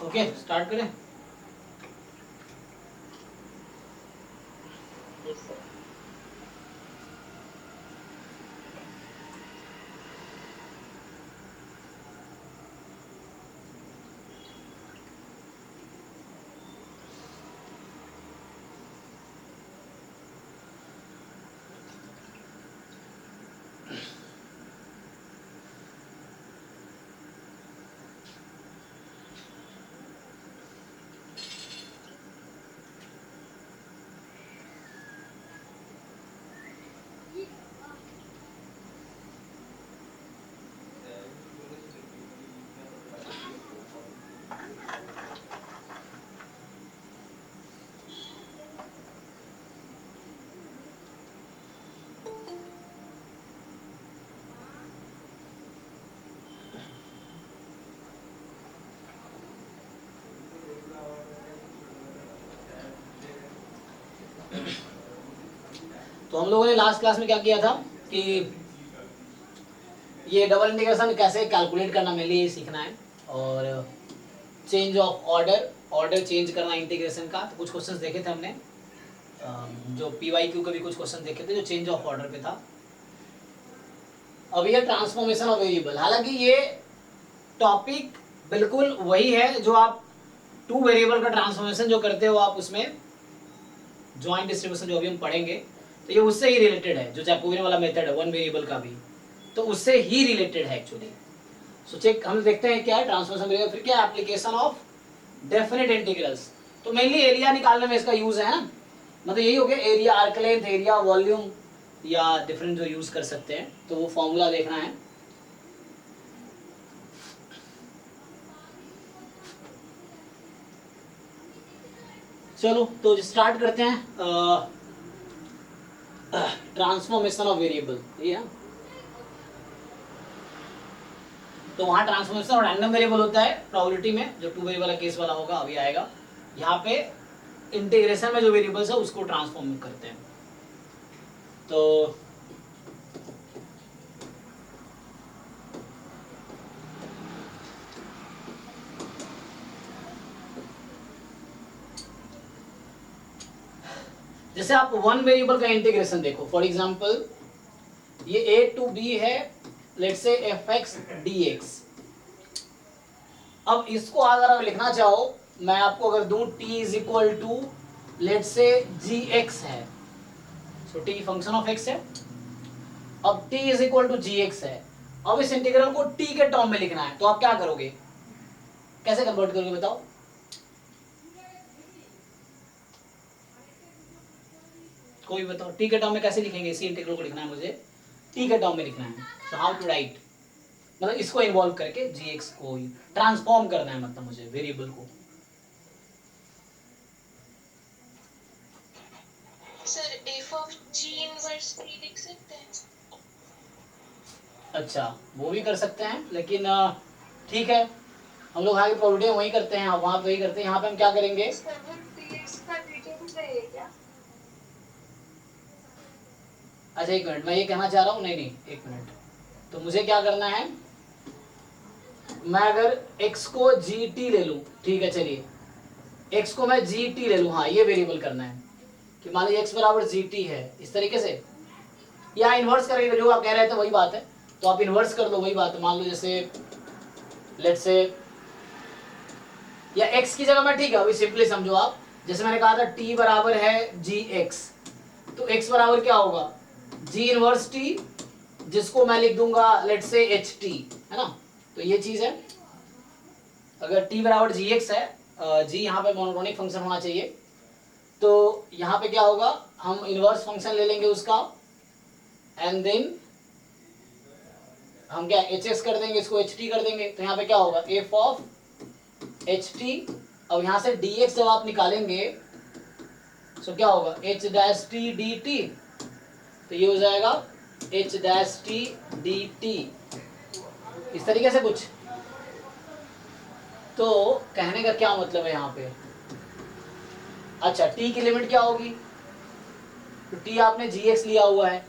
Okay start करें। तो हम लोगों ने लास्ट क्लास में क्या किया था कि ये डबल इंटीग्रेशन कैसे कैलकुलेट करना मेरे लिए सीखना है, और चेंज ऑफ ऑर्डर चेंज करना इंटीग्रेशन का। तो कुछ क्वेश्चंस देखे थे हमने, जो PYQ के भी कुछ क्वेश्चन देखे थे जो चेंज ऑफ ऑर्डर पे था। अब ये ट्रांसफॉर्मेशन ऑफ वेरिएबल, हालांकि ये टॉपिक बिल्कुल वही है जो आप टू वेरिएबल का ट्रांसफॉर्मेशन जो करते हो आप उसमें ज्वाइंट डिस्ट्रीब्यूशन जो अभी हम पढ़ेंगे, तो ये उससे ही रिलेटेड है। जो जैकोबियन वाला मेथड है वन वेरिएबल का भी, तो उससे ही रिलेटेड है एक्चुअली। सो चेक हम देखते हैं क्या है ट्रांसफॉर्मेशन वेरिएबल, फिर क्या एप्लीकेशन ऑफ डेफिनेट इंटीग्रल्स। तो मेनली एरिया निकालने में इसका यूज है ना, मतलब यही हो गया area, arc length, area, volume या डिफरेंट जो यूज कर सकते हैं, तो वो फॉर्मूला देखना है। चलो तो स्टार्ट करते हैं ट्रांसफॉर्मेशन ऑफ वेरिएबल। ये तो वहां ट्रांसफॉर्मेशन और रैंडम वेरिएबल होता है प्रोबेबिलिटी में, जो टू वेरिएबल वाला केस वाला होगा अभी आएगा। यहाँ पे इंटीग्रेशन में जो वेरिएबल्स है उसको ट्रांसफॉर्म करते हैं। तो जैसे आप वन वेरिएबल का इंटीग्रेशन देखो, फॉर एग्जांपल ये a टू b है, लेट्स से fx dx। अब इसको अगर आप लिखना चाहो, मैं आपको अगर दूं t is equal to let's say gx है, so t function of x है। अब t is equal to gx है। अब इस इंटीग्रल को t के टर्म में लिखना है, तो आप क्या करोगे, कैसे कन्वर्ट करोगे बताओ? कोई बताओ t के टर्म में कैसे लिखेंगे? इसी इंटीग्रल को लिखना है मुझे, t के टर्म में लिखना है। सो हाउ टू राइट, मतलब इसको इन्वॉल्व करके gx को ट्रांसफॉर्म करना है, मतलब मुझे वेरिएबल को। Sir f of g inverse t लिख सकते हैं? अच्छा वो भी कर सकते हैं, लेकिन ठीक है, हम लोग आगे प्रोबेबिलिटी वही करते हैं, वहां पे वही करते हैं। यहाँ पे हम क्या करेंगे, सर वो dx का dt भी सही है क्या? अच्छा एक मिनट, मैं ये कहना चाह रहा हूँ, नहीं नहीं एक मिनट, तो मुझे क्या करना है, मैं अगर x को gt ले लूँ, ठीक है चलिए x को मैं gt ले लूँ, हाँ ये वेरिएबल करना है कि मान लीजिए x बराबर gt है, इस तरीके से, या इन्वर्स करेंगे, जो आप कह रहे थे वही बात है, तो आप इन्वर्स कर लो, वही बात है। मान लो जैसे लेट्स से, या x की जगह में, ठीक है अभी सिंपली समझो आप, जैसे मैंने कहा था t बराबर है gx, तो x बराबर क्या होगा, g इनवर्स t, जिसको मैं लिख दूंगा लेट्स से ht, है ना। तो ये चीज है, अगर t बराबर gx है, g यहाँ पे मोनोटोनिक फंक्शन होना चाहिए, तो यहाँ पे क्या होगा, हम इनवर्स फंक्शन ले लेंगे उसका, एंड देन हम क्या hx कर देंगे, इसको ht कर देंगे, तो यहाँ पे क्या होगा f ऑफ ht। अब यहाँ से dx जब आप निकालेंगे तो क्या होगा h डैश t dt, तो ये हो जाएगा h डैश t dt, इस तरीके से कुछ। तो कहने का क्या मतलब है यहाँ पे, अच्छा t की लिमिट क्या होगी, तो t आपने gx लिया हुआ है,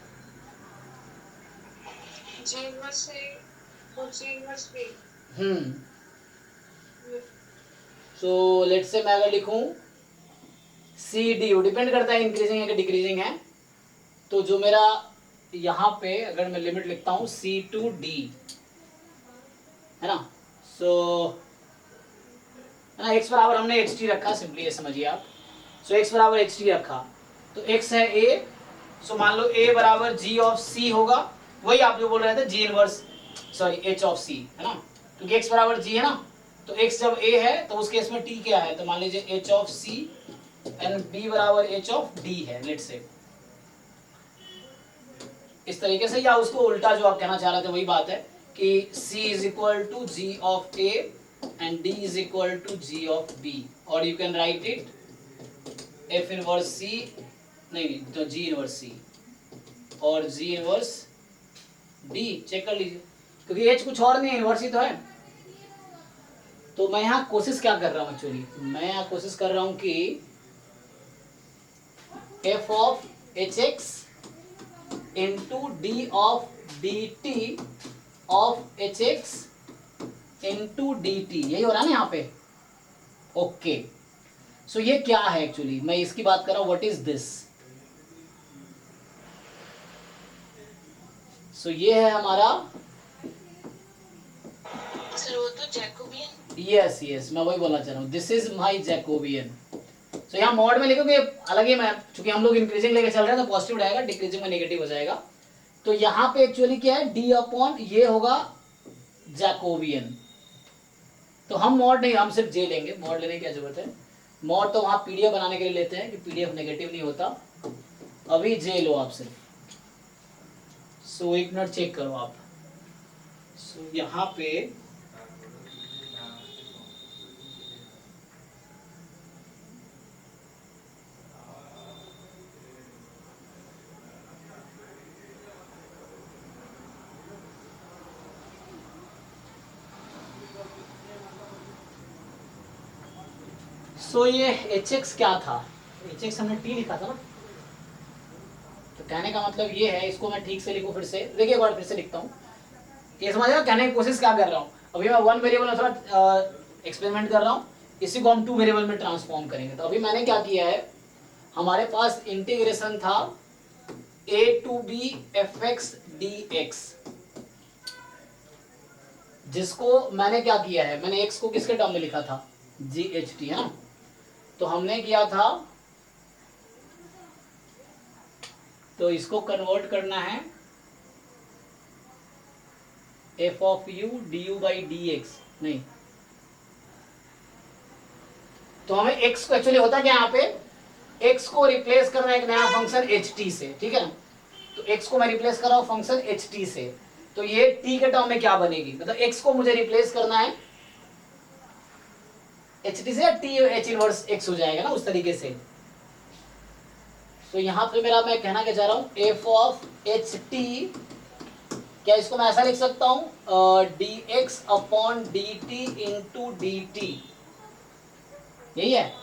g इनवर्स है और g inverse b। So let's say मैं अगर लिखूं सी डी यू, डिपेंड करता है इंक्रीजिंग है कि डिक्रीजिंग है। तो जो मेरा यहाँ पे अगर मैं लिमिट लिखता हूँ सी टू डी, है ना, सो है ना, x बराबर हमने एच टी रखा, सिंपली ये समझिए आप। सो x बराबर एच टी रखा, तो x है a, सो मान लो a बराबर g ऑफ c होगा, वही आप जो बोल रहे थे g inverse sorry h of c, है ना, क्योंकि x बराबर g है ना, तो x जब a है तो उस केस में t क्या है, तो मान लीजिए h of c and b बराबर h ऑफ d है, लेट्स से इस तरीके से, या उसको उल्टा जो आप कहना चाह रहे थे वही बात है कि c is equal to g of a and d is equal to g of b, or you can write it f inverse c, नहीं तो g inverse c और g inverse d, चेक कर लीजिए, क्योंकि h कुछ और नहीं है, इनवर्स ही तो है। तो मैं यहाँ कोशिश क्या कर रहा हूँ एक्चुअली, मैं यहाँ कोशिश कर रहा हूँ कि f of H x into D of D T of H x into D T, यही हो रहा है ना यहाँ पे। ओके, सो ये क्या है एक्चुअली, मैं इसकी बात कर रहा हूँ, व्हाट इज दिस। सो ये है हमारा, सर वो तो जैकोबियन। यस यस, मैं वही बोलना चाह रहा हूँ, दिस इज माई जैकोबियन। सो यहाँ मॉड में लिखोगे अलग ही, मैं चूंकि हम लोग इंक्रीजिंग लेके चल रहे हैं तो पॉजिटिव रहेगा, डिक्रीजिंग में नेगेटिव हो जाएगा। तो यहाँ पे एक्चुअली क्या है, डी अपॉन ये होगा जैकोबियन। तो हम मॉड नहीं, हम सिर्फ जे लेंगे, मॉड लेने की क्या जरूरत है, मॉड तो वहाँ पीडीएफ बनाने के लिए लेते हैं कि पीडीएफ नेगेटिव नहीं होता, अभी जे लो आप सिर्फ। सो एक मिनट चेक करो आप। सो यहाँ पे सो ये एच एक्स क्या था, एच एक्स हमने टी लिखा था ना, तो कहने का मतलब ये है, इसको मैं ठीक से लिखूं फिर से, देखिए एक बार फिर से लिखता हूँ, ये समझ रहे हो कहने की कोशिश क्या कर रहा हूँ। अभी मैं वन वेरिएबल में थोड़ा एक्सपेरिमेंट कर रहा हूँ, इसी को हम टू वेरिएबल में ट्रांसफॉर्म करेंगे। तो अभी मैंने क्या किया है, हमारे पास इंटीग्रेशन था a to B F X D X, जिसको मैंने क्या किया है, मैंने x को किसके टर्म में लिखा था, जी एच टी, है ना। तो हमने किया था, तो इसको कन्वर्ट करना है f of U D you by D x, नहीं, तो हमें x को एक्चुअली होता क्या यहाँ पे, x को रिप्लेस करना है एक नया फंक्शन एच टी से, ठीक है ना। तो x को मैं रिप्लेस कर रहा हूँ फंक्शन एच टी से, तो ये t के टर्म में क्या बनेगी, मतलब x को मुझे रिप्लेस करना है एच टी से, या टी एच इनवर्स x हो जाएगा ना उस तरीके से। तो यहाँ पे मेरा, मैं कहना क्या चाह रहा हूँ, एफ ऑफ एच टी, क्या इसको मैं ऐसा लिख सकता हूँ, D x upon D T into D T, यही है,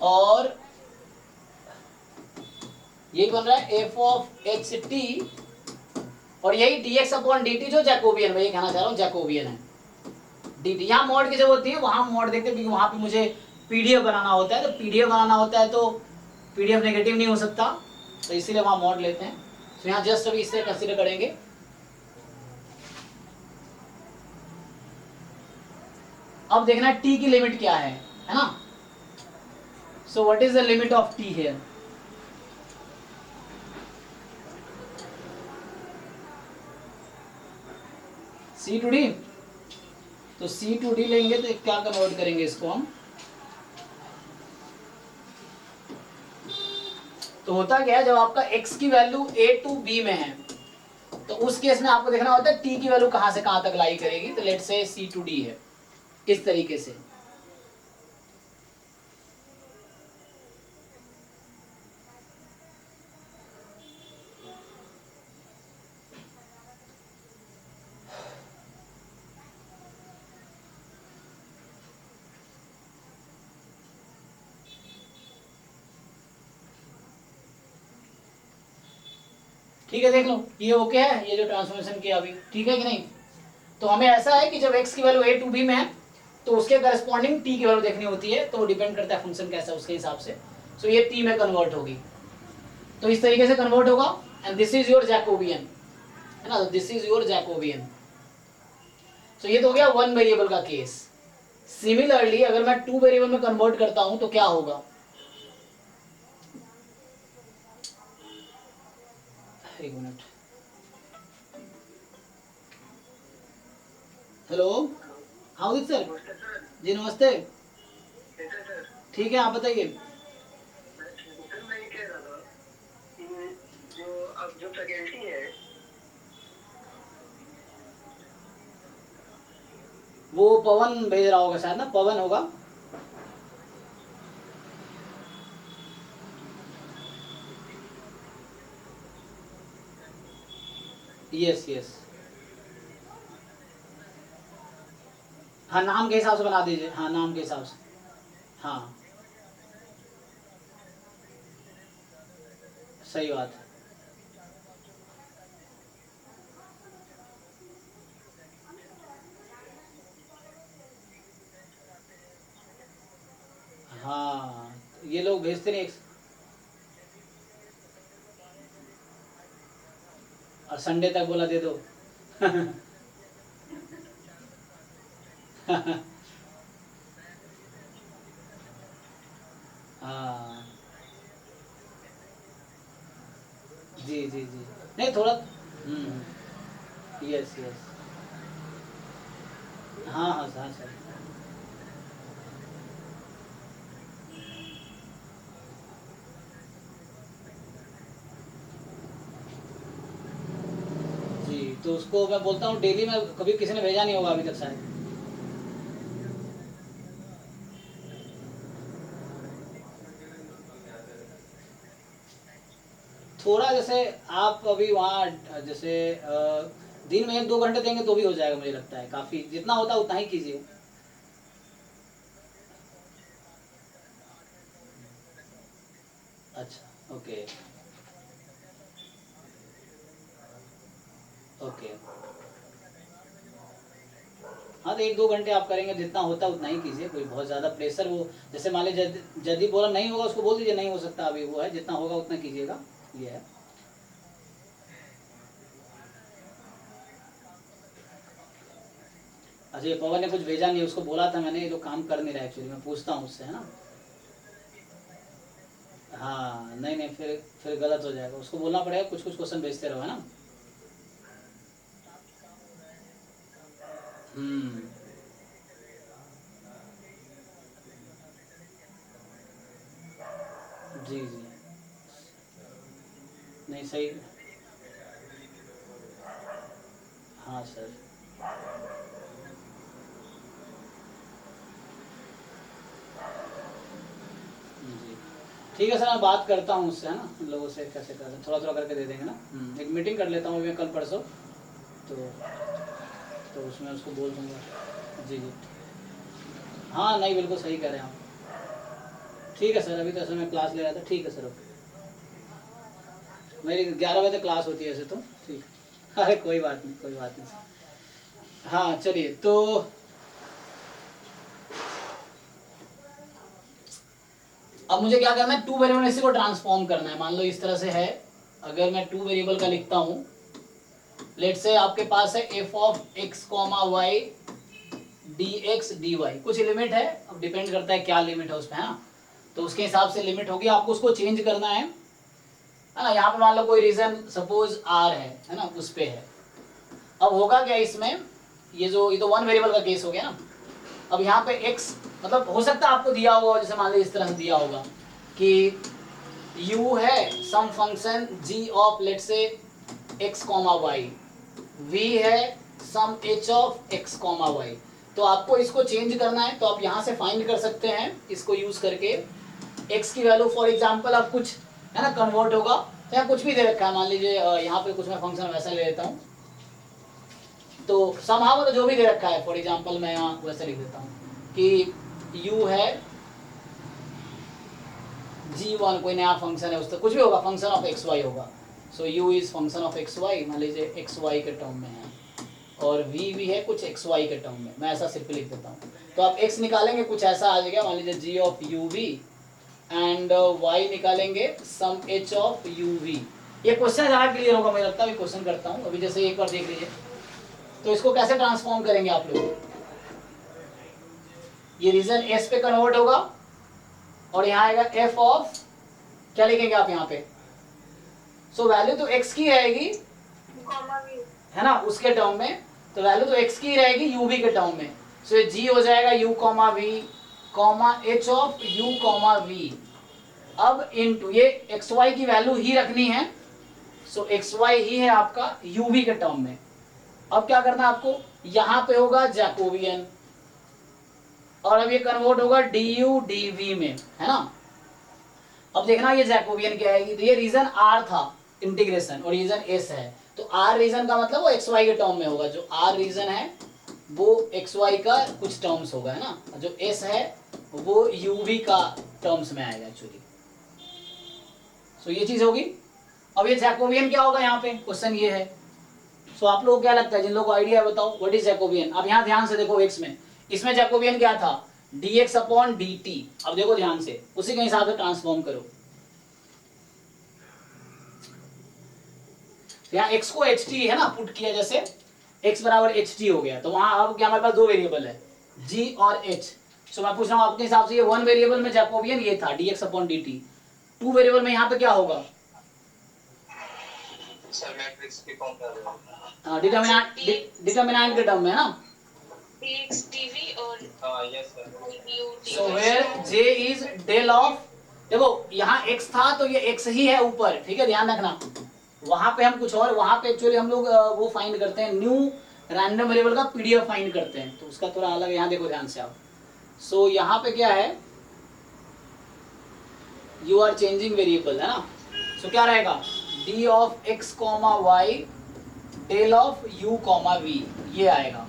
और यही बन रहा है एफ ऑफ एच टी, और यही D x upon D T जो जैकोबियन, मैं ये कहना चाह रहा हूँ जैकोबियन है डी टी। यहाँ मॉड की जरूरत नहीं है, वहां मॉड देखते हैं क्योंकि वहां पे मुझे पीडीएफ बनाना होता है, तो पीडीएफ बनाना होता है तो पीडीएफ नेगेटिव नहीं हो सकता, तो इसीलिए वहां मॉड लेते हैं। तो यहाँ जस्ट अभी इसे कंसीडर करेंगे। अब देखना है टी की लिमिट क्या है ना। So what is the limit of t here, c to d, तो सी टू डी लेंगे तो क्या कन्वर्ट करेंगे इसको हम, तो होता क्या है, जब आपका x की वैल्यू a टू b में है तो उस केस में आपको देखना होता है t की वैल्यू कहां से कहां तक लाई करेगी, तो लेट्स से c टू d है इस तरीके से। ठीक है, देख लो ये ओके है, ये जो ट्रांसफॉर्मेशन किया अभी ठीक है कि नहीं। तो हमें ऐसा है कि जब x की वैल्यू a टू b में है तो उसके करस्पॉन्डिंग टी की वैल्यू देखनी होती है, तो वो डिपेंड करता है फंक्शन कैसा है उसके हिसाब से। सो ये टी में कन्वर्ट होगी, तो इस तरीके से कन्वर्ट होगा। And this is your Jacobian, है ना, this is your Jacobian. So ये तो हो गया वन वेरिएबल का केस। सिमिलरली अगर मैं टू वेरिएबल में कन्वर्ट करता हूं तो क्या होगा? एक मिनट। हेलो, हाँ उदित सर। जी नमस्ते। ठीक है, आप बताइए। जो फैकल्टी है वो पवन भेज रहा होगा शायद ना, पवन होगा। यस यस, हाँ नाम के हिसाब से बना दीजिए, हाँ नाम के हिसाब से, हाँ सही बात है। हाँ ये लोग भेजते नहीं और संडे तक बोला दे दो। हाँ जी जी जी, नहीं थोड़ा यस यस, हाँ हाँ हाँ सर। जी तो उसको मैं बोलता हूँ डेली में, कभी किसी ने भेजा नहीं होगा अभी तक शायद। थोड़ा जैसे आप अभी वहाँ जैसे दिन में 1-2 घंटे देंगे तो भी हो जाएगा, मुझे लगता है काफ़ी, जितना होता है उतना ही कीजिए। अच्छा ओके ओके, हाँ तो 1-2 घंटे आप करेंगे, जितना होता है उतना ही कीजिए, कोई बहुत ज़्यादा प्रेशर वो, जैसे मान लीजिए यदि बोला नहीं होगा उसको बोल दीजिए नहीं हो सकता अभी, वो है जितना होगा उतना कीजिएगा, ये है। अच्छा ये पवन ने कुछ भेजा नहीं, उसको बोला था मैंने, ये लोग काम कर नहीं रहा एक्चुअली, मैं पूछता हूँ उससे, है ना। हाँ नहीं नहीं, फिर गलत हो जाएगा, उसको बोलना पड़ेगा कुछ कुछ क्वेश्चन भेजते रहो, है ना। हम्म, जी जी, नहीं सही, हाँ सर। जी ठीक है सर, मैं बात करता हूँ उससे, है ना, उन लोगों से कैसे कर रहे हैं, थोड़ा थोड़ा करके दे देंगे ना। एक मीटिंग कर लेता हूँ मैं कल परसों, तो उसमें उसको बोल दूँगा। जी जी, हाँ नहीं बिल्कुल सही कह रहे हैं आप। ठीक है सर, अभी तो ऐसे मैं क्लास ले रहा था, ठीक है सर ओके। मेरी 11 बजे तक क्लास होती है ऐसे तो, ठीक। अरे कोई बात नहीं, कोई बात नहीं सर। हाँ चलिए, तो अब मुझे क्या करना है, टू वेरिएबल इसी को ट्रांसफॉर्म करना है। मान लो इस तरह से है, अगर मैं टू वेरिएबल का लिखता हूँ, लेट से आपके पास है f of x comma y d x d y, कुछ लिमिट है, अब डिपेंड करता है क्या लिमिट है उसमें, है ना, तो उसके हिसाब से लिमिट होगी, आपको उसको चेंज करना है ना। यहाँ पे मान लो कोई रीजन सपोज आर है ना, उस पे है। अब होगा क्या इसमें, ये तो वन वेरिएबल का केस हो गया ना। अब यहाँ पे x, मतलब हो सकता है आपको दिया होगा, जैसे मान लीजिए इस तरह से दिया होगा कि u है some function g of let's say x comma y, v है some h of x comma y. तो आपको इसको चेंज करना है, तो आप यहाँ से फाइंड कर सकते हैं इसको यूज करके, x की वैल्यू फॉर एग्जांपल आप कुछ, है ना, कन्वर्ट होगा, तो यहाँ कुछ भी दे रखा है, मान लीजिए यहाँ पे कुछ मैं फंक्शन वैसा ले लेता हूँ, तो समहाउ तो जो भी दे रखा है, फॉर एग्जांपल मैं यहाँ वैसे लिख देता हूँ कि u है g1, कोई नया फंक्शन है, उसका कुछ भी होगा, फंक्शन ऑफ xy होगा। So u is function of xy, मान लीजिए xy के टर्म में है, और v भी है कुछ एक्स वाई के टर्म में, मैं ऐसा सिंपल लिख देता हूँ। तो आप x निकालेंगे कुछ ऐसा आ जाएगा, मान लीजिए g of u v and y निकालेंगे सम h ऑफ u v। ये क्वेश्चन ज़्यादा क्लियर होगा मुझे लगता है, अभी क्वेश्चन करता हूँ। अभी जैसे एक बार देख लीजिए, तो इसको कैसे ट्रांसफॉर्म करेंगे आप लोग, ये रीजन s पे कन्वर्ट होगा और यहाँ आएगा f ऑफ, क्या लिखेंगे आप यहाँ पे, सो वैल्यू तो x की रहेगी है ना उसके टर्म में, तो वैल्यू तो x की रहेगी u v के टर्म में। सो ये g हो जाएगा u comma v comma h of u comma v। अब इनटू ये एक्स वाई की वैल्यू ही रखनी है, सो एक्स वाई ही है आपका u v के टर्म में। अब क्या करना है आपको, यहाँ पे होगा जैकोबियन और अब ये कन्वर्ट होगा du dv में, है ना। अब देखना ये जैकोबियन क्या आएगी, तो ये रीजन r था इंटीग्रेशन और रीजन s है, तो r रीजन का मतलब वो एक्स वाई के टर्म में होगा, जो r रीजन है वो एक्स वाई का कुछ टर्म्स होगा, है ना, जो s है वो u v का टर्म्स में आएगा एक्चुअली। सो ये चीज होगी। अब ये जैकोबियन क्या होगा, यहाँ पे क्वेश्चन ये है। सो आप लोगों को क्या लगता है, जिन लोगों को आइडिया है बताओ व्हाट इज जैकोबियन। अब यहाँ ध्यान से देखो x में, इसमें जैकोबियन क्या था dx अपॉन dt। अब देखो ध्यान से, उसी के हिसाब से ट्रांसफॉर्म करो। यहाँ x को ht है ना पुट किया, जैसे x बराबर ht हो गया, तो वहां अब क्या हमारे पास दो वेरिएबल है g और h। सो मैं पूछ रहा हूँ आपके हिसाब से ये वन वेरिएबल में जैकोबियन ये था dx upon dt, two variable में यहाँ पे क्या होगा, सर मैट्रिक्स की फॉर्म कर रहे हो। डिटर्मिनेंट के टर्म में, है ना। dx dv और हाँ yes sir. du so dy। Where j is del of, देखो यहाँ x था तो ये x ही है ऊपर, ठीक है, ध्यान रखना। वहां पे हम कुछ और, वहां पे एक्चुअली हम लोग वो फाइंड करते हैं, न्यू रैंडम वेरिएबल का पीडीएफ फाइंड करते हैं, तो उसका थोड़ा अलग, यहाँ देखो ध्यान से आप। सो यहाँ पे क्या है, यू आर चेंजिंग वेरिएबल, है ना। सो क्या रहेगा, d of x comma y del of u comma v, ये आएगा।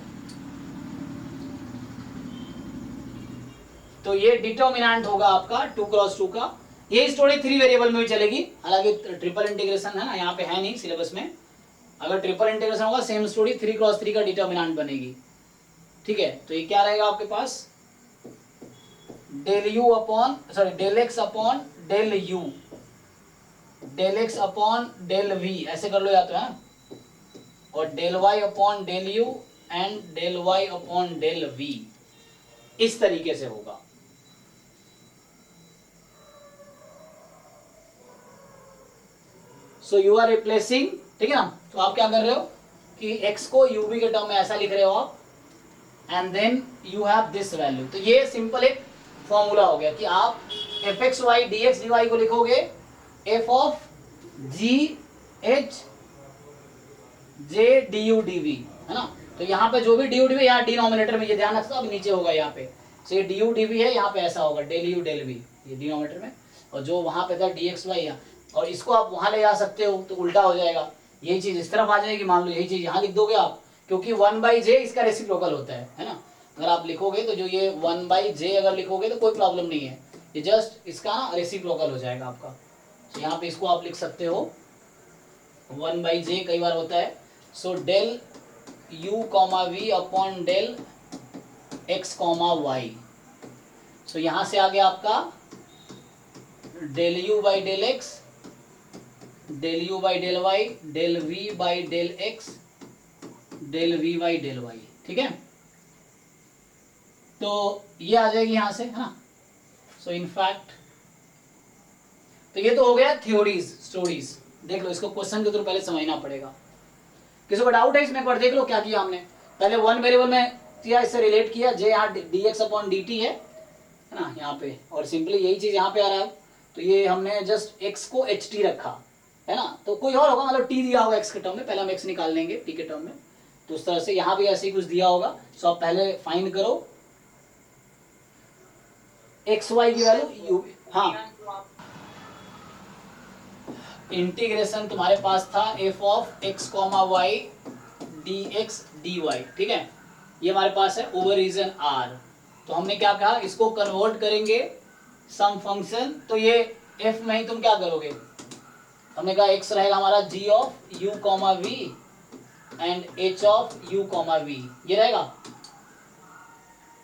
तो ये डिटर्मिनेंट होगा आपका 2x2 का। ये स्टोरी 3 वेरिएबल में भी चलेगी, हालांकि ट्रिपल इंटीग्रेशन है ना, यहाँ पे है नहीं सिलेबस में। अगर ट्रिपल इंटीग्रेशन होगा सेम स्टोरी 3x3 का डिटर्मिनेंट बनेगी, ठीक है। तो ये क्या रहेगा आपके पास, del u upon sorry del x upon del u, del x upon del v, ऐसे कर लो या तो, है ना, और del y upon del u and del y upon del v, इस तरीके से होगा। सो यू आर रिप्लेसिंग, ठीक है ना। तो आप क्या कर रहे हो कि x को u v के टर्म में ऐसा लिख रहे हो आप, and then you have this value. तो ये सिंपल एक फॉर्मूला हो गया कि आप f x y d x d y को लिखोगे f of g h j d u d v, है ना। तो यहाँ पे जो भी डी यू डी वी यहाँ डिनोमिनेटर में, ये ध्यान रखना, अब नीचे होगा यहाँ पे, तो ये डी यू डी वी है, यहाँ पे ऐसा होगा डेल यू डेल वी, ये डिनोमिनेटर में, और जो वहाँ पे था डी एक्स वाई यहाँ, और इसको आप वहाँ ले जा सकते हो तो उल्टा हो जाएगा, यही चीज़ इस तरफ आ जाएगी, मान लो यही चीज़ यहाँ लिख दोगे आप, क्योंकि 1/j इसका रेसिप्रोकल होता है ना। अगर आप लिखोगे तो जो ये 1/j अगर लिखोगे तो कोई प्रॉब्लम नहीं है, ये जस्ट इसका ना रेसिप्रोकल हो जाएगा आपका। तो यहाँ पे इसको आप लिख सकते हो 1/j कई बार होता है। So del u comma v upon del x comma y. So यहाँ से आ गया आपका del u by del x, del u by del y, del v by del x, del v by del y, ठीक है। तो ये आ जाएगी यहाँ से, है ना। सो इनफैक्ट तो ये तो हो गया थ्योरीज स्टोरीज, देख लो इसको क्वेश्चन के थ्रू पहले समझना पड़ेगा। किसी को डाउट है इसमें, एक बार देख लो क्या किया हमने। पहले वन वेरिएबल में किया, इससे रिलेट किया, जे यहाँ D x upon D T है ना यहाँ पे, और सिंपली यही चीज यहाँ पे आ रहा है। तो ये हमने जस्ट x को एच टी रखा, है ना। तो कोई और होगा, मतलब t दिया होगा x के टर्म में, पहले हम x निकाल लेंगे t के टर्म में, तो उस तरह से यहाँ भी ऐसे ही कुछ दिया होगा। सो आप पहले फाइंड करो एक्स वाई की वैल्यू u, हाँ इंटीग्रेशन तुम्हारे पास था f of x comma y d x d y, ठीक है, ये हमारे पास है ओवर रीजन आर। तो हमने क्या कहा, इसको कन्वर्ट करेंगे सम फंक्शन, तो ये एफ में ही तुम क्या करोगे, हमने कहा एक्स रहेगा हमारा g of u comma v and h of u comma v, ये रहेगा।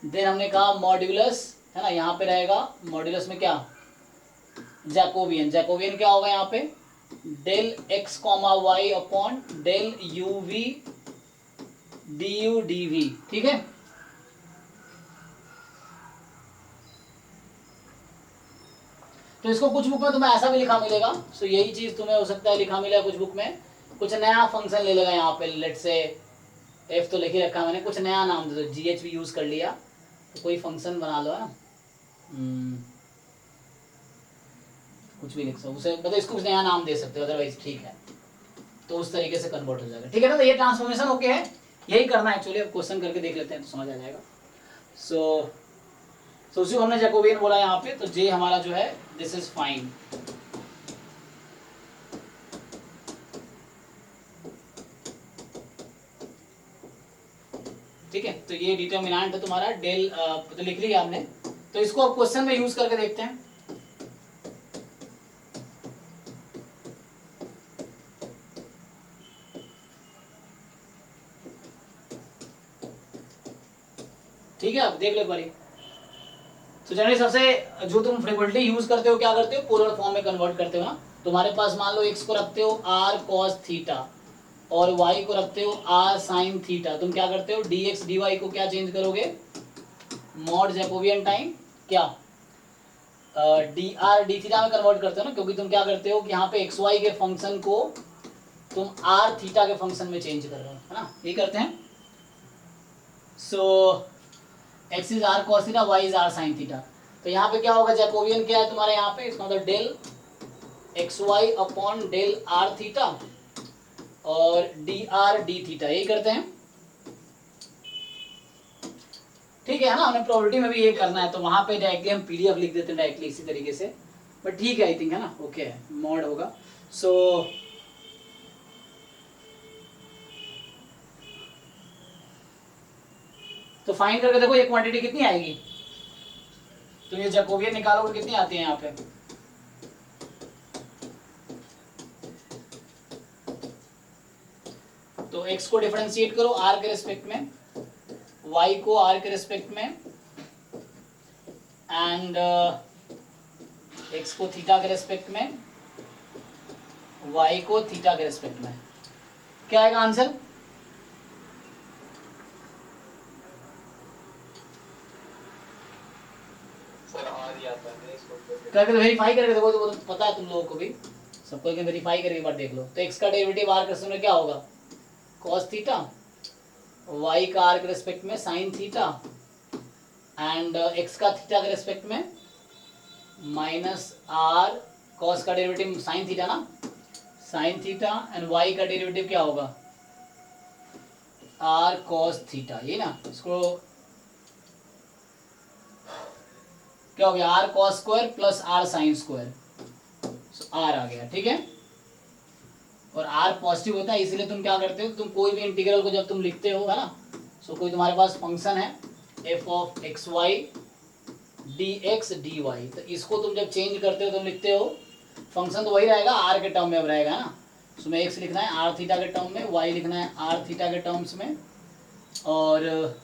देन हमने कहा मॉड्यूलस है ना, यहाँ पे रहेगा मॉड्यूलस में क्या, जैकोबियन। जैकोबियन क्या होगा यहाँ पे, del x comma y upon del u v d u d v, ठीक है। तो इसको कुछ बुक में तुम्हें ऐसा भी लिखा मिलेगा, सो यही चीज तुम्हें हो सकता है लिखा मिलेगा कुछ बुक में, कुछ नया फंक्शन ले लेगा यहाँ पे, लेट से एफ तो लिख ही रखा है मैंने, कुछ नया नाम दे दो, जी एच भी यूज कर लिया, तो कोई फंक्शन बना लो है ना, कुछ भी लिख सकते उसे, मतलब इसको कुछ नया नाम दे सकते हो, अदरवाइज ठीक है, तो उस तरीके से कन्वर्ट हो जाएगा, ठीक है ना। तो ये ट्रांसफॉर्मेशन ओके है, यही करना है एक्चुअली। अब क्वेश्चन करके देख लेते हैं तो समझ आ जाएगा। सो उसी को हमने जैकोबियन बोला यहाँ पे, तो जे हमारा जो है दिस इज फाइन। ठीक है, तो ये डिटर्मिनेंट है तुम्हारा डेल, तो लिख लिया आपने, तो इसको अब क्वेश्चन में यूज करके देखते हैं। ठीक है, अब देख लो एक बारी। तो जनरली सबसे जो तुम फ्रीक्वेंटली यूज करते हो, क्या करते हो, पोलर फॉर्म में कन्वर्ट करते हो ना। तुम्हारे पास मान लो एक्स को रखते हो आर कॉस थीटा और वाई को रखते हो आर साइन थीटा, तुम क्या करते हो डी एक्स डी वाई को क्या चेंज करोगे, मॉड जैकोबियन टाइम क्या डी आर डी थीटा में कन्वर्ट करते हो ना, क्योंकि तुम क्या करते हो कि यहाँ पे एक्स वाई के फंक्शन को तुम आर थीटा के फंक्शन में चेंज कर रहे हो, है ना, ये करते हैं। So x is r cos theta, y is r sine theta, तो यहाँ पे क्या होगा, जैकोबियन क्या है तुम्हारे यहाँ पे, इसका मतलब del x y upon del r theta और डी आर डी थीटा, यही करते हैं। ठीक है ना, हमें प्रोबेबिलिटी में भी ये करना है, तो वहां पे डायरेक्टली हम पीडीएफ लिख देते हैं डायरेक्टली इसी तरीके से, बट ठीक है आई थिंक, है ना, ओके है, मॉड होगा। सो तो फाइंड करके देखो ये क्वांटिटी कितनी आएगी, तो ये जैकोबियन निकालोगे कितनी आती है यहाँ पे, तो x को डिफरेंशिएट करो r के रिस्पेक्ट में, y को r के रिस्पेक्ट में, एंड x को थीटा के रिस्पेक्ट में, y को थीटा के रिस्पेक्ट में, क्या आएगा आंसर, करके वेरीफाई करके देखो, तो पता है तुम लोगों को भी, सबको एक वेरीफाई करके एक बार देख लो। तो x का डेरिवेटिव r के रिस्पेक्ट में क्या होगा, cos थीटा, y का r के रिस्पेक्ट में sin थीटा, एंड x का थीटा के रिस्पेक्ट में माइनस r, cos का डेरिवेटिव sin थीटा ना, sin थीटा, एंड y का डेरिवेटिव क्या होगा, r cos थीटा, ये ना, इसको क्या हो गया, r cos square plus r sine square, r आ गया, ठीक है। और आर पॉजिटिव होता है, इसलिए तुम क्या करते हो, तुम कोई भी इंटीग्रल को जब तुम लिखते हो, है ना, सो कोई तुम्हारे पास फंक्शन है f of x y d x d y, तो इसको तुम जब चेंज करते हो तुम लिखते हो, फंक्शन तो वही रहेगा, आर के टर्म में अब रहेगा ना, उसमें एक्स लिखना है आर थीटा के टर्म में, वाई लिखना है आर थीटा के टर्म्स में, और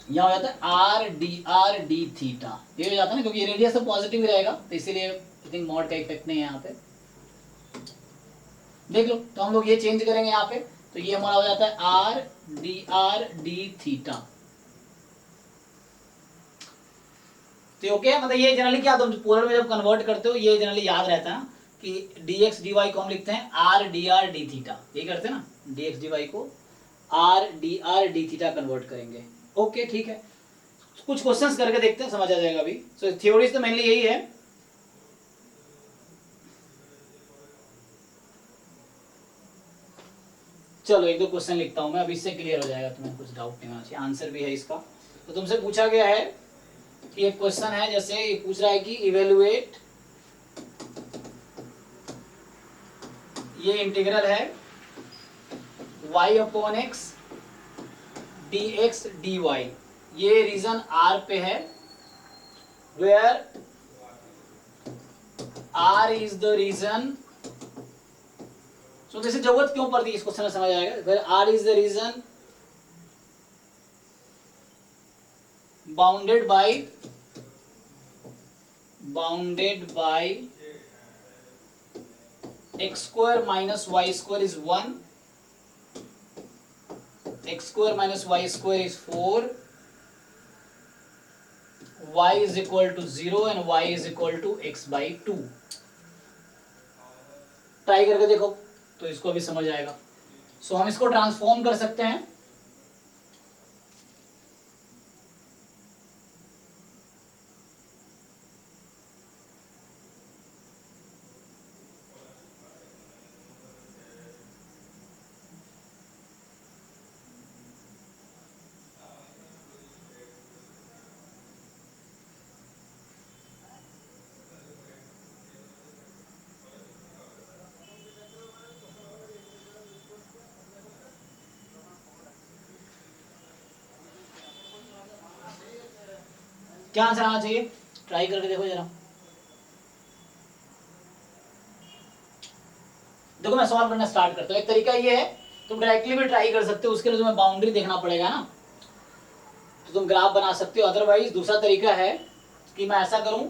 यहाँ हो जाता है आर डी थीटा, ये हो जाता है ना, क्योंकि रेडियस तो पॉजिटिव ही रहेगा, तो इसीलिए आई थिंक मॉड का इफेक्ट नहीं है यहाँ पे, देख लो। तो हम लोग ये चेंज करेंगे यहाँ पे, तो ये हमारा हो जाता है आर डी थीटा, तो ओके है, मतलब ये जनरली क्या तुम पोलर में जब कन्वर्ट करते हो, ये जनरली याद रहता है कि डी एक्स डी वाई को हम लिखते हैं आर डी थीटा, ये करते हैं ना, डी एक्स डी वाई को आर डी थीटा कन्वर्ट करेंगे, ओके ठीक है। कुछ क्वेश्चंस करके देखते हैं, समझ आ जाएगा अभी। सो थ्योरीज तो मेनली यही है, चलो एक दो क्वेश्चन लिखता हूं मैं, अभी इससे क्लियर हो जाएगा, तुम्हें कुछ डाउट नहीं होना चाहिए, आंसर भी है इसका। तो तुमसे पूछा गया है कि एक क्वेश्चन है, जैसे ये पूछ रहा है कि इवेलुएट, ये इंटीग्रल है y upon x D x d y, ये रीजन R पे है, where R is the region, तो जैसे जरूरत क्यों पड़ती है इस क्वेश्चन में समझ आएगा। फिर r is the region bounded by x square minus y square is 1, x square minus y square is 4, y is equal to 0 and y is equal to x by 2। Try करके देखो तो इसको भी समझ आएगा। सो हम इसको ट्रांसफॉर्म कर सकते हैं। क्या आंसर आना चाहिए, ट्राई करके देखो जरा। देखो मैं सॉल्व करना स्टार्ट करता हूँ। एक तरीका ये है, तुम डायरेक्टली भी ट्राई कर सकते हो, उसके लिए तुम्हें बाउंड्री देखना पड़ेगा ना, तो तुम ग्राफ बना सकते हो। अदरवाइज दूसरा तरीका है कि मैं ऐसा करूं,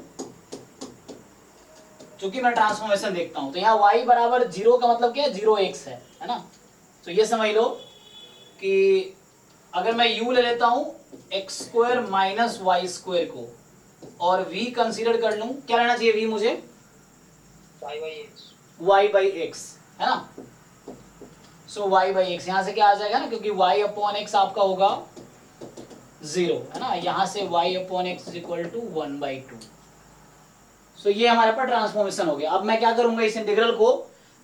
चूंकि मैं ट्रांसफॉर्मेशन देखता हूं तो यहाँ y बराबर 0 का मतलब क्या है, 0x है ना। तो ये समझ लो कि अगर मैं u ले लेता हूं x square minus y square को और v कंसीडर कर लूं, क्या लेना चाहिए v मुझे, y बाई एक्स है ना। सो y बाई एक्स यहाँ से क्या आ जाएगा ना, क्योंकि y अपॉन एक्स आपका होगा 0 है ना, यहाँ से y upon x is equal to 1/2। So ये हमारे पास ट्रांसफॉर्मेशन हो गया। अब मैं क्या करूंगा, इस इंटीग्रल को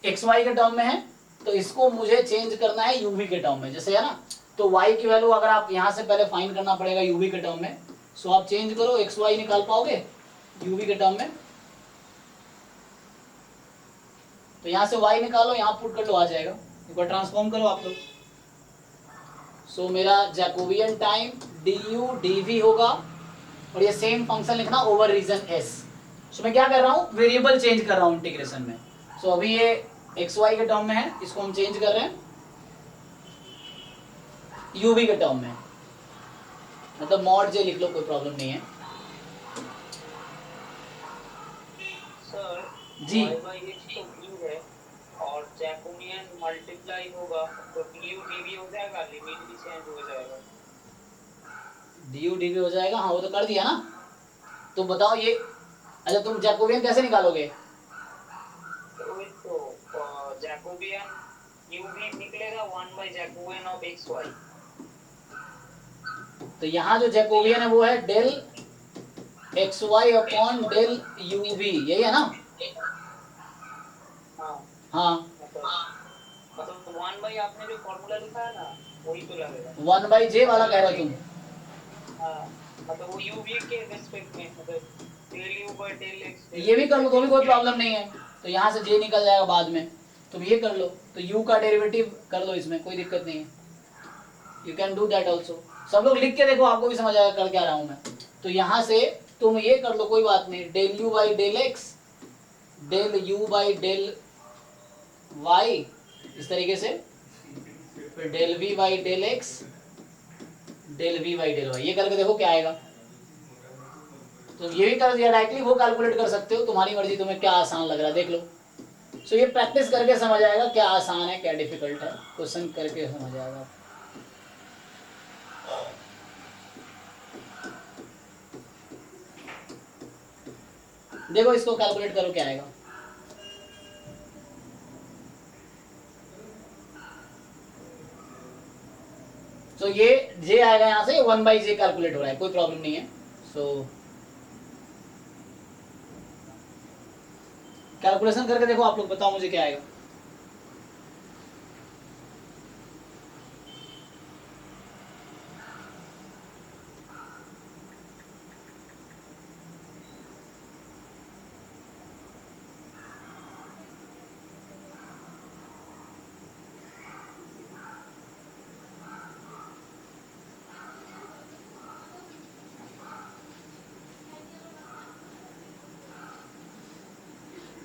एक्स वाई के टर्म में है तो इसको मुझे चेंज करना है यूवी के टर्म में, जैसे है ना। तो y की वैल्यू अगर आप यहाँ से पहले फाइंड करना पड़ेगा यूवी के टर्म में, सो आप चेंज करो, एक्स वाई निकाल पाओगे यूवी के टर्म में, तो यहाँ से y निकालो, यहाँ पुट कर लो, आ जाएगा। एक बार ट्रांसफॉर्म करो आप लोग। सो मेरा जैकोबियन टाइम du dv होगा और ये सेम फंक्शन लिखना ओवर रीजन s। सो मैं क्या कर रहा हूँ, वेरिएबल चेंज कर रहा हूँ इंटीग्रेशन में। सो अभी ये एक्स वाई के टर्म में है, इसको हम चेंज कर रहे हैं यूवी के टर्म में, मतलब मॉड जे लिख लो, कोई प्रॉब्लम नहीं है। Sir ji y by x तो v है और जैकोबियन मल्टीप्लाई होगा तो du dv हो जाएगा, लिमिट भी चेंज हो जाएगा। du dv हो जाएगा, हाँ वो तो कर दिया ना। तो बताओ ये, अच्छा तुम जैकोबियन कैसे निकालोगे, तो जैकोबियन uv निकलेगा 1 by जैकोबियन ऑफ xy। तो यहाँ जो जैकोबियन है वो है del x y upon del u v, यही है ना। हाँ हाँ मतलब 1 by आपने जो फॉर्मूला लिखा है ना वही तो लगेगा। 1/j वाला कह रहे हो तुम, हाँ मतलब वो uv के रिस्पेक्ट में, मतलब del u by del x। ये भी कर लो तो भी कोई प्रॉब्लम नहीं है, तो यहाँ से j निकल जाएगा बाद में, तुम ये कर लो, तो u का डेरिवेटिव कर लो, इसमें कोई दिक्कत नहीं है, you can do that also. सब लोग लिख के देखो, आपको भी समझ आएगा कर क्या रहा हूँ मैं। तो यहाँ से तुम ये कर लो, कोई बात नहीं, del u by del x, del u by del y, इस तरीके से, फिर del v by del x, del v by del y, ये करके देखो क्या आएगा। तो ये भी कर दिया डायरेक्टली, वो कैलकुलेट कर सकते हो, तुम्हारी मर्जी, तुम्हें क्या आसान लग रहा है देख लो। सो ये प्रैक्टिस करके समझ आएगा क्या आसान है क्या डिफिकल्ट है, क्वेश्चन करके समझ आएगा। देखो इसको कैलकुलेट करो क्या आएगा। तो ये जे आएगा, यहाँ से 1/j कैलकुलेट हो रहा है, कोई प्रॉब्लम नहीं है। सो कैलकुलेशन करके देखो आप लोग, बताओ मुझे क्या आएगा।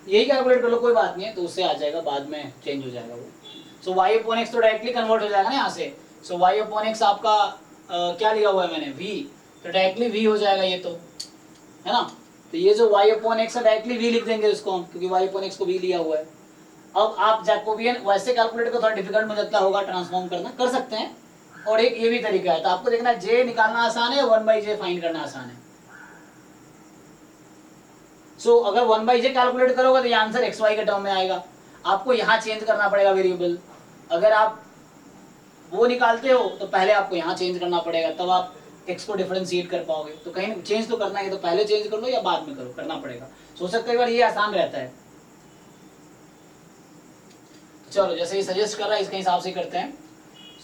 यही कैलकुलेट कर लो, कोई बात नहीं है, तो उससे आ जाएगा, बाद में चेंज हो जाएगा वो। सो y अपॉन एक्स तो डायरेक्टली कन्वर्ट हो जाएगा ना यहाँ से। सो y अपॉन एक्स आपका क्या लिया हुआ है मैंने, v, तो डायरेक्टली v हो जाएगा ये तो, है ना। तो ये जो y अपॉन एक्स है डायरेक्टली v लिख देंगे उसको हम, क्योंकि y अपॉन एक्स को v लिया हुआ है। अब आप जैकोबियन वैसे कैलकुलेट को थोड़ा डिफिकल्ट मुझे लगता होगा, ट्रांसफॉर्म करना कर सकते हैं, और एक ये भी तरीका है। तो आपको देखना है j निकालना आसान है, 1/j फाइंड करना आसान है। सो अगर 1/j कैलकुलेट करोगे तो ये आंसर एक्स वाई के टर्म में आएगा, आपको यहाँ चेंज करना पड़ेगा वेरिएबल। अगर आप वो निकालते हो तो पहले आपको यहाँ चेंज करना पड़ेगा, तब आप एक्स को डिफरेंशिएट कर पाओगे। तो कहीं चेंज तो करना है, तो पहले चेंज कर लो या बाद में करो, करना पड़ेगा। सोच सकते कई बार ये आसान रहता है। चलो जैसे ही सजेस्ट कर रहा है इसके हिसाब से करते हैं।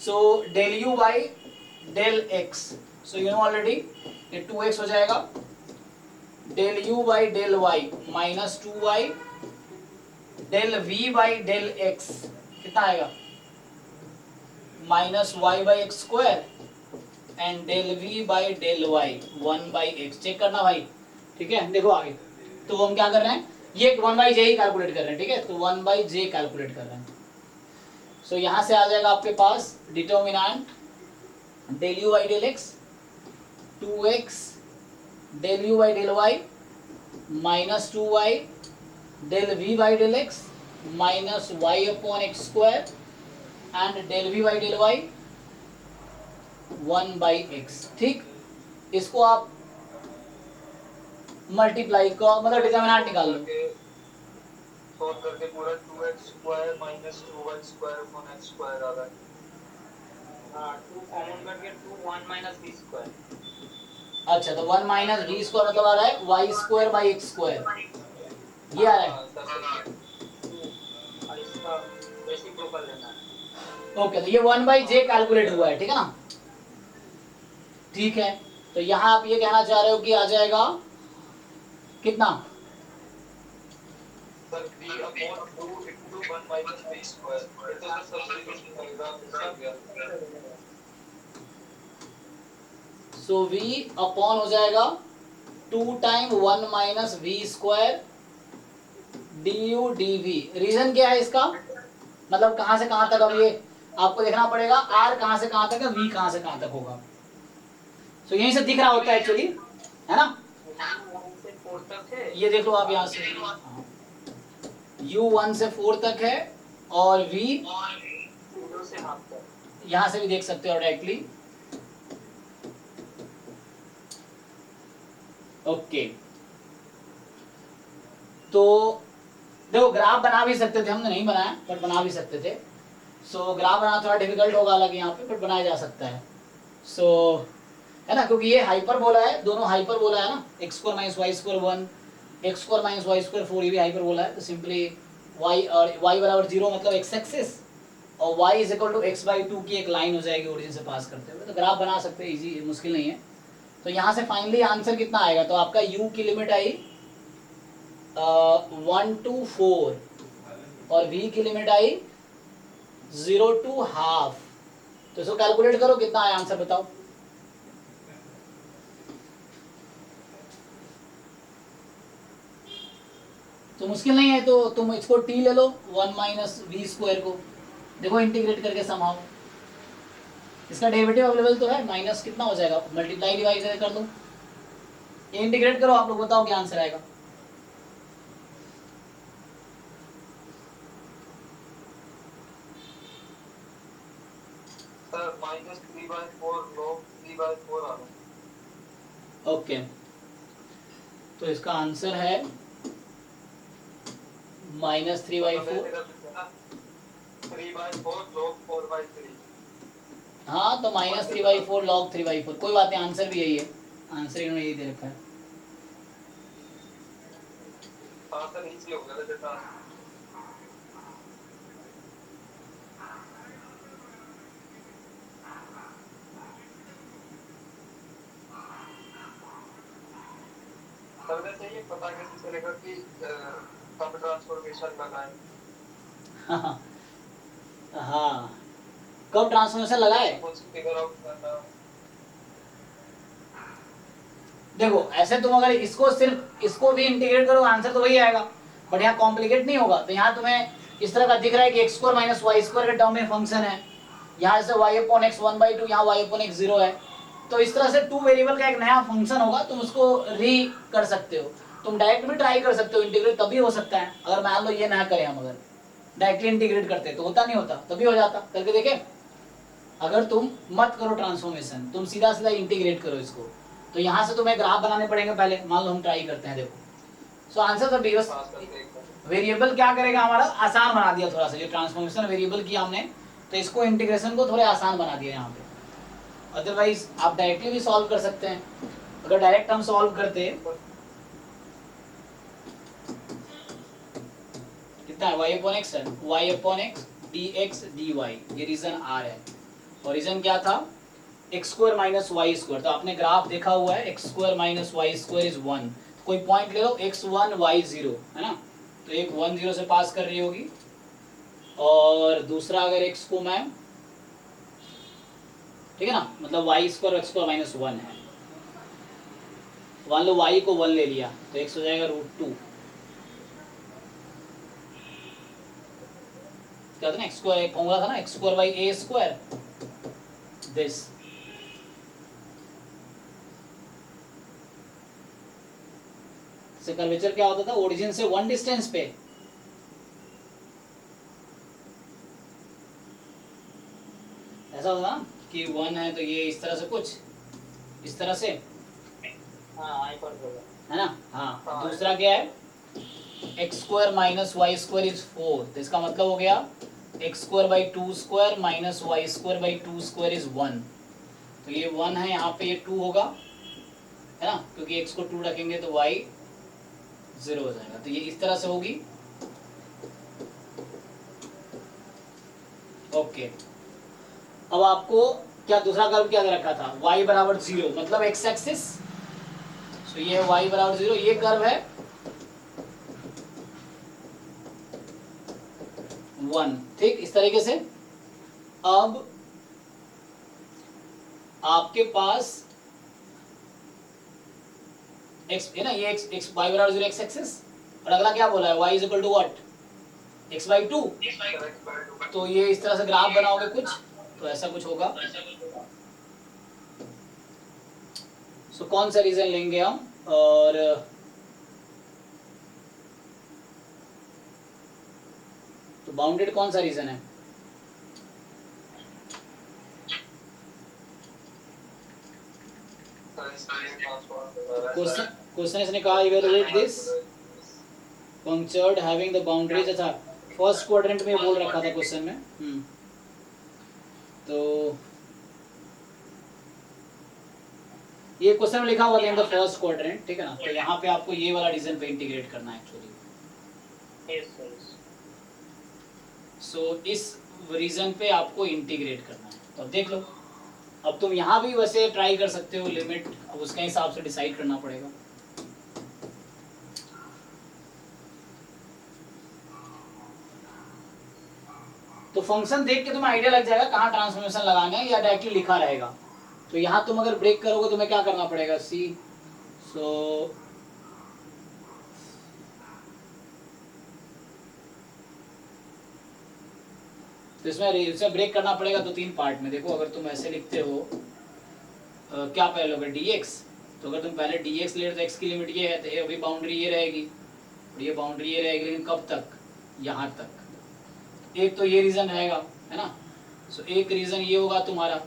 So del u by del x, so you know already ये 2x हो जाएगा, del u by del y minus 2y, del v by del x कितना आएगा, minus y by x square, and del v by del y 1/x। Check करना भाई, ठीक है। देखो आगे, तो हम क्या कर रहे हैं, ये 1/j ही कैलकुलेट कर रहे हैं, ठीक है। तो 1/j कैलकुलेट कर रहे हैं। सो यहाँ से आ जाएगा आपके पास determinant del u by del x 2x del u by del y minus 2y del v by del x minus y upon x square and del v by del y 1/x। ठीक, इसको आप multiply को मतलब determinant निकाल लो। Solve करके पूरा 2x square minus 2y square upon x square आ रहा है। हाँ 2 कॉमन करके 2 1 माइनस b स्क्वायर। अच्छा, तो 1 माइनस v स्क्वायर मतलब आ रहा है y square by x square, ये आ रहा है। और इसका रेसिप्रोकल लेना है। ओके, तो ये 1/j कैलकुलेट हुआ है, ठीक है ना। ठीक है, तो यहाँ आप ये कहना चाह रहे हो कि आ जाएगा कितना, sir b upon 2 into 1 minus b square, ये तो सर सब्स्टिट्यूशन करेगा आ गया। सो v अपॉन हो जाएगा 2 time 1 minus v square du dv। Region क्या है इसका, मतलब कहां से कहां तक, अब ये आपको देखना पड़ेगा r कहां से कहां तक है, v कहां से कहां तक होगा। सो यहीं से दिख रहा होता है एक्चुअली, है ना। 1 से 4 तक है। ये देख लो आप यहाँ से, u 1 से 4 तक है, और v 0 से हाफ तक। यहाँ से भी देख सकते हो डायरेक्टली। ओके, तो देखो ग्राफ बना भी सकते थे, हमने नहीं बनाया बट बना भी सकते थे। सो ग्राफ बनाना थोड़ा डिफिकल्ट होगा अलग यहाँ पे, बट बनाया जा सकता है। सो है ना, क्योंकि ये हाइपरबोला है, दोनों हाइपरबोला है ना, x square minus y square 1, x square minus y square 4, ये भी हाइपरबोला है। तो सिंपली y और y बराबर 0 मतलब x एक्सिस, और y is equal to x/2 की एक लाइन हो जाएगी ओरिजिन से पास करते हुए। तो ग्राफ बना सकते हैं, इजी, मुश्किल नहीं है। तो यहाँ से फाइनली आंसर कितना आएगा, तो आपका u की लिमिट आई 1 to 4, और v की लिमिट आई 0 to हाफ। तो इसको कैलकुलेट करो, कितना आया आंसर बताओ। तो मुश्किल नहीं है, तो तुम इसको t ले लो, 1 माइनस वी स्क्वायर को, देखो इंटीग्रेट करके समाओ। इसका डेरिवेटिव अवेलेबल तो है, माइनस कितना हो जाएगा, मल्टीप्लाई डिवाइड कर लो, ये इंटीग्रेट करो, आप लोग बताओ क्या आंसर आएगा। सर माइनस 3/4 log 3/4 आ रहा है। ओके, तो इसका आंसर है माइनस 3/4। 3/4 log 4/3। हाँ, तो माइनस 3/4 log 3/4, कोई बात नहीं, आंसर भी यही है, आंसर इन्होंने यही दे रखा है। हाँ सर इजी हो गया बेटा। सर वैसे ये पता कैसे चलेगा कि कब ट्रांसफॉर्मेशन लगाएं? हाँ, कब ट्रांसफॉर्मेशन लगाए, कुछ फिगर आउट करना। देखो ऐसे तुम अगर इसको सिर्फ इसको भी इंटीग्रेट करो आंसर तो वही आएगा। बट यहाँ कॉम्प्लिकेट नहीं होगा। तो यहाँ तुम्हें इस तरह का दिख रहा है कि x square minus y square के टर्म में फंक्शन है, यहाँ से वाई अपॉन एक्स 1/2, यहाँ वाई अपॉन एक्स 0 है। तो इस तरह से 2 वेरिएबल का एक नया फंक्शन होगा, तुम उसको री कर सकते हो। तुम डायरेक्ट भी ट्राई कर सकते हो, इंटीग्रेट तभी हो सकता है अगर मान लो ये ना करें हम, अगर डायरेक्टली इंटीग्रेट करते तो होता नहीं होता, तभी हो जाता। करके देखें, अगर तुम मत करो ट्रांसफॉर्मेशन, तुम सीधा सीधा इंटीग्रेट करो इसको, तो यहाँ से तुम्हें ग्राफ बनाने पड़ेंगे पहले। मान लो हम ट्राई करते हैं, देखो। सो आंसर तो बी, वेरिएबल क्या करेगा हमारा, आसान बना दिया थोड़ा सा। जो ट्रांसफॉर्मेशन वेरिएबल किया हमने, तो इसको इंटीग्रेशन को थोड़े आसान बना दिया यहाँ पे। अदरवाइज आप डायरेक्टली भी सॉल्व कर सकते हैं। अगर डायरेक्ट हम सॉल्व करते, कितना है, y अपॉन एक्स है, y upon x dx dy, ये रीजन r है। और रीजन क्या था, x square minus y square. तो आपने ग्राफ देखा हुआ है, x square minus y square is 1। कोई पॉइंट ले लो x1 y0, है ना, तो एक 1 0 से पास कर रही होगी, और दूसरा अगर x को मैं, ठीक है ना, मतलब y square x square minus 1 है, मान लो y को 1 ले लिया, तो x हो जाएगा √2। क्या था ना, एक्स स्क्वायर, एक फॉर्मूला था ना, x square by A square, this. से कर्वेचर क्या होता था, ओरिजिन से 1 डिस्टेंस पे, ऐसा होता ना कि 1 है तो ये इस तरह से, कुछ इस तरह से, हाँ आई पर होगा, है ना। हाँ, दूसरा क्या है, x square minus y square is 4, तो इसका मतलब हो गया x square by 2 square minus y square by 2 square is 1। तो ये 1 है, यहाँ पे ये 2 होगा, है ना, क्योंकि x को 2 रखेंगे तो y 0 हो जाएगा। तो ये इस तरह से होगी। ओके, अब आपको क्या दूसरा कर्व क्या दे रखा था, y बराबर 0, मतलब x एक्सिस। तो ये है y बराबर 0, ये कर्व है 1, ठीक, इस तरीके से। अब आपके पास x है ना, ये x y बराबर 0 x एक्सिस, और अगला क्या बोला है, y is equal to what, x/2। तो ये इस तरह से ग्राफ बनाओगे कुछ, तो ऐसा कुछ होगा। सो कौन सा रीजन लेंगे हम, और तो बाउंडेड कौन सा रीजन है, क्वेश्चन इसने कहा evaluate this punctured having the boundaries, अच्छा फर्स्ट क्वाड्रेंट में बोल रखा था क्वेश्चन में। तो ये क्वेश्चन में लिखा हुआ था इन द फर्स्ट क्वाड्रेंट, ठीक है ना। तो यहाँ पे आपको ये वाला रीजन पे इंटीग्रेट करना है एक्चुअली। सो इस रीजन पे आपको इंटीग्रेट करना है। तो अब देख लो, अब तुम यहाँ भी वैसे ट्राई कर सकते हो लिमिट, अब उसके हिसाब से डिसाइड करना पड़ेगा। तो फंक्शन देख के तुम्हें आइडिया लग जाएगा कहाँ ट्रांसफॉर्मेशन लगाना है, या डायरेक्टली लिखा रहेगा। तो यहाँ तुम अगर ब्रेक करोगे तुम्हें क्या करना पड़ेगा, सी सो तो इसमें ब्रेक करना पड़ेगा 2-3 पार्ट में। देखो, अगर तुम ऐसे लिखते हो क्या पहले लोगे dx, तो अगर तुम पहले dx ले तो x की लिमिट ये है, तो अभी बाउंड्री ये रहेगी और ये बाउंड्री ये रहेगी, लेकिन कब तक, यहाँ तक। एक तो ये रीजन रहेगा, है ना। सो एक रीजन ये होगा तुम्हारा,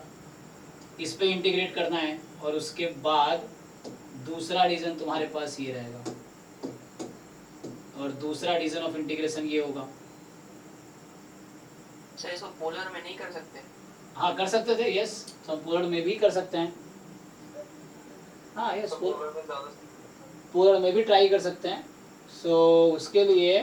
इस पे इंटीग्रेट करना है, और उसके बाद दूसरा रीजन तुम्हारे पास ये रहेगा, और दूसरा रीजन ऑफ इंटीग्रेशन ये होगा। सर इसको पोलर में नहीं कर सकते? हाँ कर सकते थे, यस, तो हम पोलर में भी कर सकते हैं। हाँ यस, पोलर में भी ट्राई कर सकते हैं। सो उसके लिए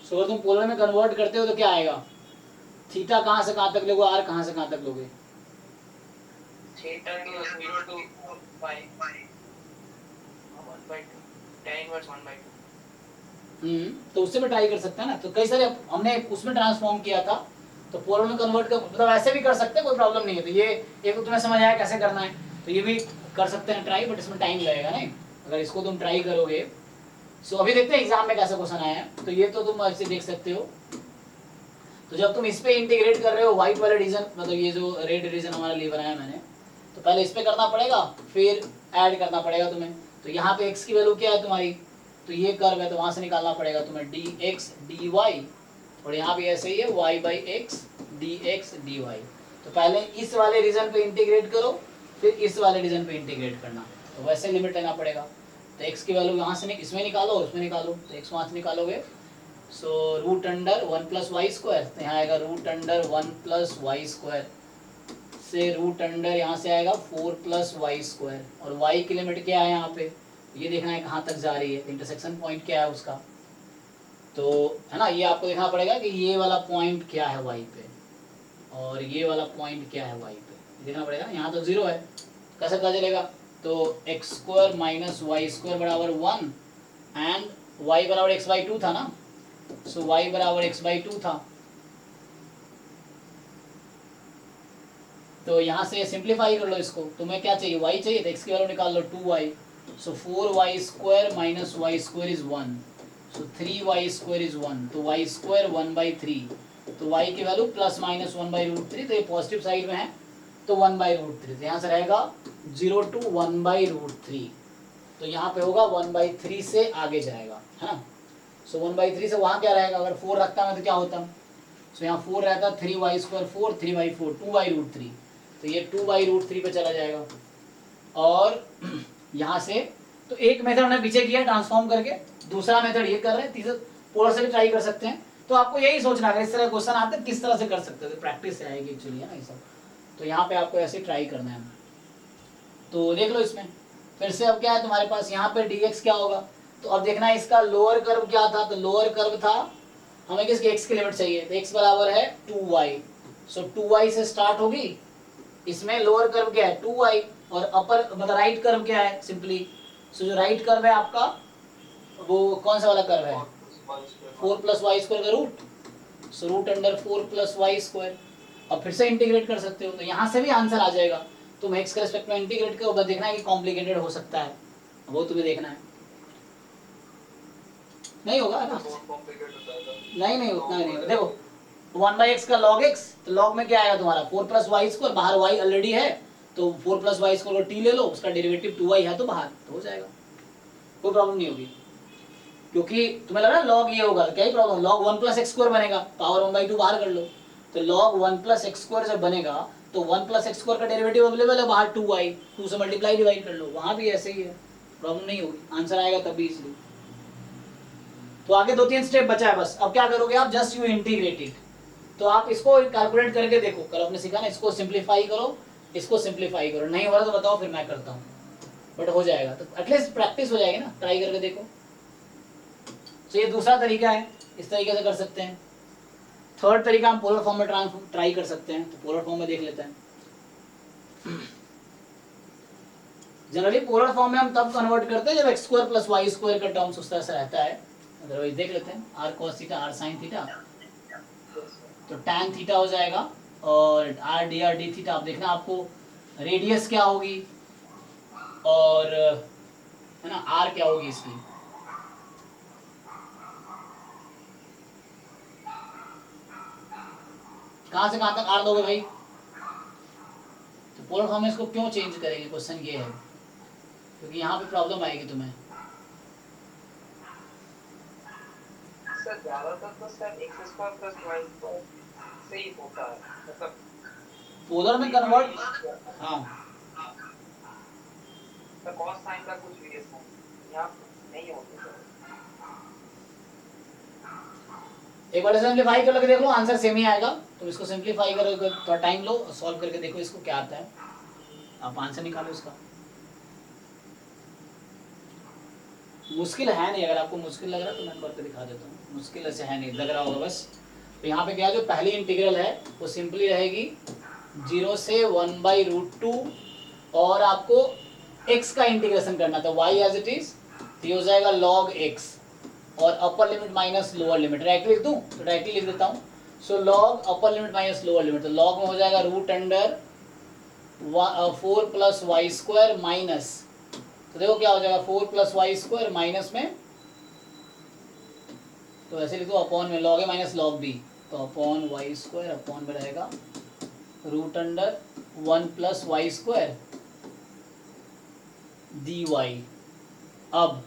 अगर तुम पोलर में कन्वर्ट करते हो तो क्या आएगा, थीटा कहाँ से कहाँ तक लोगे, आर कहाँ से कहाँ तक लोगे, थीटा तो 0 to पाई 1/2 tan इनवर्स 1/2। तो उससे भी ट्राई कर सकते हैं ना। तो कई सारे हमने उसमें ट्रांसफॉर्म किया था, तो पोलर में कन्वर्ट कर, मतलब ऐसे भी कर सकते हैं, कोई प्रॉब्लम नहीं है। तो ये एक तो तुम्हें समझ आया कैसे करना है, तो ये भी कर सकते हैं ट्राई, बट इसमें टाइम लगेगा नहीं अगर इसको तुम ट्राई करोगे। सो अभी देखते हैं एग्जाम में कैसा क्वेश्चन आया है। तो ये तो तुम ऐसे देख सकते हो। तो जब तुम इस पे इंटीग्रेट कर रहे हो व्हाइट वाले रीजन, मतलब ये जो रेड रीजन हमारा लिए बनाया मैंने, तो पहले इस पे करना पड़ेगा, फिर ऐड करना पड़ेगा तुम्हें। तो यहाँ पे x की वैल्यू क्या है तुम्हारी, तो ये कर्व है तो वहां से निकालना पड़ेगा तुम्हें dx dy, और यहाँ भी ऐसे ही है y by x dx dy। तो पहले इस वाले रीजन पे इंटीग्रेट करो, फिर इस वाले रीजन पे इंटीग्रेट करना, तो वैसे लिमिट लेना पड़ेगा। तो x की वैल्यू यहाँ से इसमें निकालो और उसमें निकालो, तो x वहाँ से निकालोगे, so root under 1 plus y square, तो यहाँ आएगा root under 1 plus y square से रूट अंडर यहाँ से आएगा 4 प्लस वाई स्क्वायर, और y की लिमिट क्या है यहाँ पे, ये देखना है कहाँ तक जा रही है, इंटरसेक्शन पॉइंट क्या है उसका, तो है ना, ये आपको देखना पड़ेगा कि ये वाला पॉइंट क्या है y पे और ये वाला पॉइंट क्या है y पे, देखना पड़ेगा। यहाँ तो 0 है, कैसे पता चलेगा, तो x square minus y square बराबर 1 एंड y बराबर x/2 था ना, सो y बराबर x/2 था। तो यहाँ से सिंप्लीफाई कर लो इसको, तुम्हें क्या चाहिए, y चाहिए, तो x की वैल्यू निकाल लो 2y, so 4y square minus y square is 1, so 3y square is 1, तो y स्क्वायर 1/3, तो y की वैल्यू प्लस माइनस 1/√3, तो ये पॉजिटिव साइड में है तो 1/√3, तो यहाँ से रहेगा 0 to 1/√3, तो यहाँ पे होगा 1/3 से आगे जाएगा, है ना। सो 1/3 से वहाँ क्या रहेगा, अगर 4 रखता मैं तो क्या होता, सो यहाँ 4 रहता, 3y स्क्वायर 4, 3/4 2/√3, तो ये 2/√3 पे चला जाएगा। और यहाँ से तो एक मेथड हमने पीछे किया ट्रांसफॉर्म करके, दूसरा मेथड ये कर रहे हैं, तीसरा पोलर से भी ट्राई कर सकते हैं। तो आपको यही सोचना है इस तरह क्वेश्चन आते हैं किस तरह से कर सकते हैं, तो प्रैक्टिस से आएगी एक्चुअली, है ना ये सब। तो यहाँ पे आपको ऐसे ट्राई करना है, तो देख लो इसमें फिर से। अब क्या है तुम्हारे पास यहाँ पे dx क्या होगा, तो अब देखना है इसका लोअर कर्व क्या था, तो लोअर कर्व था हमें किसके x की लिमिट चाहिए, तो x बराबर है 2y, सो 2y से स्टार्ट होगी, इसमें लोअर कर्व क्या है 2y, और अपर मतलब राइट कर्व क्या है सिंपली, सो जो राइट कर्व है आपका वो कौन सा वाला कर्व है, 4 प्लस वाई स्क्वायर का root, so root under 4 plus y square. अब फिर से इंटीग्रेट कर सकते हो, तो यहाँ से भी आंसर आ जाएगा। तुम x के रिस्पेक्ट में इंटीग्रेट करो, बस देखना है कि कॉम्प्लिकेटेड हो सकता है, वो तुम्हें देखना है, नहीं होगा ना, नहीं उतना नहीं होगा। देखो 1/x का log x, तो log में क्या आएगा तुम्हारा 4 प्लस वाई स्क्वायर, बाहर y ऑलरेडी है तो 4 प्लस वाई स्क्वायर को t ले लो, उसका डेरिवेटिव 2y है तो बाहर, तो हो जाएगा, कोई प्रॉब्लम नहीं होगी। क्योंकि तुम्हें लग रहा है log ये होगा, क्या ही problem, log 1 plus x square बनेगा, पावर 1/2 बाहर कर लो, तो log 1 प्लस एक्स स्क्वायर जब बनेगा तो 1 प्लस एक्स स्क्वायर का डेरिवेटिव अवेलेबल है बाहर 2y, 2 से मल्टीप्लाई डिवाइड कर लो, वहां भी ऐसे ही है, प्रॉब्लम नहीं होगी, आंसर आएगा तभी इसलिए। तो आगे 2-3 स्टेप बचा है बस। अब क्या करोगे आप, जस्ट यू इंटीग्रेट इट, तो आप इसको कैलकुलेट करके देखो, कल आपने सीखा ना, इसको सिंप्लीफाई करो, इसको सिंप्लीफाई करो, नहीं हो रहा तो बताओ फिर मैं करता हूँ, बट हो जाएगा, तो एटलीस्ट प्रैक्टिस हो जाएगी ना, ट्राई करके देखो। तो ये दूसरा तरीका है, इस तरीके से कर सकते हैं। थर्ड तरीका हम पोलर फॉर्म में ट्राई कर सकते हैं, तो पोलर फॉर्म में देख लेते हैं। जनरली पोलर फॉर्म में हम तब कन्वर्ट करते हैं जब x square plus y square का टर्म्स उस तरह से रहता है, अदरवाइज देख लेते हैं r cos theta r sine theta, तो टैन थीटा हो जाएगा, और आर डी थीटा, आप देखना आपको रेडियस क्या होगी और है ना आर क्या होगी इसकी, कहां से कहां तक आर दोगे भाई, तो पोलर फॉर्म में इसको क्यों चेंज करेंगे, क्वेश्चन ये है, क्योंकि यहाँ पे प्रॉब्लम आएगी तुम्हें। सर ज्यादातर तो sir x square plus y square से ही होता है, मतलब पोलर में कन्वर्ट, हाँ तो cos साइन का कुछ वेरिएशन यहाँ नहीं होता सर। एक बार सिंप्लीफाई कर के देख लो, आंसर सेम ही आएगा। तुम इसको सिंप्लीफाई करो, थोड़ा टाइम लो, सॉल्व करके देखो इसको क्या आता है, आप आंसर निकालो इसका। मुश्किल है नहीं, अगर आपको मुश्किल लग रहा है तो मैं करके दिखा देता हूँ, मुश्किल ऐसे है नहीं, लग रहा होगा बस। तो यहाँ पे क्या जो पहली इंटीग्रल है वो सिंपली रहेगी 0 से 1/√2, और आपको x का इंटीग्रेशन करना था, y एज इट इज, तो ये हो जाएगा log x, और upper limit minus lower limit, directly लिख दूँ तो डायरेक्टली लिख देता हूँ। So log upper limit minus lower limit, तो log में हो जाएगा root under 4 plus y square minus, तो देखो क्या हो जाएगा 4 प्लस वाई स्क्वायर माइनस में, तो ऐसे लिखो अपॉन में log a minus log b, तो अपॉन वाई स्क्वायर अपॉन में रहेगा root under 1 plus y square d y. अब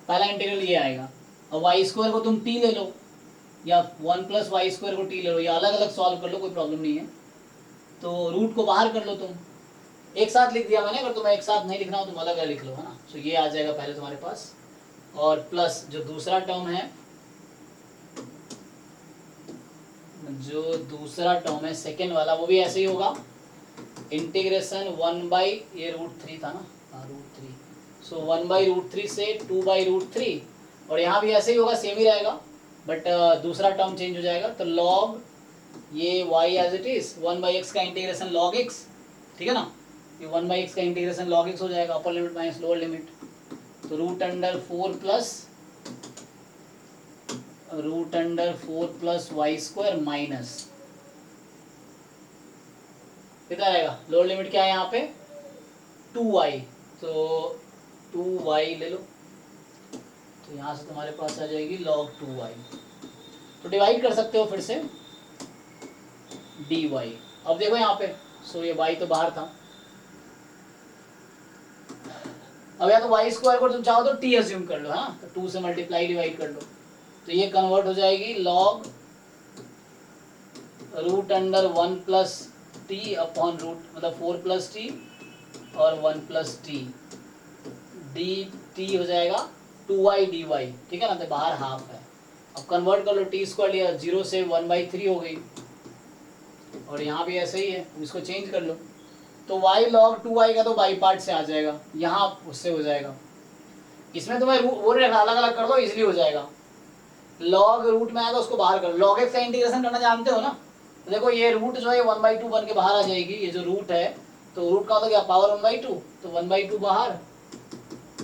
पहला इंटीग्रल ये आएगा, अब वाई स्क्वायर को तुम टी ले लो या 1 प्लस वाई स्क्वायर को टी ले लो, या अलग अलग सॉल्व कर लो, कोई प्रॉब्लम नहीं है। तो रूट को बाहर कर लो तुम, एक साथ लिख दिया मैंने, अगर तुम्हें एक साथ नहीं लिखना हो तुम अलग अलग लिख लो, है ना। तो ये आ जाएगा पहले तुम्हारे पास, और प्लस जो दूसरा टर्म है, जो दूसरा टर्म है सेकेंड वाला, वो भी ऐसे ही होगा, इंटीग्रेशन 1 बाई, ये √3 था ना, हाँ √3, सो 1 बाई √3 से 2 बाई √3, और यहाँ भी ऐसे ही होगा, सेम ही रहेगा, बट दूसरा टर्म चेंज हो जाएगा। तो लॉग ये y as it is 1 by x का इंटीग्रेशन लॉग x, ठीक है ना, ये 1 बाई एक्स का इंटीग्रेशन लॉग x हो जाएगा, upper limit minus lower limit, तो root under 4 plus y square minus, कितना आएगा, लोअर लिमिट क्या है यहाँ पे 2y, तो 2y ले लो, तो यहाँ से तुम्हारे पास आ जाएगी log 2y, तो डिवाइड कर सकते हो फिर से dy। अब देखो यहाँ पे, सो ये y तो बाहर था, अब या तो वाई स्क्वायर को तुम चाहो तो t अज्यूम कर लो, है ना, तो 2 से मल्टीप्लाई डिवाइड कर लो, तो ये कन्वर्ट हो जाएगी log root under 1 plus t upon root, मतलब 4 प्लस टी और 1 प्लस टी, डी टी हो जाएगा 2y dy, ठीक है ना, तो बाहर हाफ है। अब कन्वर्ट कर लो, टी स्क्वायर लिया 0 से 1/3 हो गई, और यहाँ भी ऐसे ही है, इसको चेंज कर लो, तो y log 2y का तो बाई पार्ट से आ जाएगा, यहाँ उससे हो जाएगा, इसमें तुम्हें वो अलग अलग कर दो, इजिली हो जाएगा। log रूट में आएगा उसको बाहर करो, log x का इंटीग्रेशन करना जानते हो ना, तो देखो ये रूट जो है 1/2 बन के बाहर आ जाएगी, ये जो रूट है, तो रूट का होता क्या पावर 1/2, तो 1/2 बाहर,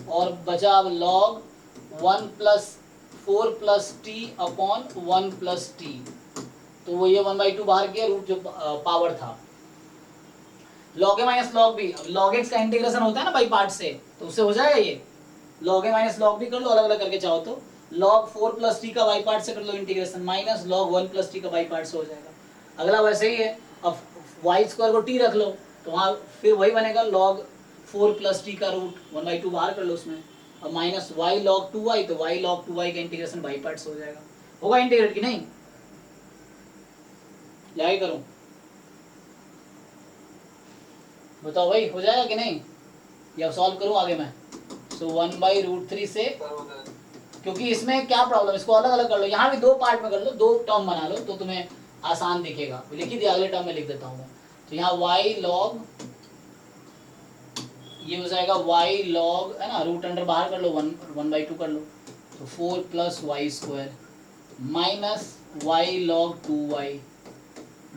और बचा अब log 1 plus 4 plus t upon 1 plus T, तो वो ये 1/2 बाहर के रूट जो पावर था, log a minus log b, अब log x का इंटीग्रेशन होता है ना बाई पार्ट से, तो उससे हो जाएगा ये, log a minus log b कर लो अलग अलग करके चाहो तो, log 4 प्लस टी का बाई पार्ट से कर लो integration, minus log 1 plus t का बाई पार्ट से हो जाएगा। अगला वैसे ही है, अब वाई स्क्वायर को टी रख लो, तो वहाँ फिर वही बनेगा log 4 प्लस टी का रूट 1/2 बाहर कर लो उसमें, और माइनस वाई log 2y, तो y log 2y का इंटीग्रेशन बाई पार्ट से हो जाएगा। होगा इंटीग्रेट कि नहीं, क्या करूं बताओ भाई, हो जाएगा कि नहीं, या सॉल्व करूं आगे मैं। सो 1/√3 से, क्योंकि इसमें क्या प्रॉब्लम, इसको अलग अलग कर लो, यहाँ भी दो पार्ट में कर लो, दो टर्म बना लो, तो तुम्हें आसान दिखेगा, लिख ही दिया, अगले टर्म में लिख देता हूँ मैं। तो यहाँ y log, ये हो जाएगा y log, है ना, रूट अंडर बाहर कर लो, 1/2 कर लो, तो 4 plus y square minus y log 2y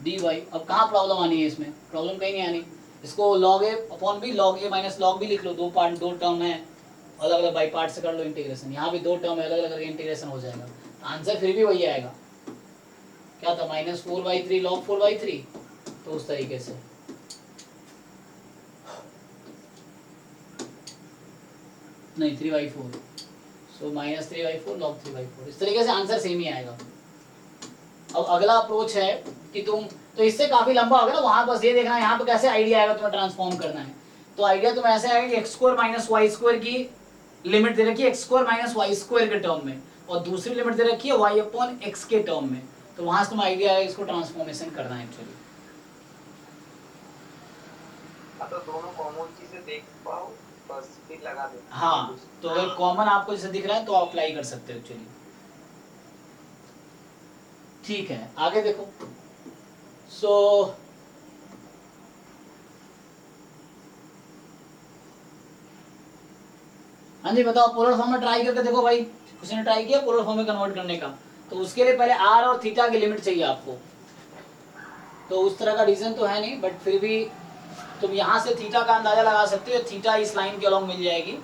dy। अब कहाँ प्रॉब्लम आनी है, इसमें प्रॉब्लम कहीं नहीं आनी, इसको log a upon b, log a minus log b लिख लो, दो पार्ट दो टर्म है, अलग अलग बाई पार्ट से कर लो इंटीग्रेशन, यहाँ भी दो टर्म है, अलग अलग करके इंटीग्रेशन हो जाएगा, आंसर फिर भी वही आएगा, क्या था -4/3 log 4/3, तो उस तरीके से। नहीं 3/4, सो -3/4 log 3/4, इस तरीके से आंसर सेम ही आएगा। अब अगला अप्रोच है कि तुम, तो इससे काफी लंबा हो गया ना, वहां बस ये देखना है यहाँ पे कैसे आइडिया आएगा, तुम्हें ट्रांसफॉर्म करना है, तो आइडिया तुम्हें ऐसे आएगा कि x² माइनस वाई स्क्वायर की लिमिट दे रखी है x² माइनस वाई स्क्वायर के टर्म में, और दूसरी लिमिट दे रखी है y अपॉन x के टर्म में, तो वहां से तुम्हें आइडिया आएगा इसको ट्रांसफॉर्मेशन करना है एक्चुअली। तो दोनों कॉमन चीजें देख पाओ बस, फिर लगा दो। हाँ, तो अगर कॉमन आपको जैसे दिख रहा है तो अप्लाई कर सकते हो एक्चुअली। ठीक है, आगे देखो। सो हाँ जी बताओ, पोलर फॉर्म में ट्राई करके देखो भाई, किसी ने ट्राई किया पोलर फॉर्म में कन्वर्ट करने का, तो उसके लिए पहले r और थीटा की लिमिट चाहिए आपको, तो उस तरह का रीजन तो है नहीं, बट फिर भी तुम यहाँ से थीटा का अंदाजा लगा सकते हो, थीटा इस लाइन के अलॉन्ग मिल जाएगी।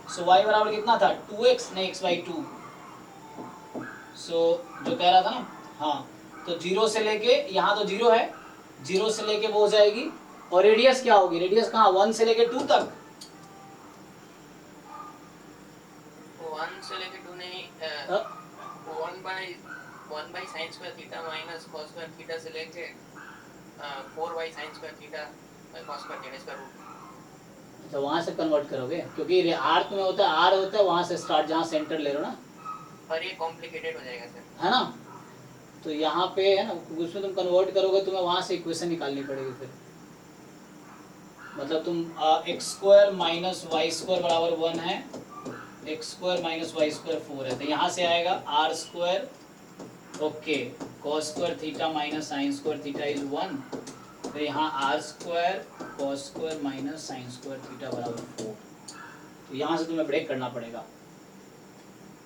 सो y बराबर कितना था 2x नहीं x/2, सो जो कह रहा था ना, हाँ तो 0 से लेके यहाँ तो 0 है, 0 से लेके वो हो जाएगी, और रेडियस क्या होगी, रेडियस कहाँ 1 से लेके 2 तक, 1 से लेके 2 नहीं, 1 by sine square theta minus cos square theta से लेके 4 by sine square theta cos square theta इसका रूट। अच्छा वहाँ से कन्वर्ट करोगे, क्योंकि आर्क में होता है आर होता है वहाँ से स्टार्ट, जहाँ सेंटर ले लो ना, पर ये कॉम्प्लिकेटेड हो जाएगा सर। है ना, तो यहाँ पे है ना, उसमें तुम कन्वर्ट करोगे तुम्हें वहाँ से इक्वेशन निकालनी पड़ेगी फिर, मतलब तुम x square minus y square बराबर 1 है, x square minus y square 4 है, तो यहाँ से आएगा r square, okay, cos square theta minus sine square theta is 1, तो यहाँ r square cos square minus sine square theta बराबर 4, तो यहाँ से तुम्हें ब्रेक करना पड़ेगा।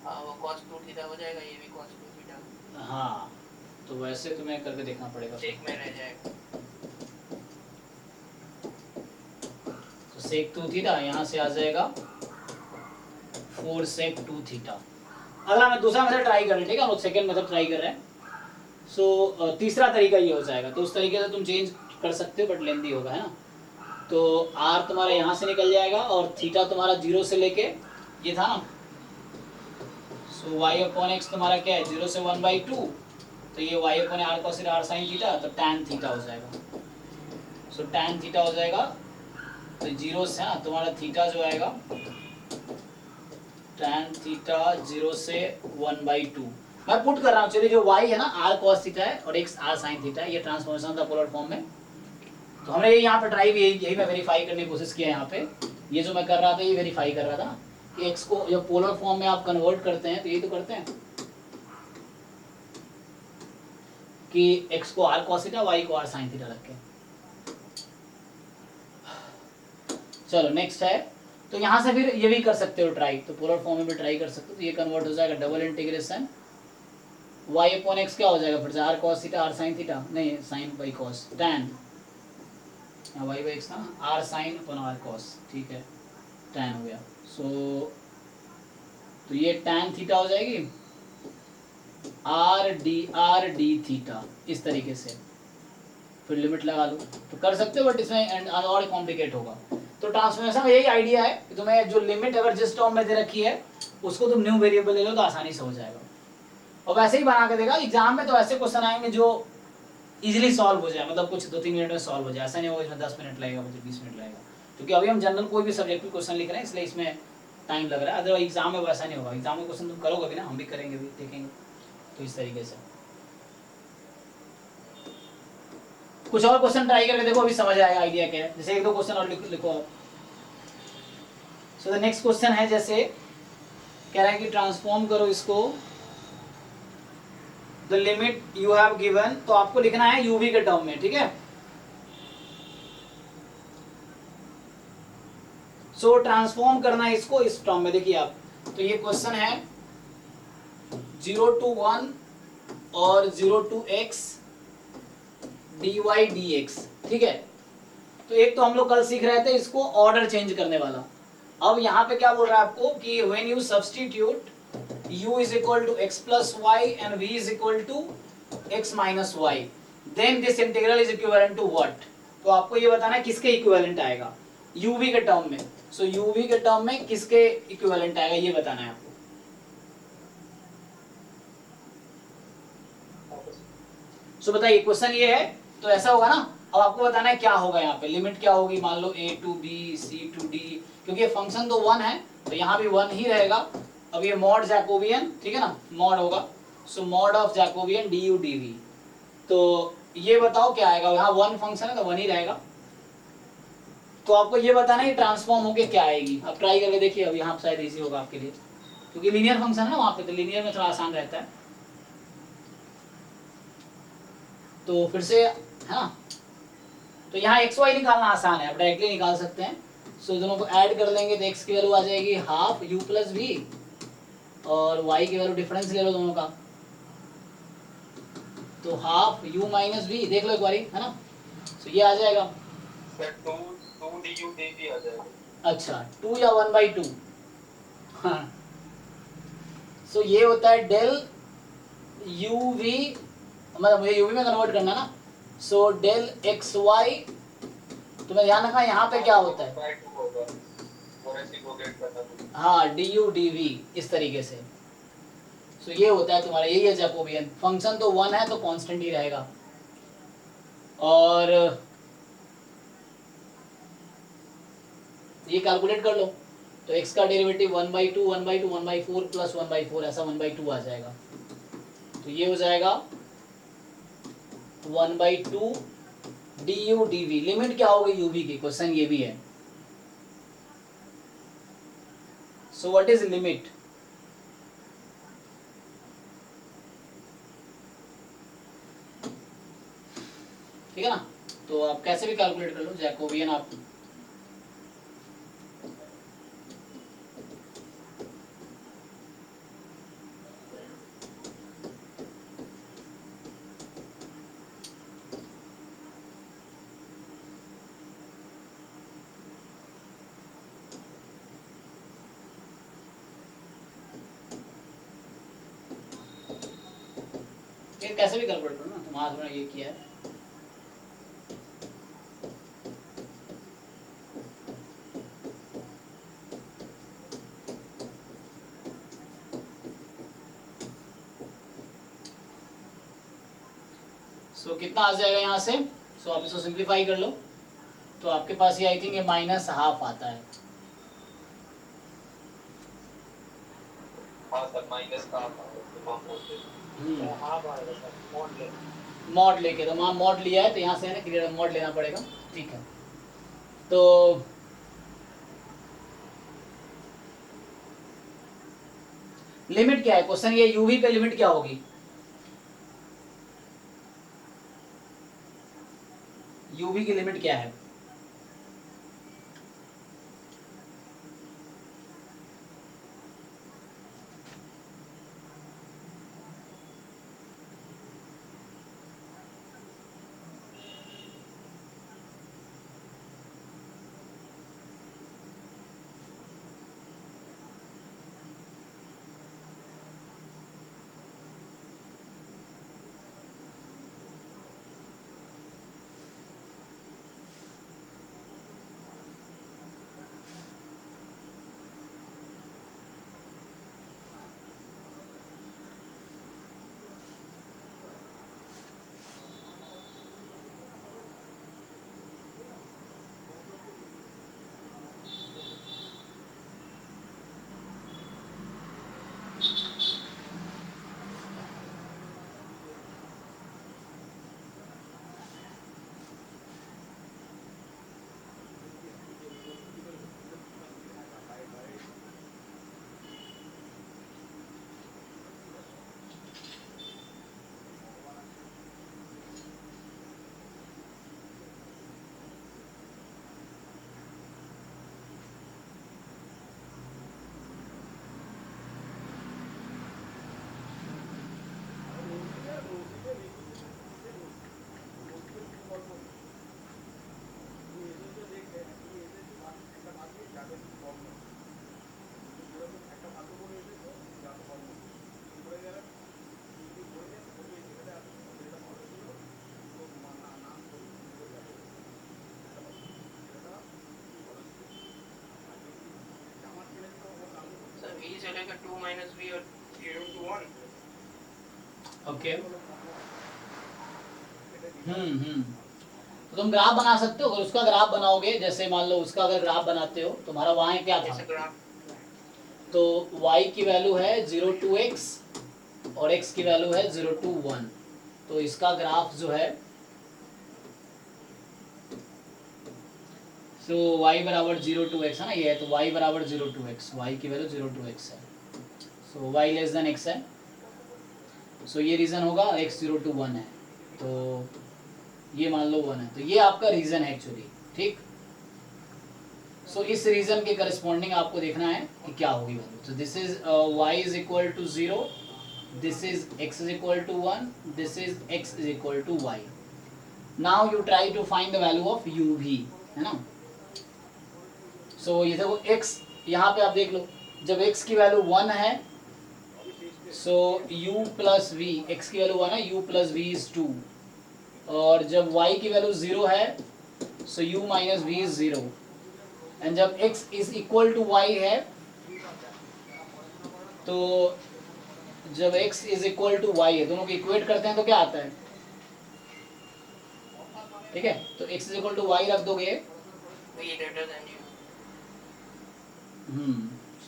वो cos 2 थीटा हो जाएगा, ये भी cos 2 थीटा। हाँ तो वैसे तुम्हें करके देखना पड़ेगा, एक में रह जाएगा। तो सेक 2 थीटा यहाँ से आ जाएगा 4 सेक 2 थीटा। अगला मैं दूसरा मेथड ट्राई कर रहे हैं, ठीक है, हम लोग सेकेंड मेथड ट्राई कर रहे हैं। सो तीसरा तरीका ये हो जाएगा, तो उस तरीके से तुम चेंज कर सकते हो बट लेंदी होगा, है ना। तो आर तुम्हारा यहाँ से निकल जाएगा और थीटा तुम्हारा 0 से लेके ये था ना, सो वाई अपॉन एक्स तुम्हारा क्या है 0 से 1/2, तो ये y upon r cos r sine theta, तो टैन थीटा हो जाएगा। सो टैन थीटा हो जाएगा, तो 0 से ना तुम्हारा थीटा जो आएगा टैन थीटा 0 से 1/2, मैं पुट कर रहा हूँ, चलिए जो y है ना r cos थीटा है और x r sin थीटा है, ये ट्रांसफॉर्मेशन था पोलर फॉर्म में। तो हमने ये यहाँ पे ट्राई भी यही मैं वेरीफाई करने की कोशिश किया यहाँ पे, ये जो मैं कर रहा था ये वेरीफाई कर रहा था कि x को जब पोलर फॉर्म में आप कन्वर्ट करते हैं तो यही तो करते हैं कि x को r cos थीटा y को r sin थीटा रख के। चलो नेक्स्ट है, तो यहाँ से फिर ये भी कर सकते हो ट्राई, तो पोलर फॉर्म में भी ट्राई कर सकते हो, तो ये कन्वर्ट हो जाएगा double integration y upon x क्या हो जाएगा फिर से r cos theta r sin theta, नहीं sin by cos tan, y by x ना r sin upon r cos, ठीक है, tan हो गया। सो तो ये tan थीटा हो जाएगी r d थीटा, इस तरीके से फिर लिमिट लगा लो, तो कर सकते हो बट इसमें और कॉम्प्लिकेट होगा। तो ट्रांसफॉर्मेशन में यही आइडिया है कि तुम्हें जो लिमिट अगर जिस टर्म में दे रखी है उसको तुम न्यू वेरिएबल ले लो तो आसानी से हो जाएगा। और वैसे ही बना के देगा एग्जाम में, तो ऐसे क्वेश्चन आएंगे जो इजीली सॉल्व हो जाए, मतलब कुछ 2-3 मिनट में सॉल्व हो जाए, ऐसा नहीं होगा इसमें 10 मिनट लगेगा, मुझे 20 मिनट लगेगा, क्योंकि अभी हम जनरल कोई भी सब्जेक्टिव क्वेश्चन लिख रहे हैं इसलिए इसमें टाइम लग रहा है। अदरवाइज एग्जाम में वैसा नहीं होगा, एग्जाम में क्वेश्चन तुम करोगे भी ना, हम भी करेंगे भी, देखेंगे, तो इस तरीके से कुछ और क्वेश्चन ट्राई करके देखो, अभी समझ आएगा आइडिया क्या है। जैसे 1-2 क्वेश्चन और लिखो आप। सो द नेक्स्ट क्वेश्चन है, जैसे कह रहा है कि ट्रांसफॉर्म करो इसको, the limit you have given, तो आपको लिखना है यूवी के टर्म में, ठीक है। सो ट्रांसफॉर्म करना है इसको इस टर्म में, देखिए आप, तो ये क्वेश्चन है 0 to 1 और 0 to x dy dx, ठीक है। तो एक तो हम लोग कल सीख रहे थे इसको ऑर्डर चेंज करने वाला। अब यहाँ पे क्या बोल रहा है आपको कि when you substitute u is equal to x plus y and v is equal to x minus y, then this integral is equivalent to what? तो आपको ये बताना है किसके इक्विवेलेंट आएगा uv के टर्म में। सो uv के टर्म में किसके इक्विवेलेंट आएगा ये बताना है आपको। सो बताइए, क्वेश्चन ये है, तो ऐसा होगा ना। अब आपको बताना है क्या होगा यहाँ पे, लिमिट क्या होगी, मान लो a to b c to d, क्योंकि ये फंक्शन तो 1 है तो यहाँ भी 1 ही रहेगा। अब ये मॉड जैकोबियन, ठीक है ना, मॉड होगा, so mod of Jacobian du dv, तो ये बताओ क्या आएगा, यहाँ 1 फंक्शन है तो 1 ही रहेगा। तो आपको ये बताना है ट्रांसफॉर्म होके क्या आएगी। अब ट्राई करके देखिए, अब यहाँ शायद इजी होगा आपके लिए, क्योंकि लीनियर फंक्शन है ना वहाँ पे, तो लीनियर में थोड़ा आसान रहता है। तो फिर से है ना, तो यहाँ एक्स वाई निकालना आसान है, आप डायरेक्टली निकाल सकते हैं। सो दोनों को ऐड कर लेंगे तो एक्स की वैल्यू आ जाएगी हाफ u प्लस वी, और y की वैल्यू डिफरेंस ले लो दोनों का, तो हाफ u माइनस वी, देख लो एक बारी, है ना। सो ये आ जाएगा सर 2 du dv आ जाएगा। अच्छा 2 या 1/2, हाँ। सो ये होता है डेल u v मतलब मुझे यूवी में कन्वर्ट करना ना, सो डेल एक्स वाई, तुम्हें ध्यान रखना यहाँ पे क्या होता है, बाय 2 होगा और रेसिप्रोकेट करना तो हाँ डी यू डी वी इस तरीके से। सो ये होता है तुम्हारा, यही है जैकोबियन। फंक्शन तो 1 है तो कांस्टेंट ही रहेगा। और ये कैलकुलेट कर लो, तो x का डेरिवेटिव 1/2 1/2 1/4 प्लस 1/4 ऐसा 1/2 आ जाएगा। तो ये हो जाएगा 1/2 d u d v. Limit क्या होगी यूवी की, क्वेश्चन ये भी है। So what is limit? ठीक है ना, तो आप कैसे भी कैलकुलेट कर लो जैकोबियन आप। ये कैसे भी कैलकुलेट करो ना, तुम्हारा थोड़ा ये किया है। सो कितना आ जाएगा यहाँ से, सो आप इसको सिंप्लीफाई कर लो, तो आपके पास ये आई थिंक ये -12 आता है। हां सर माइनस का हाफ आएगा सर, मॉड ले। मॉड लेके, तो वहाँ मॉड लिया है तो यहाँ से है ना क्लियर मॉड लेना पड़ेगा। ठीक है, तो लिमिट क्या है, क्वेश्चन ये यूवी पे लिमिट क्या होगी, यूवी की लिमिट क्या है? सर v चलेगा 2 - v और 0 to 1। ओके तो तुम ग्राफ बना सकते हो, अगर उसका ग्राफ बनाओगे, जैसे मान लो उसका अगर ग्राफ बनाते हो, तुम्हारा वहाँ क्या था, जैसे ग्राफ तो y की वैल्यू है 0 to x और x की वैल्यू है 0 to 1, तो इसका ग्राफ जो है सो y बराबर 0 to x है ना, ये है, तो y बराबर 0 to x, y की वैल्यू 0 to x है, सो y लेस देन x है, सो ये रीजन होगा, x 0 to 1 है, तो ये मान लो 1 है, तो ये आपका रीजन है एक्चुअली। ठीक, सो इस रीजन के करस्पॉन्डिंग आपको देखना है कि क्या होगी वैल्यू। तो this is y is equal to 0, this is x is equal to 1, this is x is equal to y। Now you try to find the value of u v, है ना। सो ये देखो x, यहाँ पे आप देख लो, जब x की वैल्यू 1 है so u plus we, x की वैल्यू हुआ ना u प्लस वी इज 2, और जब y की वैल्यू 0 है so u minus v is 0, and जब x is equal to y है, तो जब x is equal to y है, दोनों को इक्वेट करते हैं तो क्या आता है, ठीक है, तो x is equal to y रख दोगे, v greater than u.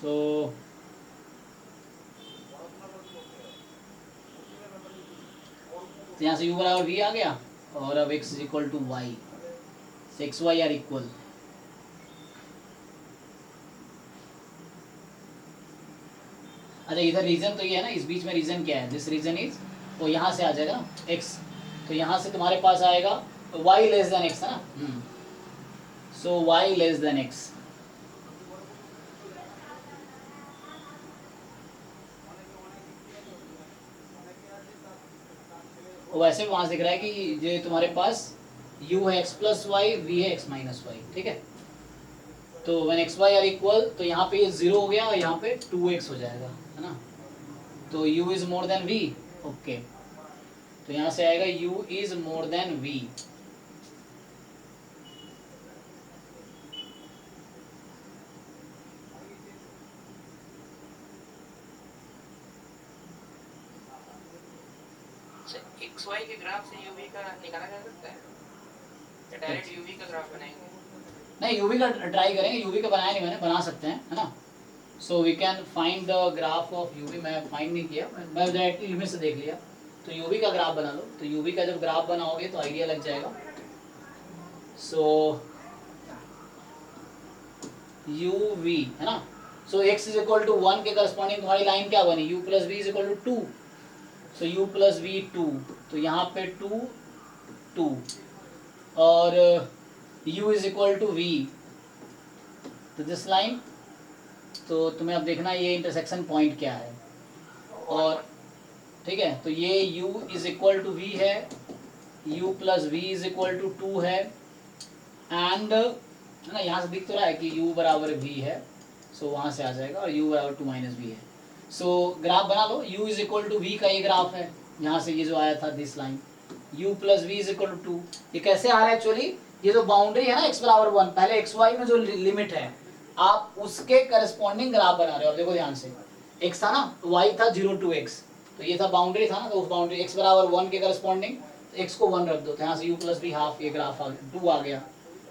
सो यहाँ से u बराबर v आ गया, और अब x is equal to y, x y are equal. अच्छा इधर रीजन तो ये है ना, इस बीच में रीजन क्या है, दिस रीजन इज, तो यहाँ से आ जाएगा ना x, तो यहाँ से तुम्हारे पास आएगा y लेस देन x है ना, सो y लेस देन x। वैसे भी वहां से दिख रहा है कि ये तुम्हारे पास u है x प्लस वाई, v है x माइनस वाई, ठीक है, तो when x y are equal, तो यहाँ पे ये 0 हो गया और यहाँ पे 2x हो जाएगा, है ना, तो u is more than v, okay, तो यहाँ से आएगा u is more than v। X y के ग्राफ से uv का निकाला जा सकता है या डायरेक्ट uv का ग्राफ बनाएंगे? नहीं यूवी का ट्राई करेंगे, यूवी का बनाया नहीं मैंने, बना सकते हैं, है ना, so we can find the graph of u v. मैं फाइंड नहीं किया, मैं डायरेक्टली लिमिट से देख लिया, तो यूवी का ग्राफ बना लो, तो यूवी का जब ग्राफ बनाओगे तो आइडिया लग जाएगा। सो यूवी है ना, so x is equal to 1 के करस्पॉन्डिंग तुम्हारी लाइन क्या बनी, u plus v is equal to 2, so u plus v 2, तो यहाँ पे 2 2 और u is equal to v, तो दिस लाइन, तो तुम्हें अब देखना ये इंटरसेक्शन पॉइंट क्या है, और ठीक है, तो ये u is equal to v है, u plus v is equal to 2 है, एंड है ना, यहाँ से दिख तो रहा है कि u बराबर v है, सो वहाँ से आ जाएगा, और u बराबर 2 माइनस v है, सो ग्राफ बना लो, u is equal to v का ये ग्राफ है, यहाँ से ये जो आया था this line, u plus v is equal to 2, ये कैसे आ रहा है एक्चुअली, ये जो बाउंड्री है ना x बराबर 1, पहले x y में जो लिमिट है आप उसके करस्पॉन्डिंग ग्राफ बना रहे हो। अब देखो ध्यान से, x था ना, y था 0 to x, तो ये था बाउंड्री था ना, तो उस बाउंड्री x बराबर 1 के करस्पॉन्डिंग, तो x को 1 रख दो, तो यहाँ से u प्लस v हाफ, ये ग्राफ आ गया, 2 आ गया,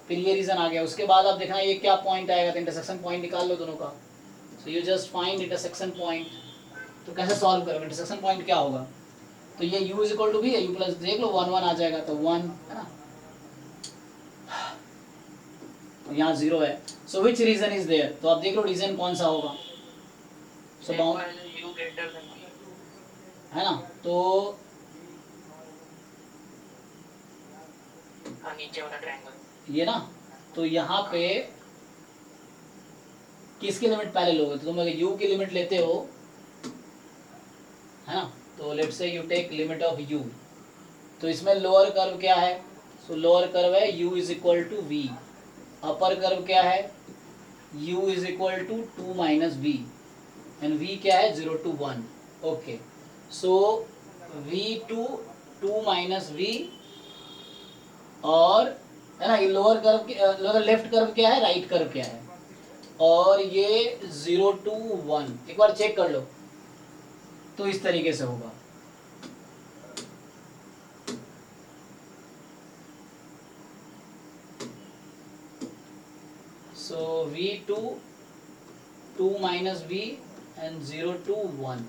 फिर ये रीजन आ गया, उसके बाद आप देखना ये क्या पॉइंट आएगा, तो इंटरसेक्शन पॉइंट निकाल लो दोनों का, so you just find intersection point. तो कैसे सॉल्व करोगे, इंटरसेक्शन पॉइंट क्या होगा, तो ये u is equal to v है, u प्लस देख लो 1 1 आ जाएगा, तो 1 है ना, तो यहाँ 0 है, सो विच रीजन इज देयर, तो आप देख लो रीजन कौन सा होगा, सो bound u greater than v, है ना, तो हाँ नीचे वाला ट्रायंगल ये ना, तो यहाँ पे किसकी लिमिट पहले लोगे, तो तुम अगर u की लिमिट लेते हो, है ना, तो let's say you take limit of u, तो इसमें लोअर कर्व क्या है, सो लोअर कर्व है u is equal to v, upper curve क्या है u is equal to 2 minus v, and v क्या है 0 to 1, okay, so v to 2 minus v, और है ना ये लोअर कर्व, लेफ्ट कर्व क्या है, राइट कर्व क्या है, और ये 0 to 1, एक बार चेक कर लो, तो इस तरीके से होगा, so v2 2 minus v and 0 to 1,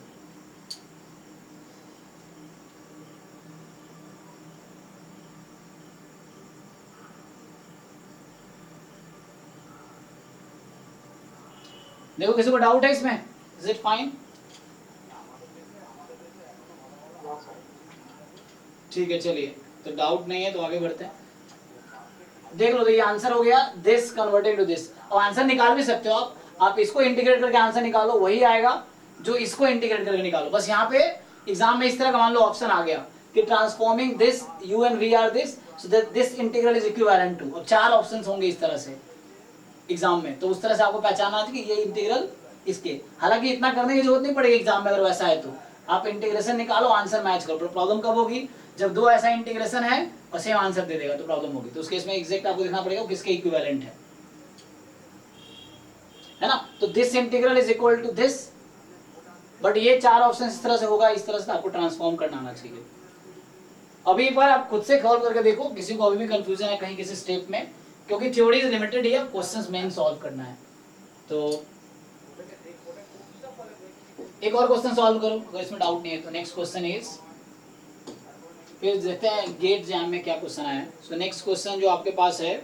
देखो किसी को डाउट है इसमें, इज इट फाइन, ठीक है चलिए, तो डाउट नहीं है तो आगे बढ़ते हैं, देख लो, तो ये आंसर हो गया, दिस कन्वर्टेड टू दिस, और आंसर निकाल भी सकते हो आप इसको इंटीग्रेट करके आंसर निकालो, वही आएगा जो इसको इंटीग्रेट करके निकालो, बस यहाँ पे एग्जाम में इस तरह का मान लो ऑप्शन आ गया कि transforming this u and v are this, so that this integral is equivalent to, अब 4 ऑप्शंस होंगे इस तरह से एग्जाम में, तो उस तरह से आपको पहचानना है कि ये इंटीग्रल इसके, हालांकि इतना करने की जरूरत नहीं पड़ेगी एग्जाम में अगर वैसा है तो, आप इंटीग्रेशन निकालो, आंसर मैच करो। प्रॉब्लम कब होगी? जब दो ऐसा इंटीग्रेशन है और सेम आंसर दे देगा तो प्रॉब्लम होगी। तो उस केस में एग्जैक्ट आपको देखना पड़ेगा किसके इक्विवेलेंट है ना। तो this integral is equal to this, but ये चार ऑप्शन इस तरह से होगा, इस तरह से आपको ट्रांसफॉर्म करना आना चाहिए। अभी एक बार आप खुद से सॉल्व करके देखो, किसी को अभी भी कंफ्यूजन है कहीं किसी स्टेप में, क्योंकि थ्योरी इज लिमिटेड ही है, क्वेश्चंस मेन सॉल्व करना है। तो एक और क्वेश्चन सॉल्व करो अगर इसमें डाउट नहीं है तो। नेक्स्ट क्वेश्चन इज, फिर देखते हैं गेट जैम में क्या क्वेश्चन आया है। सो नेक्स्ट क्वेश्चन जो आपके पास है,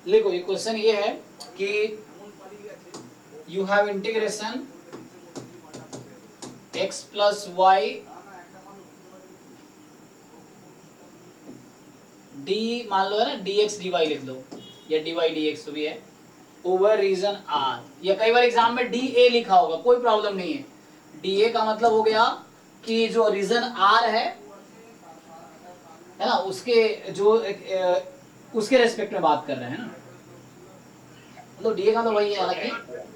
देखो ये क्वेश्चन ये है कि you have integration x plus y d, मान लो है ना, dx dy लिख लो या dy dx तो भी है, ओवर रीजन r, या कई बार एग्जाम में dA लिखा होगा, कोई प्रॉब्लम नहीं है। dA का मतलब हो गया कि जो रीजन r है ना, उसके जो उसके रेस्पेक्ट में बात कर रहे हैं ना, मतलब dA का तो वही है हालांकि,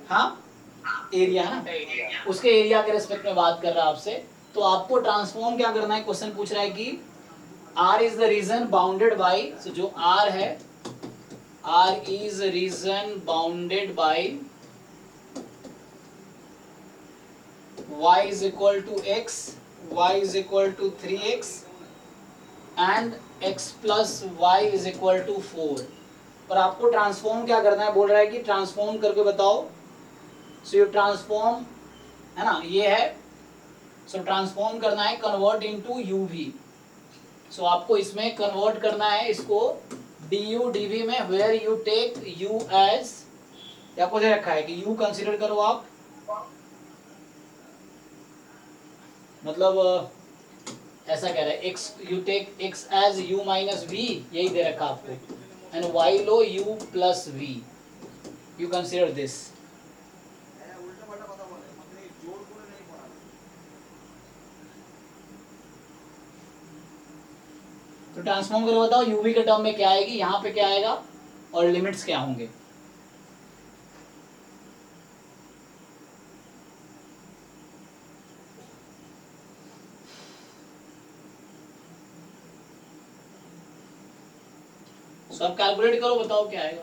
हाँ एरिया है ना, उसके एरिया के रेस्पेक्ट में बात कर रहा है आपसे। तो आपको ट्रांसफॉर्म क्या करना है, क्वेश्चन पूछ रहा है कि R is the region bounded by, so जो R है, R is region bounded by y is equal to x, y is equal to 3x and x plus y is equal to 4। और आपको transform क्या करना है, बोल रहा है कि ट्रांसफॉर्म करके बताओ। सो यू ट्रांसफॉर्म है ना, ये है, सो ट्रांसफॉर्म करना है कन्वर्ट इनटू uv। सो आपको इसमें कन्वर्ट करना है इसको du dv में, where you take u as, आपको दे रखा है कि u कंसीडर करो आप, मतलब ऐसा कह रहा है x, you take x as u minus v, यही दे रखा आपको, एंड y लो u plus v, you consider this. तो ट्रांसफॉर्म करके बताओ uv के टर्म में क्या आएगी, यहाँ पे क्या आएगा और लिमिट्स क्या होंगे। सो आप कैलकुलेट करो, बताओ क्या आएगा।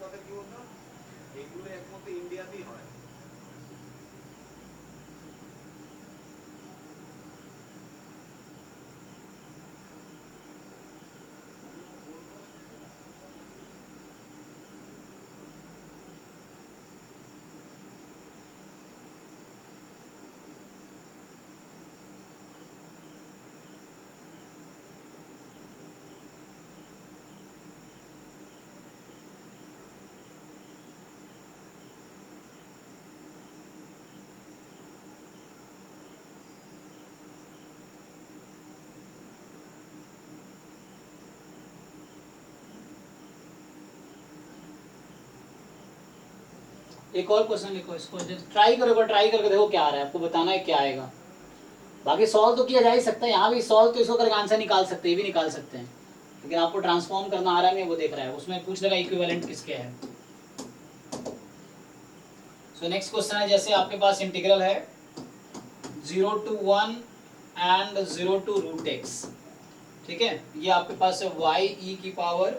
কথা কি বলতো, এগুলো একমাত্র ইন্ডিয়াতেই হয়। एक और क्वेश्चन लिखो, इसको ट्राई करो, ट्राई करके देखो क्या आ रहा है, आपको बताना है क्या आएगा। बाकी सॉल्व तो किया जा ही सकता है, यहाँ भी सॉल्व तो इसको करके आंसर निकाल सकते हैं, ये भी निकाल सकते हैं, लेकिन आपको ट्रांसफॉर्म करना आ रहा नहीं वो देख रहा है, उसमें पूछ लेगा इक्विवेलेंट किसके है। सो नेक्स्ट क्वेश्चन है, जैसे आपके पास इंटीग्रल है 0 to 1 एंड 0 to √x, ठीक है, ये आपके पास है y e की पावर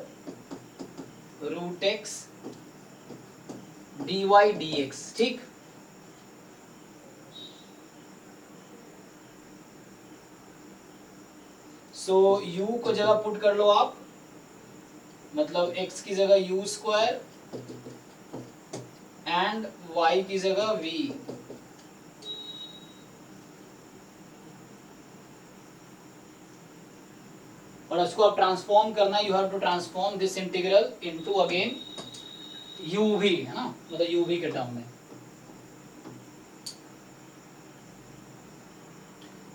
√x dy dx, ठीक। सो u को जगह पुट कर लो आप, मतलब x की जगह u² एंड y की जगह v। और उसको आप ट्रांसफॉर्म करना, you have to transform this integral into again uv, है ना, मतलब uv के टर्म में।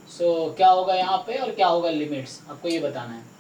सो क्या होगा यहाँ पे और क्या होगा लिमिट्स, आपको ये बताना है।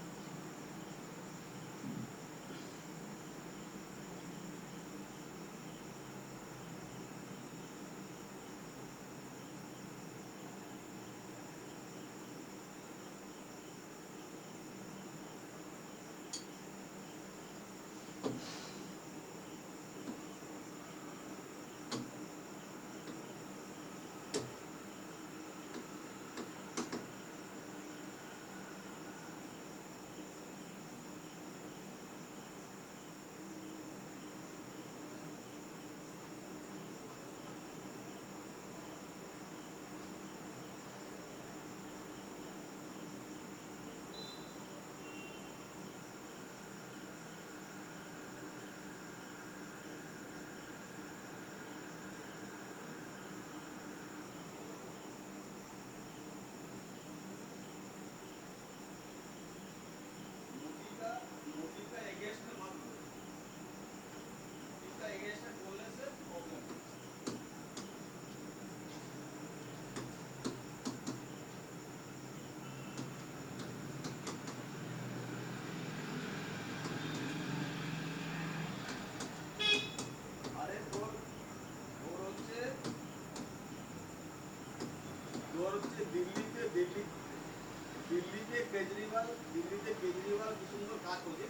দিল্লিতে কেজরিওয়াল কি সুন্দর কাজ করছে,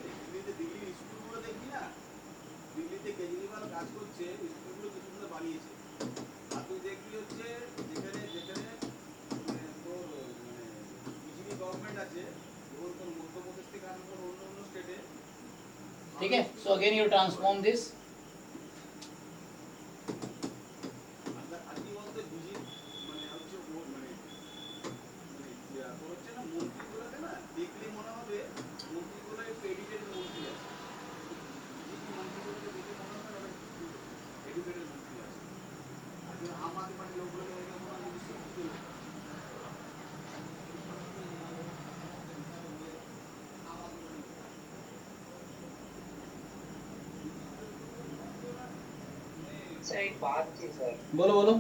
দিল্লির স্কুলগুলো দেখবি না, দিল্লিতে কেজরিওয়াল কাজ করছে, স্কুলগুলো কি সুন্দর বানিয়েছে। আর তুই দেখবি হচ্ছে যেখানে যেখানে তোর বিজেপি গভর্নমেন্ট আছে, যেমন তোর মধ্যপ্রদেশ থেকে আরম্ভ করে অন্য অন্য স্টেটে, ठीक है। So again you transform this, sir एक बात थी सर। बोलो बोलो।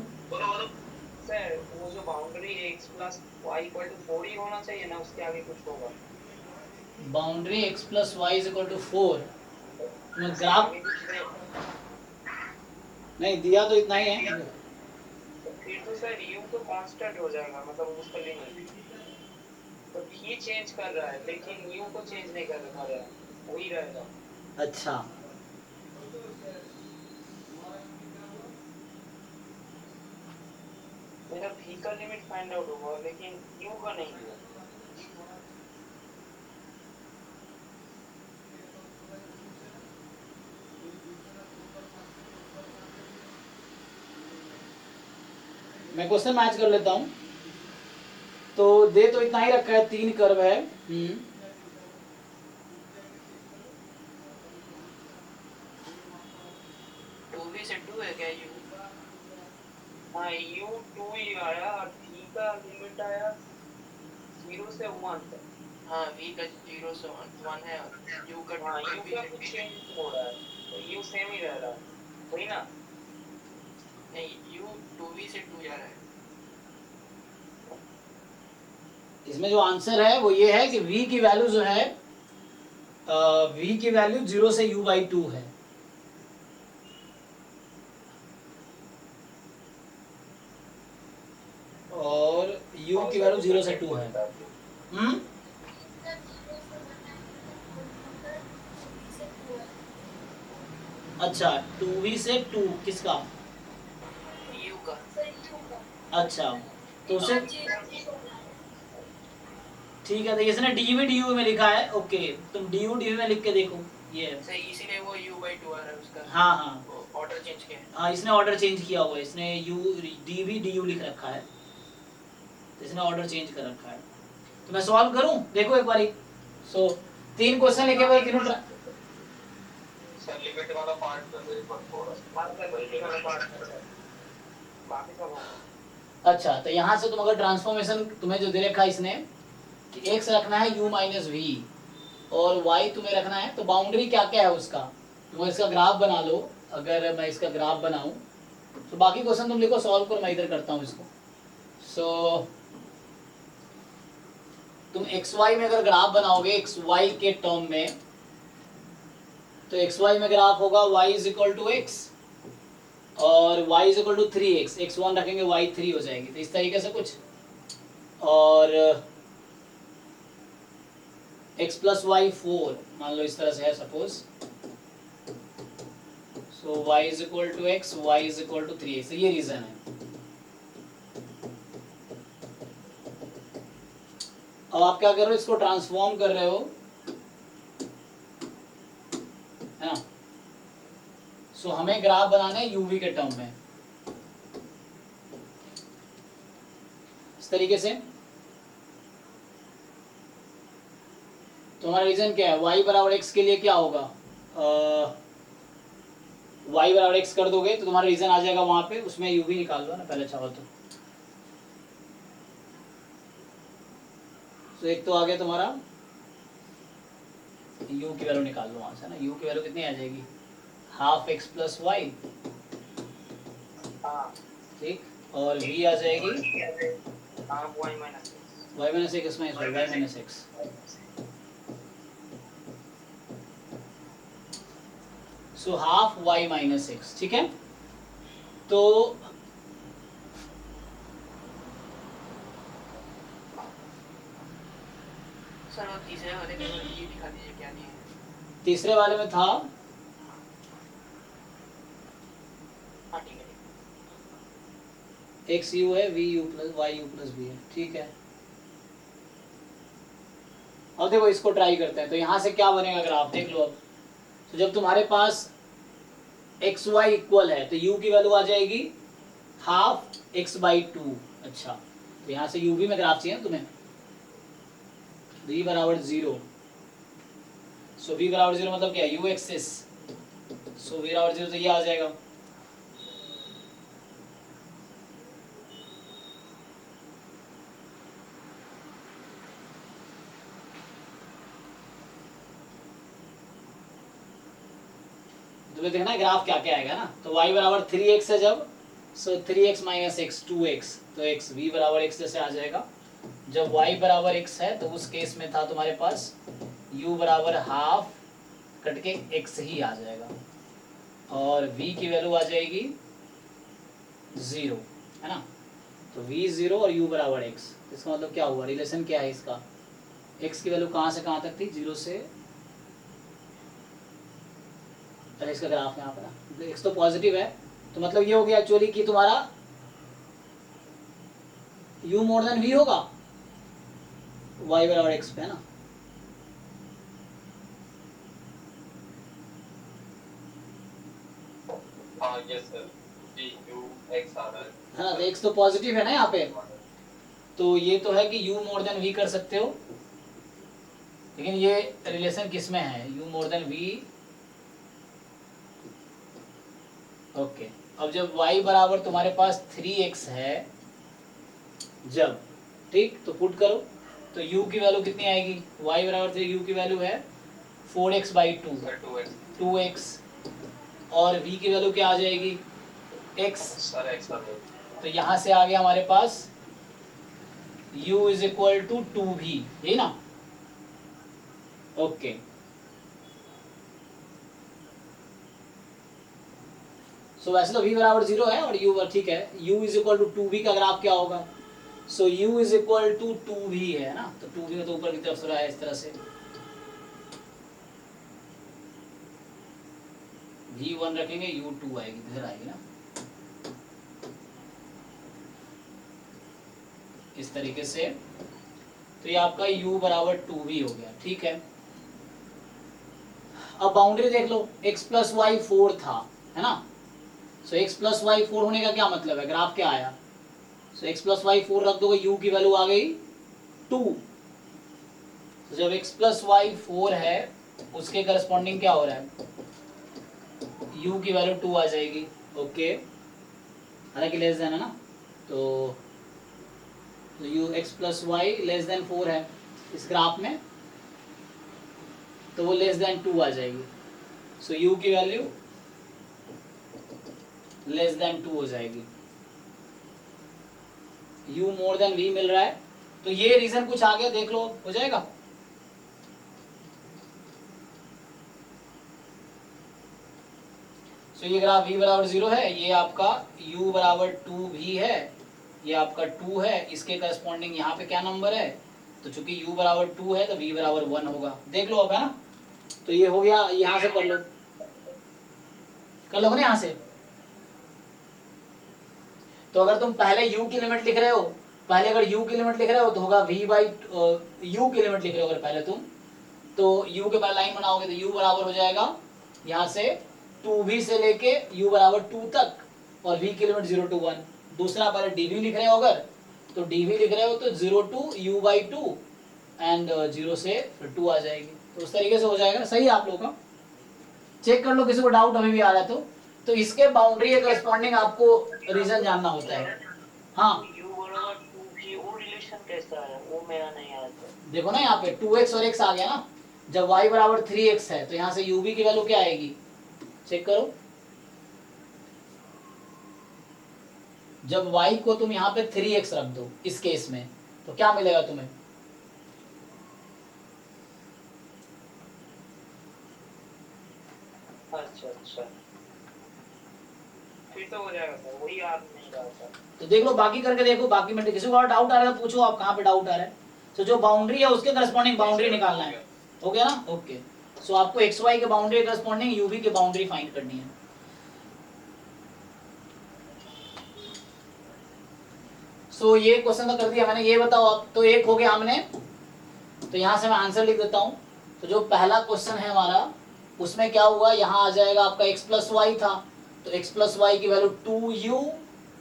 सर वो जो boundary x plus y equal to 4 ही होना चाहिए ना, उसके आगे कुछ होगा? Boundary x plus y is equal to 4, graph नहीं दिया तो इतना ही है। तो फिर तो सर u तो कांस्टेंट हो जाएगा, मतलब उसका लिमिट तो v चेंज कर रहा है लेकिन u को चेंज नहीं कर रहा है, वही रहेगा। अच्छा, मेरा v का लिमिट फाइंड आउट हुआ लेकिन u का नहीं हुआ। मैं क्वेश्चन मैच कर लेता हूँ। तो दे तो इतना ही रखा है, 3 कर्व है। 2v से 2 है क्या यू? हाँ यू 2 ही आया और v का लिमिट आया 0 से 1 तक। हाँ v का 0 से 1 है और u का हाँ 2 यू v का से कुछ 2 चेंज हो रहा है तो यू सेम ही रह रहा है, वही ना? नहीं, u 2v से 2 जा रहा है। इसमें जो आंसर है वो ये है कि v की वैल्यू जो है v की वैल्यू 0 से u/2 है। और u की वैल्यू 0 से 2 है। अच्छा 2v से 2 किसका? u का। अच्छा तो उसे ठीक है, तो इसने du में लिखा है। ओके, तुम du में लिख के देखो। ये है। सही, इसीलिए वो u/2 आ रहा है उसका। हाँ हाँ वो ऑर्डर चेंज किया है। हाँ, इसने ऑर्डर चेंज किया हुआ है। इसने du लिख रखा है, तो इसने ऑर्डर चेंज कर रखा है। तो मैं सॉल्व करूं, देखो एक बारी। सो 3 क्वेश्चन लिखे हुए, तीनों सर लिमिट वाला पार्ट कर दे पर थोड़ा बाकी सब होगा। अच्छा, तो यहाँ से तुम अगर ट्रांसफॉर्मेशन तुम्हें जो दे रखा है इसने कि x रखना है u माइनस वी और y तुम्हें रखना है, तो बाउंड्री क्या क्या है उसका, तुम इसका ग्राफ बना लो। अगर मैं इसका ग्राफ बनाऊं तो बाकी क्वेश्चन तुम लिखो, सॉल्व करो, मैं इधर करता हूँ इसको। सो तुम xy में अगर ग्राफ बनाओगे xy के टर्म में, तो xy में ग्राफ होगा y is equal to x और y is equal to 3x, x1 रखेंगे y 3 हो जाएगी, तो इस तरीके से कुछ। और x प्लस वाई 4 मान लो इस तरह से है suppose. So y is equal to x, y is equal to 3x, ये रीजन है। अब आप क्या कर रहे हो, इसको ट्रांसफॉर्म कर रहे हो, है ना। सो हमें ग्राफ बनाना है यूवी के टर्म में, इस तरीके से। तो हमारा रीजन क्या है, y बराबर x के लिए क्या होगा, y बराबर x कर दोगे तो तुम्हारा रीजन आ जाएगा वहां पे, उसमें यूवी निकाल लो ना पहले चाहो तो। तो एक तो आ गया तुम्हारा u की वैल्यू निकाल लो वहां से ना, u की वैल्यू कितनी आ जाएगी, हाफ x प्लस वाई, ठीक, और v आ जाएगी half y minus y minus x minus y, y minus x. So half y minus x, ठीक है। तो सर वो तीसरे वाले में ये दिखा दीजिए क्या दिए हैं। तीसरे वाले में था हाँ ठीक है। एक्स यू है, v u plus y u plus v है, ठीक है। अब देखो इसको ट्राई करते हैं, तो यहाँ से क्या बनेगा ग्राफ देख लो अब। तो जब तुम्हारे पास एक्स वाई इक्वल है तो u की वैल्यू आ जाएगी हाफ x/2। अच्छा, तो यहाँ से u भी में ग्राफ चाहिए ना तुम्हें, v बराबर 0। सो v बराबर 0 मतलब क्या, u एक्सिस। सो v बराबर 0 तो ये आ जाएगा। तुम्हें देखना है ग्राफ क्या क्या आएगा ना। तो y बराबर 3x है जब, सो 3x माइनस एक्स 2x, तो x v बराबर x जैसे आ जाएगा। जब y बराबर x है तो उस केस में था तुम्हारे पास u बराबर हाफ कट के x ही आ जाएगा, और v की वैल्यू आ जाएगी 0, है ना। तो v 0 और u बराबर x, इसका मतलब क्या हुआ, रिलेशन क्या है इसका, x की वैल्यू कहाँ से कहाँ तक थी, 0 से, पहले इसका ग्राफ यहाँ पर x तो पॉजिटिव है, तो मतलब ये हो गया एक्चुअली कि तुम्हारा u मोर देन v होगा y बराबर x पे, है ना। हाँ यस सर, जी यू एक्स आ रहा है। है ना, तो x तो पॉजिटिव है ना यहाँ पे, तो ये तो है कि u मोर देन v कर सकते हो, लेकिन ये रिलेशन किस में है, u more than v। Okay, अब जब y बराबर तुम्हारे पास 3x है जब, ठीक, तो पुट करो, तो u की वैल्यू कितनी आएगी, y बराबर 3, u की वैल्यू है 4x/2, 2x, और v की वैल्यू क्या आ जाएगी, x, सारे x कर दो। तो यहाँ से आ गया हमारे पास u is equal to 2v, यही ना। ओके, सो वैसे तो v बराबर 0 है और u ठीक है, u is equal to 2v का ग्राफ क्या होगा, so u is equal to 2v है ना, तो 2v में तो ऊपर की तरफ से रहा है इस तरह से, v1 रखेंगे, u2 आएगी, इधर आएगी ना, इस तरीके से, तो ये आपका u बराबर 2v हो गया, ठीक है। अब बाउंड्री देख लो, x प्लस वाई 4 था, है ना, सो x प्लस वाई 4 होने का क्या मतलब है, ग्राफ क्या आया, सो x प्लस वाई 4 रख दोगे, u की वैल्यू आ गई 2, तो जब x प्लस वाई 4 है उसके करस्पॉन्डिंग क्या हो रहा है, u की वैल्यू 2 आ जाएगी, ओके, हालांकि लेस देन है ना, तो u x plus y less than 4 है इस ग्राफ में, तो वो लेस देन 2 आ जाएगी, सो u की वैल्यू लेस देन 2 हो जाएगी, u मोर देन v मिल रहा है, तो ये रीजन कुछ आ गया, देख लो हो जाएगा। सो ये ग्राफ v बराबर 0 है, ये आपका u बराबर 2v है, ये आपका 2 है, इसके करस्पॉन्डिंग यहाँ पे क्या नंबर है, तो चूंकि u बराबर 2 है तो v बराबर 1 होगा, देख लो अब, है ना, तो ये हो गया, यहाँ से कर लो, कर लो ना यहाँ से, तो अगर तुम पहले u की लिमिट लिख रहे हो, पहले अगर u की लिमिट लिख रहे हो तो होगा v बाई u की लिमिट लिख रहे हो अगर पहले तुम, तो u के पहले लाइन बनाओगे तो u बराबर हो जाएगा यहाँ से 2v से लेके u बराबर 2 तक, और v की लिमिट 0 to 1, दूसरा पहले dv लिख रहे हो अगर, तो dv लिख रहे हो तो 0 to u बाई 2 एंड 0 से फिर 2 आ जाएगी, तो उस तरीके से हो जाएगा, सही है आप लोगों का, चेक कर लो किसी को डाउट अभी भी आ रहा है तो इसके बाउंड्री के करस्पॉन्डिंग आपको रीजन जानना होता है। हाँ u बराबर 2v, वो रिलेशन कैसा है, वो मेरा नहीं आता। देखो ना, यहाँ पे 2x और x आ गया ना, जब y बराबर 3x है तो यहाँ से uv की वैल्यू क्या आएगी, चेक करो, जब y को तुम यहाँ पे 3x रख दो इस केस में, तो क्या मिलेगा तुम्हें, अच्छा अच्छा, फिर तो हो जाएगा सर, वही याद नहीं रहा था। तो देख लो, बाकी करके देखो, बाकी में किसी को और डाउट आ रहा है तो पूछो, आप कहाँ पे डाउट आ रहा है, तो जो बाउंड्री है उसके करस्पॉन्डिंग बाउंड्री निकालना है, हो गया ना, ओके, सो आपको एक्स वाई के बाउंड्री के करस्पॉन्डिंग यूवी के बाउंड्री फाइंड करनी है। सो ये क्वेश्चन तो कर दिया मैंने, ये बताओ अब, तो एक हो गया हमने, तो यहाँ से मैं आंसर लिख देता हूँ, तो जो पहला क्वेश्चन है हमारा उसमें क्या हुआ, यहाँ आ जाएगा आपका x प्लस वाई था, तो x प्लस वाई की वैल्यू 2u,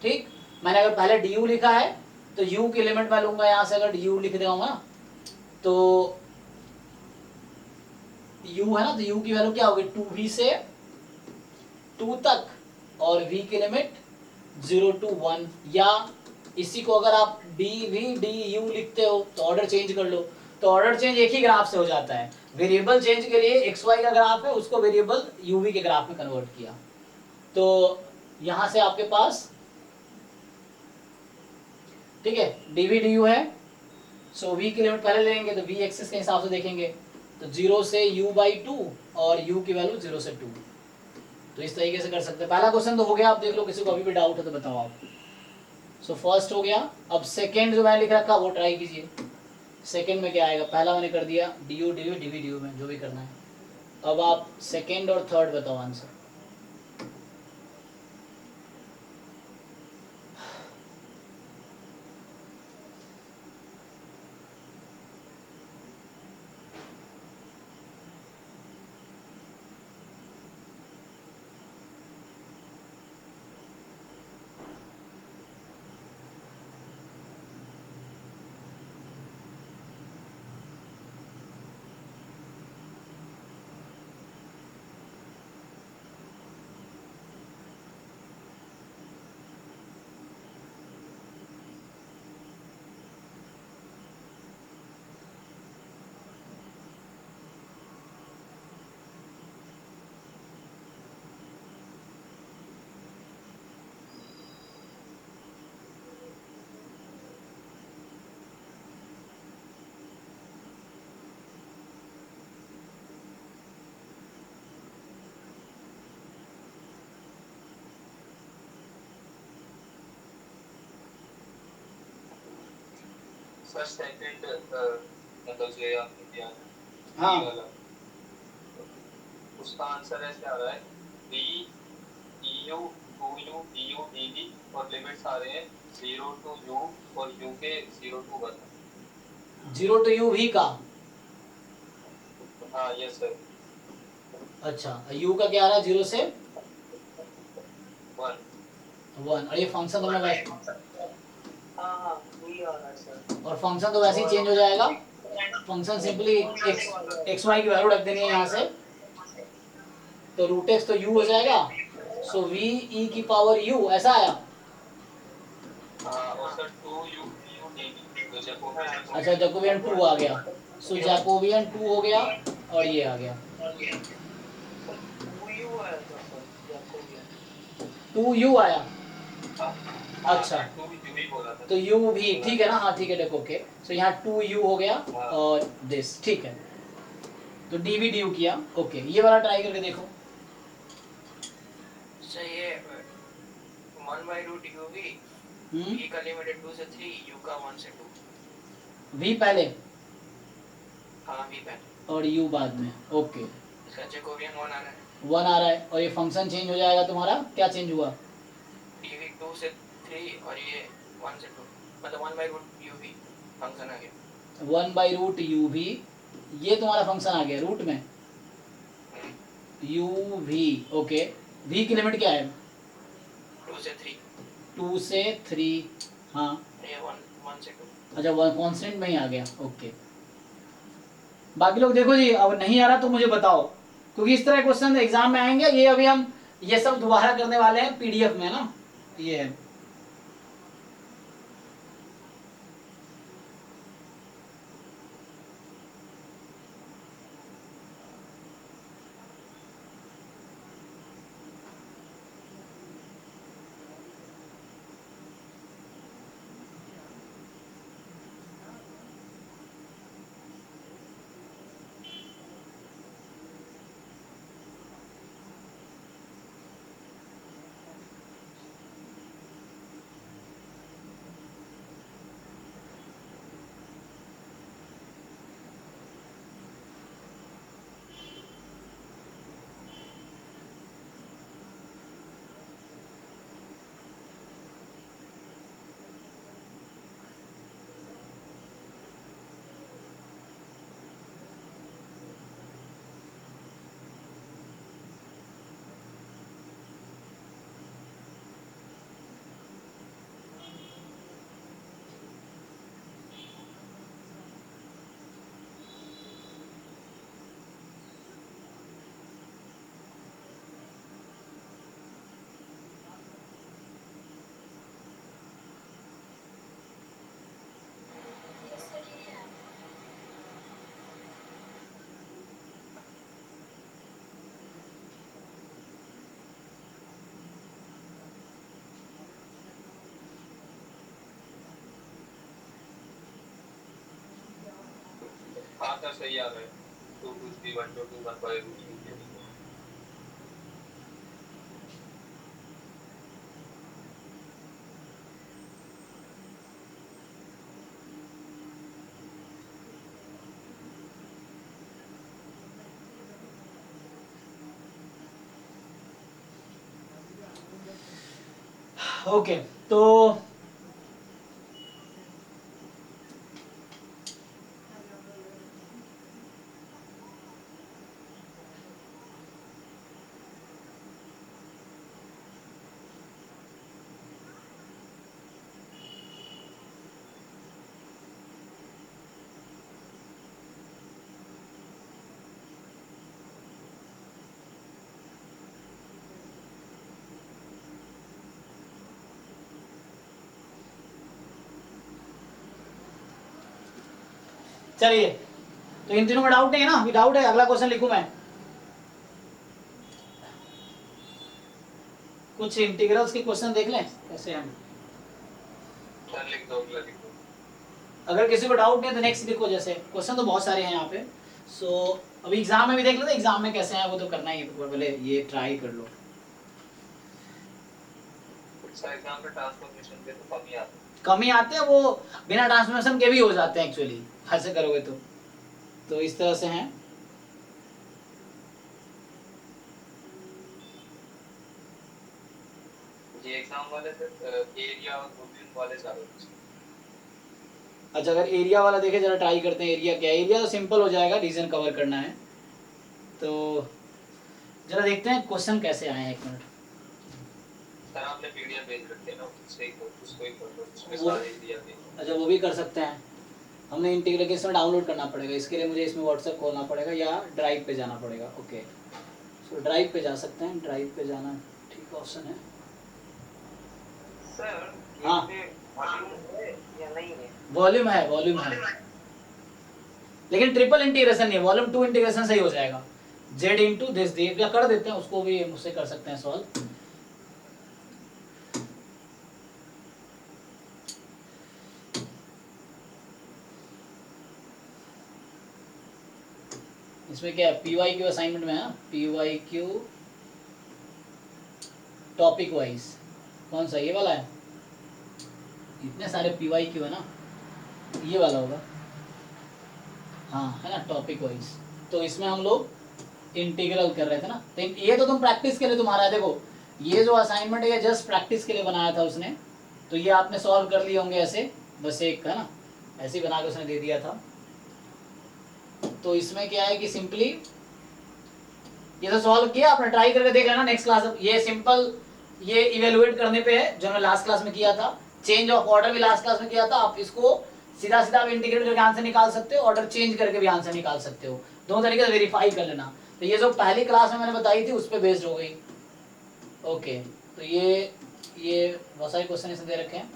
ठीक, मैंने अगर पहले du लिखा है तो u की लिमिट मैं लूंगा यहाँ से, अगर du लिख देगा ना तो u है ना, तो u की वैल्यू क्या होगी 2v से 2 तक, और v की लिमिट 0 to 1, या इसी को अगर आप dv du लिखते हो तो ऑर्डर चेंज कर लो, तो ऑर्डर चेंज एक ही ग्राफ से हो जाता है, वेरिएबल चेंज के लिए xy का ग्राफ है उसको वेरिएबल uv के ग्राफ में कन्वर्ट किया, तो यहां से आपके पास, ठीक है, dv du है, सो v की लिमिट पहले लेंगे तो v एक्सिस के हिसाब से देखेंगे, तो 0 से u बाई 2 और u की वैल्यू 0 से 2, तो इस तरीके से कर सकते हैं। पहला क्वेश्चन तो हो गया, आप देख लो किसी को अभी भी डाउट है तो बताओ आप। सो फर्स्ट हो गया, अब सेकंड जो मैंने लिख रखा वो ट्राई कीजिए, सेकंड में क्या आएगा, पहला मैंने कर दिया du dv dv du में जो भी करना है, अब आप सेकंड और थर्ड बताओ आंसर। इसका सेकंड मतलब जो ये आपने दिया है हाँ ये वाला, उसका आंसर ऐसे आ रहा है D EU 2U EU DD और लिमिट्स आ रहे हैं 0 to U और U के 0 to 1। 0 to u v का, हाँ यस सर अच्छा u का क्या आ रहा है 0 से 1। 1, और ये फंक्शन तो मैं वैसे, हाँ हाँ वही आ रहा है सर। और फंक्शन तो वैसे ही चेंज हो जाएगा, फंक्शन सिंपली एक्स वाई की वैल्यू रख देनी है यहाँ से, तो रूट एक्स तो u हो जाएगा, सो v e की पावर u, ऐसा आया। हाँ और सर 2U EU DD तो जैकोबियन अच्छा जैकोबियन 2 आ गया, सो जैकोबियन 2 हो गया, और ये आ गया वही हुआ है सर जैकोबियन। 2u आया, अच्छा मैं 2U ही बोला था तो u भी ठीक है ना, हाँ ठीक है देखो, ओके सो यहाँ 2u हो गया और दिस, ठीक है, तो dv du किया, ओके ये वाला ट्राई करके देखो। सर ये 1/√UV v का लिमिट है 2 से 3, u का 1 से 2। v पहले हाँ v पहले और u बाद में, ओके इसका जैकोबियन 1 आ रहा है, 1 आ रहा है, और ये फंक्शन चेंज हो जाएगा तुम्हारा, क्या चेंज हुआ, dv 2 से 3 और ये 1 से 2, मतलब 1/√UV फंक्शन आ गया। 1/√uv, ये तुम्हारा फंक्शन आ गया रूट में uv, ओके v की लिमिट क्या है 2 से 3, 2 से 3, हाँ ये 1 से 2। अच्छा 1 कांस्टेंट में ही आ गया, ओके। बाकी लोग देखो जी, अब नहीं आ रहा तो मुझे बताओ, क्योंकि इस तरह क्वेश्चन एग्जाम में आएंगे, ये अभी हम ये सब दोबारा करने वाले हैं पीडीएफ में ना, ये है हाँ सर सही आ रहा है 2 to 3 1 to 2 1/√UV। ओके तो चलिए, तो इन तीनों में डाउट नहीं है ना, डाउट है अगला क्वेश्चन लिखूं मैं, कुछ इंटीग्रल्स के क्वेश्चन देख लें कैसे हम, सर लिख दो अगला लिख दो। अगर किसी को डाउट नहीं तो नेक्स्ट लिखो, जैसे क्वेश्चन तो बहुत सारे हैं यहाँ पे, सो अभी एग्जाम में भी देख लेते, एग्जाम में कैसे हैं वो तो करना ही है, तो पहले ये ट्राई कर लो। सर एग्जाम में ट्रांसफॉर्मेशन पे तो कम ही आता है। कम ही आते हैं, वो बिना ट्रांसफॉर्मेशन के भी हो जाते हैं एक्चुअली, ऐसे करोगे तो इस तरह से हैं। ये एग्जाम वाले एरिया और वॉल्यूम वाले सारे। अच्छा, अगर एरिया वाला देखे जरा ट्राई करते हैं। एरिया क्या है? एरिया तो सिंपल हो जाएगा, रीजन कवर करना है। तो जरा देखते हैं क्वेश्चन कैसे आए हैं, एक मिनट। सर आपने पीडीएफ भेज रखी है ना, उसको ही खोलो, उसमें वो- सारे एरिया भी। अच्छा, वो भी कर सकते हैं। हमने इंटीग्रल के इसमें डाउनलोड करना पड़ेगा, इसके लिए मुझे इसमें व्हाट्सएप खोलना पड़ेगा या ड्राइव पे जाना पड़ेगा। ओके, सो ड्राइव पे जा सकते हैं, ड्राइव पे जाना ठीक ऑप्शन है। सर हाँ। वॉल्यूम है या नहीं है? वॉल्यूम है, लेकिन ट्रिपल इंटीग्रेशन नहीं है, वॉल्यूम 2 इंटीग्रेशन से ही हो जाएगा। z इंटू दिस दी, या कर देते हैं उसको भी, मुझसे कर सकते हैं सॉल्व। इसमें क्या है, PYQ असाइनमेंट में है, PYQ टॉपिक वाइज। कौन सा, ये वाला है? इतने सारे PYQ है ना, ये वाला होगा, हाँ है ना, टॉपिक वाइज। तो इसमें हम लोग इंटीग्रल कर रहे थे ना, तो ये तो तुम प्रैक्टिस के लिए तुम्हारा है। देखो ये जो असाइनमेंट है ये जस्ट प्रैक्टिस के लिए बनाया था उसने, तो ये आपने सॉल्व कर लिए होंगे ऐसे, बस एक है ना, ऐसे ही बना के उसने दे दिया था। तो इसमें क्या है कि सिंपली ये तो सॉल्व किया आपने, ट्राई करके देख लेना नेक्स्ट क्लास। ये सिंपल, ये इवेलुएट करने पे है जो हमने लास्ट क्लास में किया था। चेंज ऑफ ऑर्डर भी लास्ट क्लास में किया था। आप इसको सीधा सीधा इंटीग्रेट करके आंसर निकाल सकते हो, ऑर्डर चेंज करके भी आंसर निकाल सकते हो, दोनों तरीके से वेरीफाई कर लेना। तो ये जो पहली क्लास में मैंने बताई थी उस पर बेस्ड हो गई। ओके, तो ये बहुत सारे क्वेश्चन इसमें दे रखे हैं।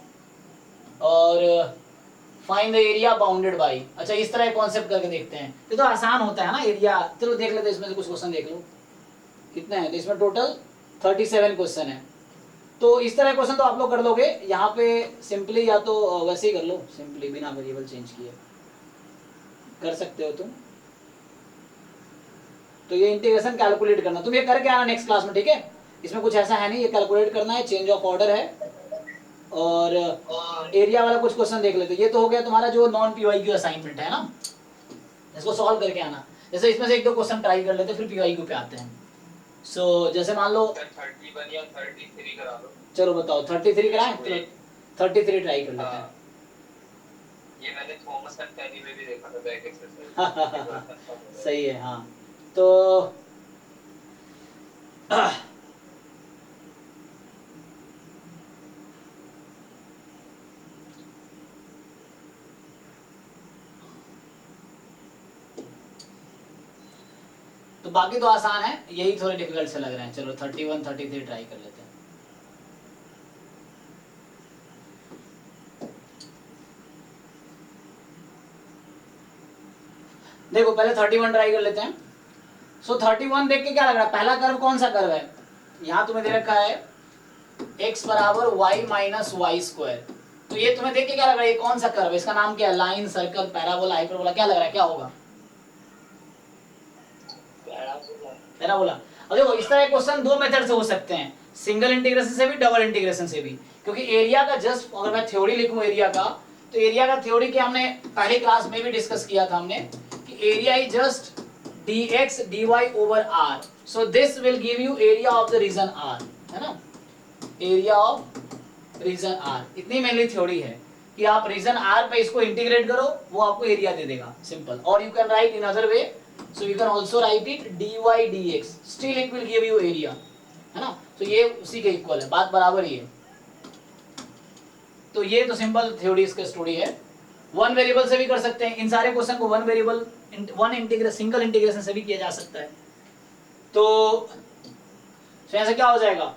और find the area bounded by, अच्छा इस तरह कॉन्सेप्ट करके देखते हैं। ये तो आसान होता है ना एरिया। चलो देख लेते हैं, इसमें से कुछ क्वेश्चन देख लो कितने हैं। तो इसमें टोटल 37 क्वेश्चन है। तो इस तरह क्वेश्चन तो आप लोग कर लोगे। यहाँ पे सिंपली या तो वैसे ही कर लो, सिंपली बिना वेरिएबल चेंज किए कर सकते हो तुम। तो ये इंटीग्रेशन कैलकुलेट करना, तुम ये करके आना नेक्स्ट क्लास में, ठीक है? इसमें कुछ ऐसा है नहीं, ये कैलकुलेट करना है, चेंज ऑफ ऑर्डर है। और एरिया वाला कुछ क्वेश्चन देख लेते। ये तो हो गया तुम्हारा जो नॉन PYQ असाइनमेंट है ना, इसको सॉल्व करके आना। जैसे इसमें से एक दो क्वेश्चन ट्राई कर लेते, फिर PYQ पे आते हैं। सो जैसे मान लो 31 या 33 करा लो। चलो बताओ 33 कराएं, चलो 33 ट्राई कर लेते हैं। ये मैंने थॉमस एंड पेनी में भी देखा था, बैक एक्सरसाइज। सही है, हाँ। तो तो बाकी तो आसान है, यही थोड़े डिफिकल्ट से लग रहे हैं। चलो 31 33 ट्राई कर लेते हैं। देखो पहले 31 ट्राई कर लेते हैं। सो 31 देख के क्या लग रहा है, पहला कर्व कौन सा कर्व है? यहाँ तुम्हें दे रखा है x बराबर y माइनस वाई स्क्वायर। तो ये तुम्हें देख के क्या लग रहा है, ये कौन सा कर्व है? इसका नाम क्या है? लाइन, सर्कल, पैराबोला, हाइपरबोला, क्या लग रहा है, क्या होगा? पैराबोला। अब देखो इस तरह क्वेश्चन दो मेथड से हो सकते हैं, सिंगल इंटीग्रेशन से भी, डबल इंटीग्रेशन से भी। क्योंकि एरिया का जस्ट अगर मैं थ्योरी लिखूं एरिया का, तो एरिया का थ्योरी के हमने पहली क्लास में भी डिस्कस किया था हमने कि area is just dx dy over r. So this will give you area of the region r, है ना? एरिया ऑफ रीजन r, इतनी मेनली थ्योरी है कि आप रीजन r पे इसको इंटीग्रेट करो, वो आपको एरिया दे देगा, सिंपल। और you can write in other way, so you can also right it dy dx, still it will give you area, है ना? तो ये उसी के इक्वल है, बात बराबर ही है। तो ये तो सिंपल थ्योरी इसका स्टोरी है। वन वेरिएबल से भी कर सकते हैं इन सारे क्वेश्चन को, वन वेरिएबल सिंगल इंटीग्रेशन से भी किया जा सकता है। तो ऐसा क्या हो जाएगा,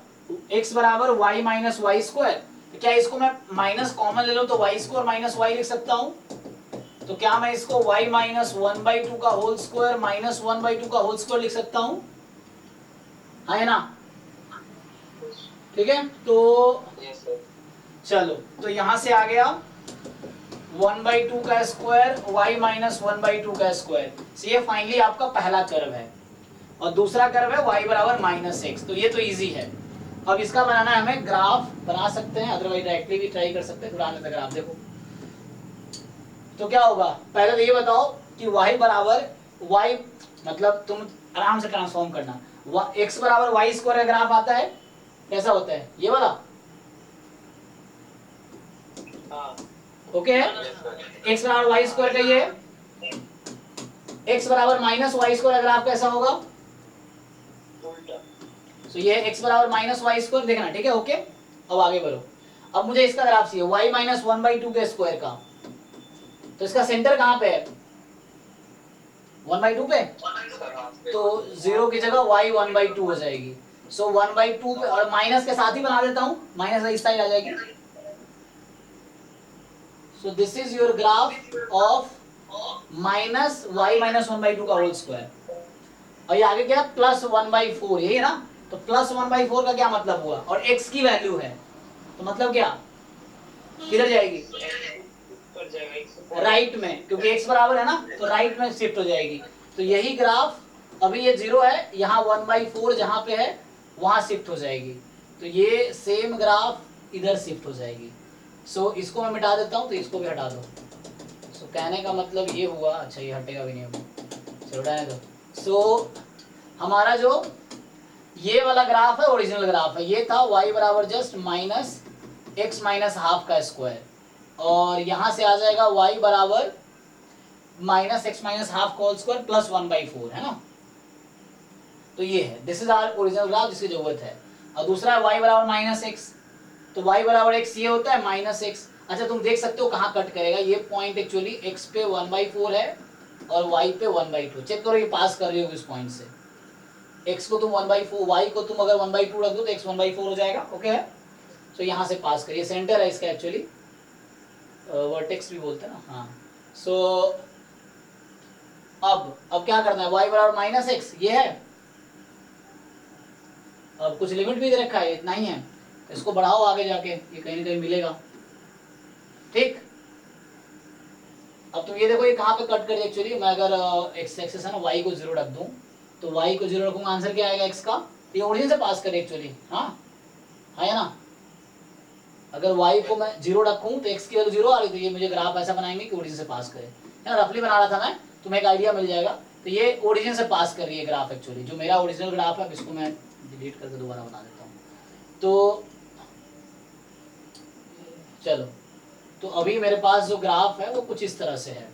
x बराबर y माइनस वाई स्क्वायर। क्या इसको मैं माइनस कॉमन ले लो तो y स्क्वायर माइनस वाई लिख सकता हूँ? तो क्या मैं इसको y माइनस 1/2 का होल स्क्वायर माइनस 1/2 का होल स्क्वायर लिख सकता हूँ, है ना? ठीक है, तो चलो, तो यहां से आ गया 1/2 का स्क्वायर y माइनस 1/2 का स्क्वायर। ये फाइनली आपका पहला कर्व है। और दूसरा कर्व है y बराबर -x। तो ये तो इजी है। अब इसका बनाना है हमें, ग्राफ बना सकते हैं, अदरवाइज डायरेक्टली भी ट्राई कर सकते हैं। बना लेते हैं ग्राफ। देखो तो क्या होगा, पहले तो ये बताओ कि y बराबर y, मतलब तुम आराम से ट्रांसफॉर्म करना, x बराबर वाई स्क्वायर का ग्राफ आता है, कैसा होता है ये वाला, हाँ ओके है, x बराबर वाई स्क्वायर का ये है। x बराबर माइनस वाई स्क्वायर का ग्राफ कैसा होगा, उल्टा। तो ये x बराबर माइनस वाई स्क्वायर देखना, ठीक है, ओके। अब आगे बढ़ो, अब मुझे इसका ग्राफ चाहिए y माइनस 1/2 के स्क्वायर का, तो इसका सेंटर कहाँ पे है, 1/2 पे, तो 0 की जगह y 1/2 हो जाएगी। सो 1/2 पे, और माइनस के साथ ही बना देता हूँ, माइनस इस साइड आ जाएगी। So this is your graph of minus y minus 1/2 का होल स्क्वायर। और ये आगे क्या, प्लस 1/4, यही है ना, तो प्लस 1/4 का क्या मतलब हुआ, और x की वैल्यू है, तो मतलब क्या, किधर जाएगी, ऊपर जाएगा एक राइट में, क्योंकि x बराबर है ना, तो राइट में शिफ्ट हो जाएगी। तो यही ग्राफ, अभी ये 0 है, यहाँ 1/4 जहाँ पे है वहाँ शिफ्ट हो जाएगी, तो ये सेम ग्राफ इधर शिफ्ट हो जाएगी। सो इसको मैं मिटा देता हूँ, तो इसको भी हटा दो। सो कहने का मतलब ये हुआ, अच्छा ये हटेगा भी नहीं अब, चलो हटाने दो। सो हमारा जो ये वाला ग्राफ है ओरिजिनल ग्राफ है, ये था y बराबर just minus x minus half का स्क्वायर, और यहाँ से आ जाएगा y बराबर माइनस एक्स माइनस हाफ का होल स्क्वायर प्लस 1/4, है ना। तो ये है, this is our original graph जिसकी जरूरत है। और दूसरा है y बराबर माइनस एक्स, तो y बराबर एक्स ये होता है माइनस एक्स। अच्छा तुम देख सकते हो कहाँ कट करेगा, ये पॉइंट एक्चुअली x पे 1/4 है और y पे 1/2। चेक करो ये पास कर रही हो इस पॉइंट से, x को तुम 1/4, y को तुम अगर 1/2 रख दो तो x 1/4 हो जाएगा, ओके है। तो यहाँ से पास करिए, सेंटर है इसका एक्चुअली, वर्टेक्स भी बोलते हैं ना, हाँ। सो अब क्या करना है, y बराबर माइनस एक्स ये है, अब कुछ लिमिट भी दे रखा है, इतना ही है, इसको बढ़ाओ आगे जाके, ये कहीं ना कहीं मिलेगा, ठीक। अब तुम ये देखो ये कहाँ पे कट कर, एक्चुअली मैं अगर एक्स एक्सेस है ना, y को 0 रख दूं, तो y को 0 रखूंगा, आंसर क्या आएगा x का, ये ओरिजिन से पास करे एक्चुअली, हाँ है ना। अगर y को मैं 0 रखूं तो x की वैल्यू 0 आ रही, तो ये मुझे ग्राफ ऐसा बनाएंगे कि ओरिजिन से पास करे, है ना, रफली बना रहा था मैं, तुम्हें एक आइडिया मिल जाएगा। तो ये ओरिजिन से पास कर रही है ग्राफ एक्चुअली, जो मेरा ओरिजिनल ग्राफ है, इसको मैं डिलीट करके दोबारा बना देता हूँ। तो चलो, तो अभी मेरे पास जो ग्राफ है वो कुछ इस तरह से है,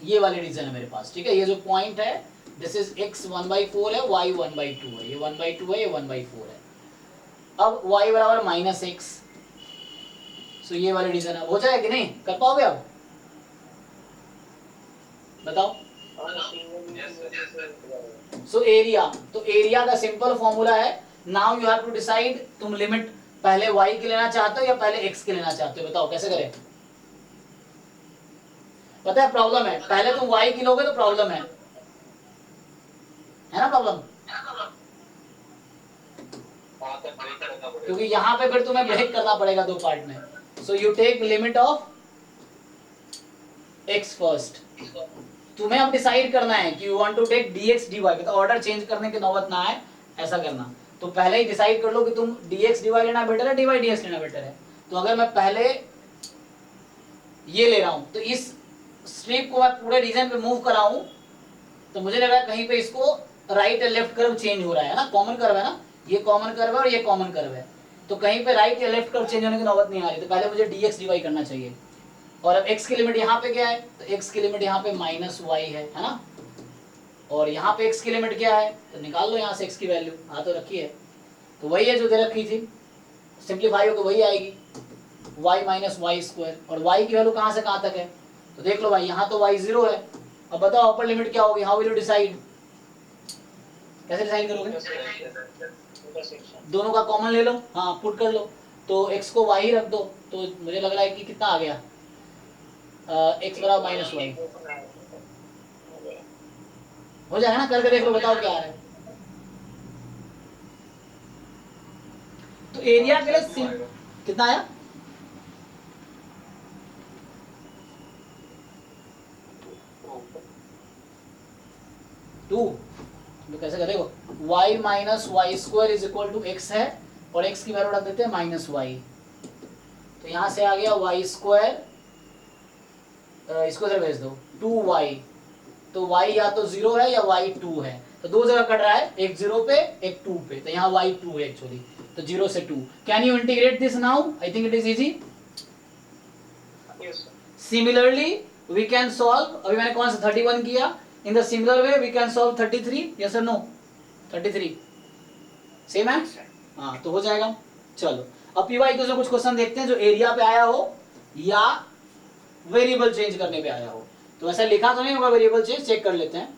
ये वाली रीजन है मेरे पास, ठीक है। ये जो पॉइंट है दिस इज x 1/4 है, y 1/2 है, ये 1/2 है, ये 1/4 है। अब y बराबर माइनस एक्स, सो ये वाली रीजन है, हो जाएगा कि नहीं, कर पाओगे अब बताओ। सो एरिया, तो एरिया का सिंपल फॉर्मूला है, now you have to decide, तुम लिमिट पहले y की लेना चाहते हो या पहले x की लेना चाहते हो, बताओ कैसे करें। पता है प्रॉब्लम है, पहले तुम y की लोगे तो प्रॉब्लम है ना, प्रॉब्लम, क्योंकि यहाँ पे फिर तुम्हें ब्रेक करना पड़ेगा दो पार्ट में। So you take limit of x first, तुम्हें अब डिसाइड करना है कि you want to take dx dy, तो ऑर्डर चेंज करने की नौबत ना आए, ऐसा करना। तो पहले ही डिसाइड कर लो कि तुम dx dy लेना बेटर है, dy dx लेना बेटर है। तो अगर मैं पहले ये ले रहा हूं, तो इस स्ट्रिप को मैं पूरे रीजन पे मूव कराऊं, तो मुझे लग रहा है कहीं पे इसको right and left curve change हो रहा है ना, कॉमन कर्व है ना, ये कॉमन कर्व है और ये कॉमन कर्व है, तो कहीं पे राइट या लेफ्ट कर्व चेंज होने की नौबत नहीं आ रही, तो पहले मुझे dx dy करना चाहिए। और अब x की लिमिट यहाँ पे क्या है, तो x की लिमिट यहाँ पे माइनस वाई है ना, और यहाँ पे x की लिमिट क्या है, तो निकाल लो यहाँ से x की वैल्यू, हाँ तो रखी है, तो वही है जो दे रखी थी, सिंप्लीफाई होकर वही आएगी y माइनस वाई स्क्वायर, और y की वैल्यू कहाँ से कहाँ तक है, तो देख लो भाई, यहाँ तो y 0 है। अब बताओ अपर लिमिट क्या होगी, हाउ विल यू डिसाइड, कैसे डिसाइड करोगे, दोनों का कॉमन ले लो, हाँ पुट कर लो, तो x को y ही रख दो, तो मुझे लग रहा है कि कितना आ गया, x बराबर माइनस वाई हो जाएगा ना, करके देख लो, बताओ क्या आ रहा है। तो एरिया के लिए कितना आया, टू, तो कैसे करेगा, y minus y square is equal to x है और x की वैल्यू रख देते हैं माइनस वाई, तो यहाँ से आ गया वाई स्क्वायर, इसको इधर भेज दो 2y, तो y या तो 0 है या y 2 है, तो दो जगह कट रहा है, एक 0 पे एक 2 पे, तो यहाँ y 2 है एक्चुअली, तो 0 से 2। Can you integrate this now? I think it is easy. Yes, sir. Similarly we can solve, अभी मैंने कौन सा 31 किया, in the similar way we can solve 33, yes और नो? 33 सेम है, हाँ तो हो जाएगा। चलो अब पीवाई के कुछ क्वेश्चन देखते हैं जो एरिया पे आया हो या वेरिएबल चेंज करने पे आया हो। तो ऐसा लिखा तो नहीं होगा वेरिएबल चेंज, चेक कर लेते हैं।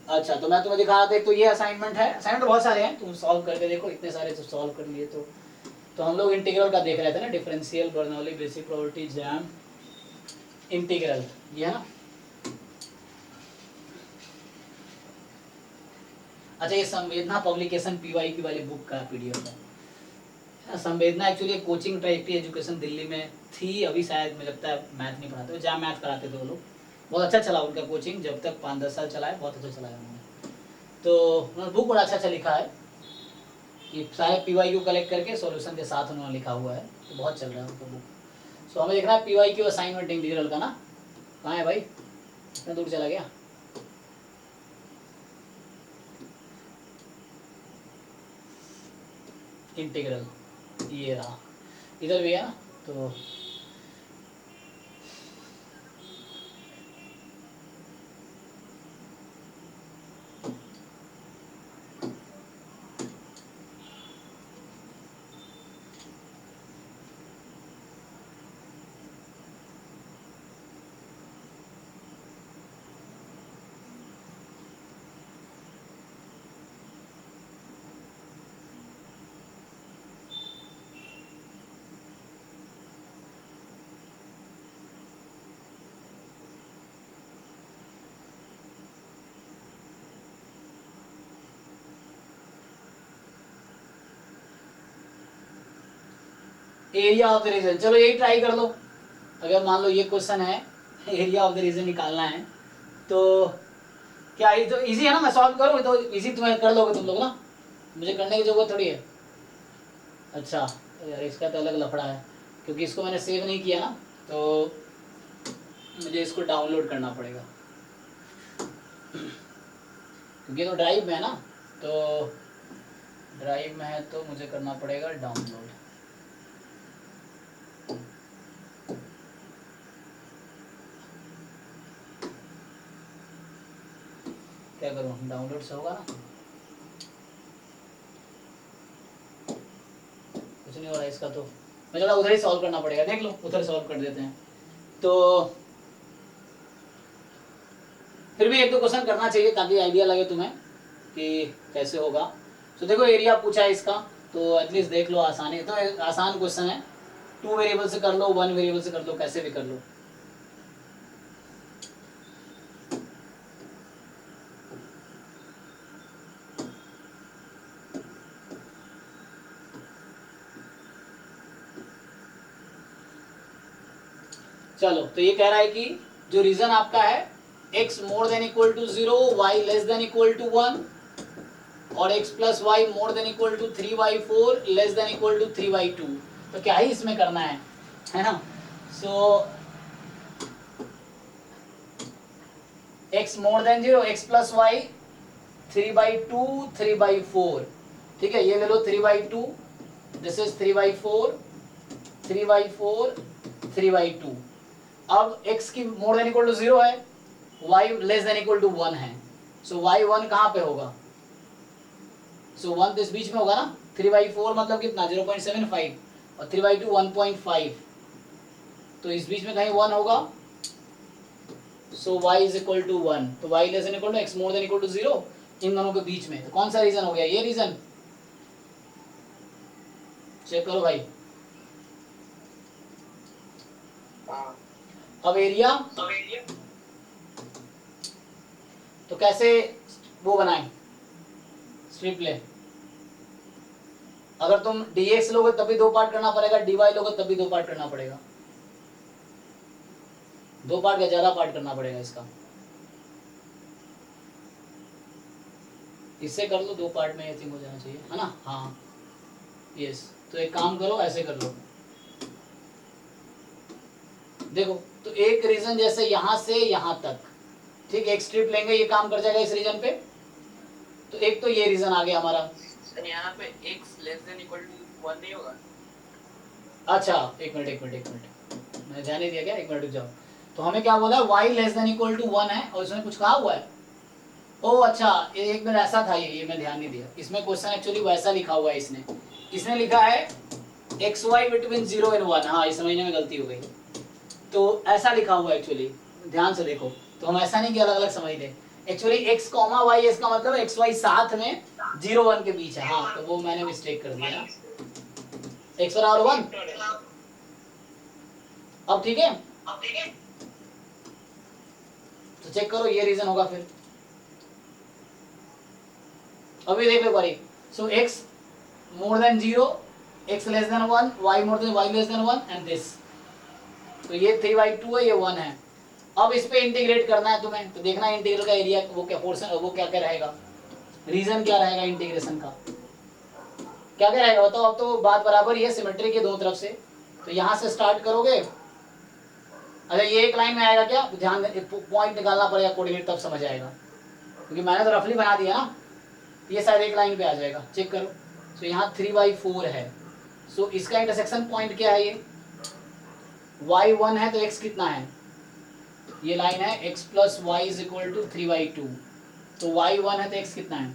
अच्छा तो मैं तुम्हें दिखा रहा था, एक तो ये असाइनमेंट है, असाइनमेंट बहुत सारे हैं, तुम सॉल्व करके देखो, इतने सारे तो सॉल्व कर लिए। तो हम लोग इंटीग्रल का देख रहे थे ना, differential, Bernoulli, basic property, jam, integral, ये है ना। अच्छा ये संवेदना पब्लिकेशन पीवाई की वाली बुक का पीडीएफ है। संवेदना एक्चुअली एक कोचिंग टाइप की एजुकेशन दिल्ली में थी, अभी शायद मुझे लगता है मैथ नहीं पढ़ाते, जहाँ मैथ कराते थे वो लोग। बहुत अच्छा चला उनका कोचिंग, जब तक 5-10 साल चला है, बहुत अच्छा चला है उन्होंने। तो बुक बड़ा अच्छा लिखा है, कि सारे पीवाई कलेक्ट करके सॉल्यूशन के साथ उन्होंने लिखा हुआ है, तो बहुत चल रहा है उनका बुक। सो हमें देखना है पीवाई क्यू असाइनमेंट इंटीग्रल का ना, कहाँ है भाई, इतना दूर चला गया। इंटीग्रल ये रहा, इधर भी है ना, तो एरिया ऑफ द रीजन, चलो यही ट्राई कर लो। अगर मान लो ये क्वेश्चन है, एरिया ऑफ द रीजन निकालना है, तो क्या ये तो इजी है ना, मैं सॉल्व करूँ तो इजी तुम्हें कर लोगे तुम लोग ना, मुझे करने की जरूरत थोड़ी है। अच्छा यार इसका तो अलग लफड़ा है, क्योंकि इसको मैंने सेव नहीं किया ना, तो मुझे इसको डाउनलोड करना पड़ेगा, क्योंकि तो ड्राइव में है ना, तो ड्राइव में है तो मुझे करना पड़ेगा डाउनलोड। क्या करूँ, डाउनलोड से होगा ना, कुछ नहीं हो रहा इसका, तो मैं चला उधर ही सॉल्व करना पड़ेगा, देख लो उधर सॉल्व कर देते हैं। तो फिर भी एक दो क्वेश्चन करना चाहिए ताकि आइडिया लगे तुम्हें कि कैसे होगा। तो देखो एरिया पूछा है इसका, तो एटलीस्ट देख लो, आसान है, तो आसान क्वेश्चन है, 2 वेरिएबल से कर लो, 1 वेरिएबल से कर लो, कैसे भी कर लो। चलो तो ये कह रहा है कि जो रीजन आपका है x more than equal to 0, y less than equal to 1 और x plus y more than equal to 3y4 less than equal to 3y2, तो क्या ही इसमें करना है ना। So x more than 0, x plus y 3/2 3/4, ठीक है, ये ले लो 3/2, दिस इज 3/4 3/4 3/2। अब x की मोर देन इक्वल टू 0 है, y less than equal to 1 है, सो y 1 कहाँ पे होगा, सो 1 तो इस बीच में होगा ना, 3/4 मतलब कितना 0.75 और 3/2 1.5, तो इस बीच में कहीं 1 होगा, so y is equal to 1, तो y less than equal to x more than equal to 0, इन दोनों के बीच में, तो कौन सा रीजन हो गया, ये रीजन, चेक करो भाई। अब एरिया तो कैसे वो बनाए, स्ट्रिप ले, अगर तुम dx लोगे तभी 2 पार्ट करना पड़ेगा, dy लोगे तभी 2 पार्ट करना पड़ेगा, 2 पार्ट या ज्यादा पार्ट करना पड़ेगा इसका। इससे कर लो, 2 पार्ट में आई थिंक हो जाना चाहिए, है ना? हाँ यस। तो एक काम करो, ऐसे कर लो, देखो तो एक रीजन जैसे यहाँ से यहाँ तक, ठीक, एक स्ट्रिप लेंगे, ये काम कर जाएगा इस रीजन पे। तो एक तो ये रीजन आ गया हमारा। सर यहाँ पे x less than equal to 1 नहीं होगा? अच्छा एक मिनट, मैं ध्यान नहीं दिया क्या, एक मिनट रुक जाओ। तो हमें क्या बोला, y less than equal to 1 है और इसमें कुछ कहा हुआ है। ओ अच्छा, एक मिनट ऐसा था, ये मैं ध्यान नहीं दिया। इसमें क्वेश्चन एक्चुअली वैसा लिखा हुआ है, इसने लिखा है एक्स वाई बिटवीन 0 एंड 1। हाँ, इस समझने में गलती हो गई। तो ऐसा लिखा हुआ है एक्चुअली, ध्यान से देखो। तो हम ऐसा नहीं कि अलग अलग समझ लें। एक्चुअली एक्स कॉमा वाई, इसका मतलब एक्स वाई साथ में 0 1 के बीच है। हाँ, तो वो मैंने मिस्टेक कर दिया। एक्स बराबर 1, अब ठीक है। तो चेक करो, ये रीजन होगा फिर। अभी देख लो बारी। So x more than 0, x less than 1, y more than y less than 1 and this. तो ये 3/2 है, ये 1 है। अब इस पे इंटीग्रेट करना है तुम्हें, तो देखना इंटीग्रल का एरिया वो क्या पोर्शन, वो क्या क्या रहेगा, रीजन क्या रहेगा इंटीग्रेशन का, क्या क्या रहेगा बताओ। अब तो बात बराबर ही है, सिमेट्री के दोनों तरफ से। तो यहाँ से स्टार्ट करोगे। अच्छा ये एक लाइन में आएगा क्या, तो ध्यान पॉइंट निकालना पड़ेगा कोऑर्डिनेट, तब समझ आएगा, क्योंकि मैंने तो रफली बना दिया ना। ये शायद एक लाइन पे आ जाएगा, चेक करो। सो यहाँ 3/4 है। सो इसका इंटरसेक्शन पॉइंट क्या है, ये y1 है, तो x कितना है, ये लाइन है x plus y is equal to 3/2। तो y1 है तो x कितना है,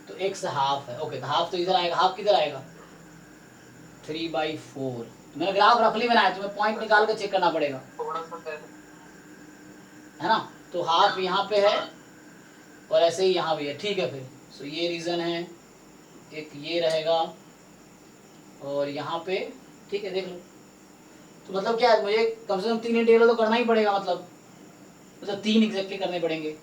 तो x हाफ है। ओके, तो हाफ तो इधर आएगा, हाफ किधर आएगा, 3/4। मैंने ग्राफ रफली बनाया, तुम्हें पॉइंट निकाल कर चेक करना पड़ेगा, है ना। तो हाफ यहाँ पे है और ऐसे ही यहाँ भी है, ठीक है फिर। सो ये रीजन है, एक ये रहेगा और यहाँ पे, ठीक है देख लो। तो मतलब क्या है, मुझे कम से कम 3 इंटीग्रल तो करना ही पड़ेगा, मतलब 3 एग्जैक्टली करने पड़ेंगे।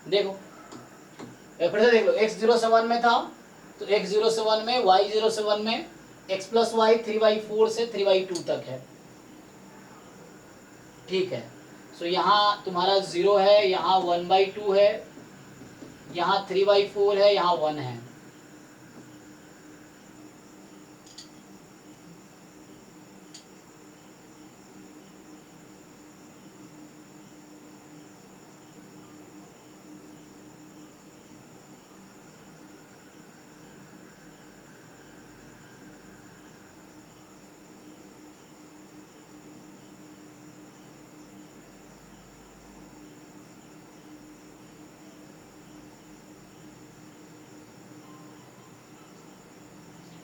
देखो फिर से देख लो, x 0 से 1 में था, तो x 0 से 1 में, y 0 से 1 में x प्लस वाई 3/4 से 3/2 तक है, ठीक है। सो यहाँ तुम्हारा 0 है, यहाँ 1/2 है, यहाँ 3/4 है, यहाँ 1 है।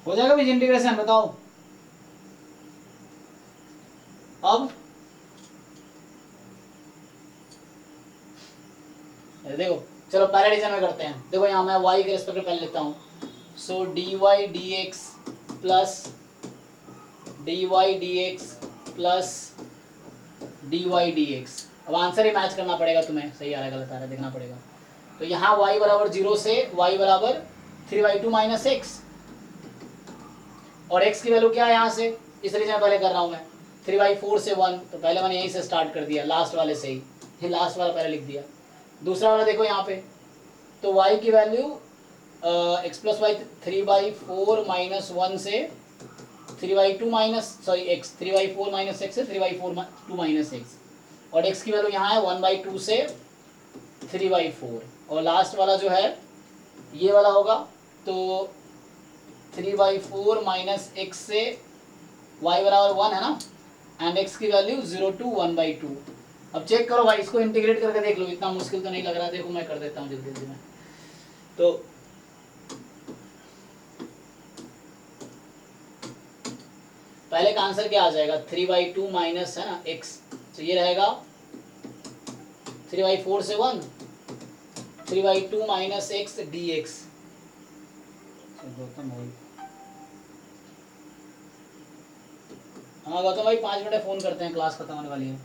हो जाएगा बीज इंटीग्रेशन, बताओ अब। देखो चलो पहले डिवीजन में करते हैं। देखो यहाँ मैं y के रेस्पेक्ट में पहले लेता हूँ। सो dy dx plus dy dx। अब आंसर ही मैच करना पड़ेगा तुम्हें, सही आ रहा है गलत आ रहा है देखना पड़ेगा। तो यहाँ y बराबर 0 से y बराबर 3/2 माइनस x, और x की वैल्यू क्या है यहाँ से, इस रीजन में पहले कर रहा हूँ मैं 3/4 से 1। तो पहले मैंने यहीं से स्टार्ट कर दिया, लास्ट वाले से ही, ये लास्ट वाला पहले लिख दिया। दूसरा वाला देखो यहाँ पे, तो y की value x plus y 3/4 minus 1 से 3/2 minus sorry x 3/4 minus x से 3/2 माइनस x, और x की वैल्यू यहाँ है 1/2 से 3/4, और लास्ट वाला जो है ये वाला होगा। तो 3/4 माइनस x से y बराबर 1 है ना, एंड x की वैल्यू 0 to 1/2। अब चेक करो भाई, इसको इंटीग्रेट करके देख लो, इतना मुश्किल तो नहीं लग रहा। देखो मैं कर देता हूँ जल्दी जल्दी में। तो पहले का आंसर क्या आ जाएगा, 3/2 माइनस है ना x, तो ये रहेगा 3/4 से 1, 3/2 माइनस x dx। गौतम भाई, हाँ गौतम भाई 5 मिनट फ़ोन करते हैं, क्लास खत्म होने वाली है।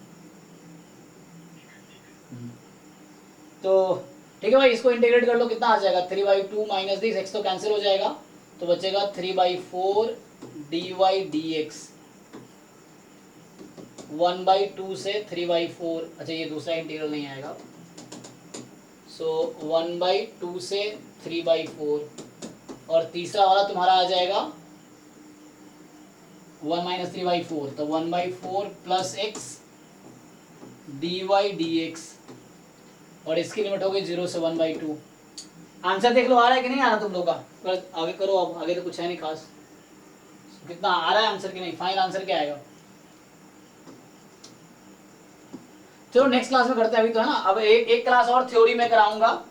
तो ठीक है भाई, इसको इंटीग्रेट कर लो, कितना आ जाएगा 3/2 माइनस दिस, x तो कैंसिल हो जाएगा, तो बचेगा 3/4 dy dx, 1/2 से 3/4, अच्छा ये दूसरा इंटीग्रल नहीं आएगा, सो 1/2 से 3/4, और तीसरा वाला तुम्हारा आ जाएगा 1 माइनस 3/4, तो 1/4 प्लस x dy dx, और इसकी लिमिट हो गई 0 से 1/2। आंसर देख लो आ रहा है कि नहीं आ रहा तुम लोग का, आगे करो, अब आगे तो कुछ है नहीं खास, कितना आ रहा है आंसर कि नहीं, फाइनल आंसर क्या आएगा। चलो नेक्स्ट क्लास में करते हैं, अभी तो है ना, अब एक क्लास और थ्योरी में कराऊंगा,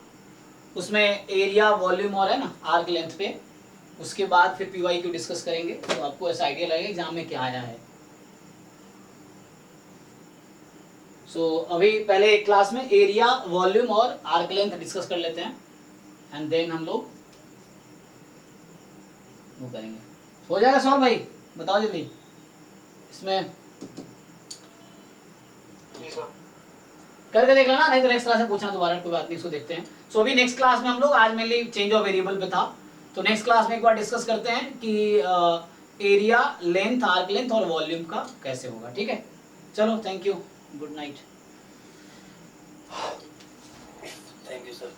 उसमें एरिया वॉल्यूम और है ना आर्क लेंथ पे, उसके बाद फिर PYQ डिस्कस करेंगे, तो आपको ऐसा आइडिया लगेगा एग्जाम में क्या आया है। सो अभी पहले एक क्लास में एरिया वॉल्यूम और आर्क लेंथ डिस्कस कर लेते हैं, एंड देन हम लोग वो करेंगे। हो जाएगा सॉल्व भाई, बताओ जल्दी इसमें जी सर। करके देख लेना, नहीं तो नेक्स्ट क्लास में पूछना दोबारा, कोई बात नहीं, इसको देखते हैं। सो अभी नेक्स्ट क्लास में हम लोग, आज मेनली चेंज ऑफ वेरिएबल पे था, तो नेक्स्ट क्लास में एक बार डिस्कस करते हैं कि एरिया लेंथ आर्क लेंथ और वॉल्यूम का कैसे होगा, ठीक है। चलो thank you, good night. Thank you sir.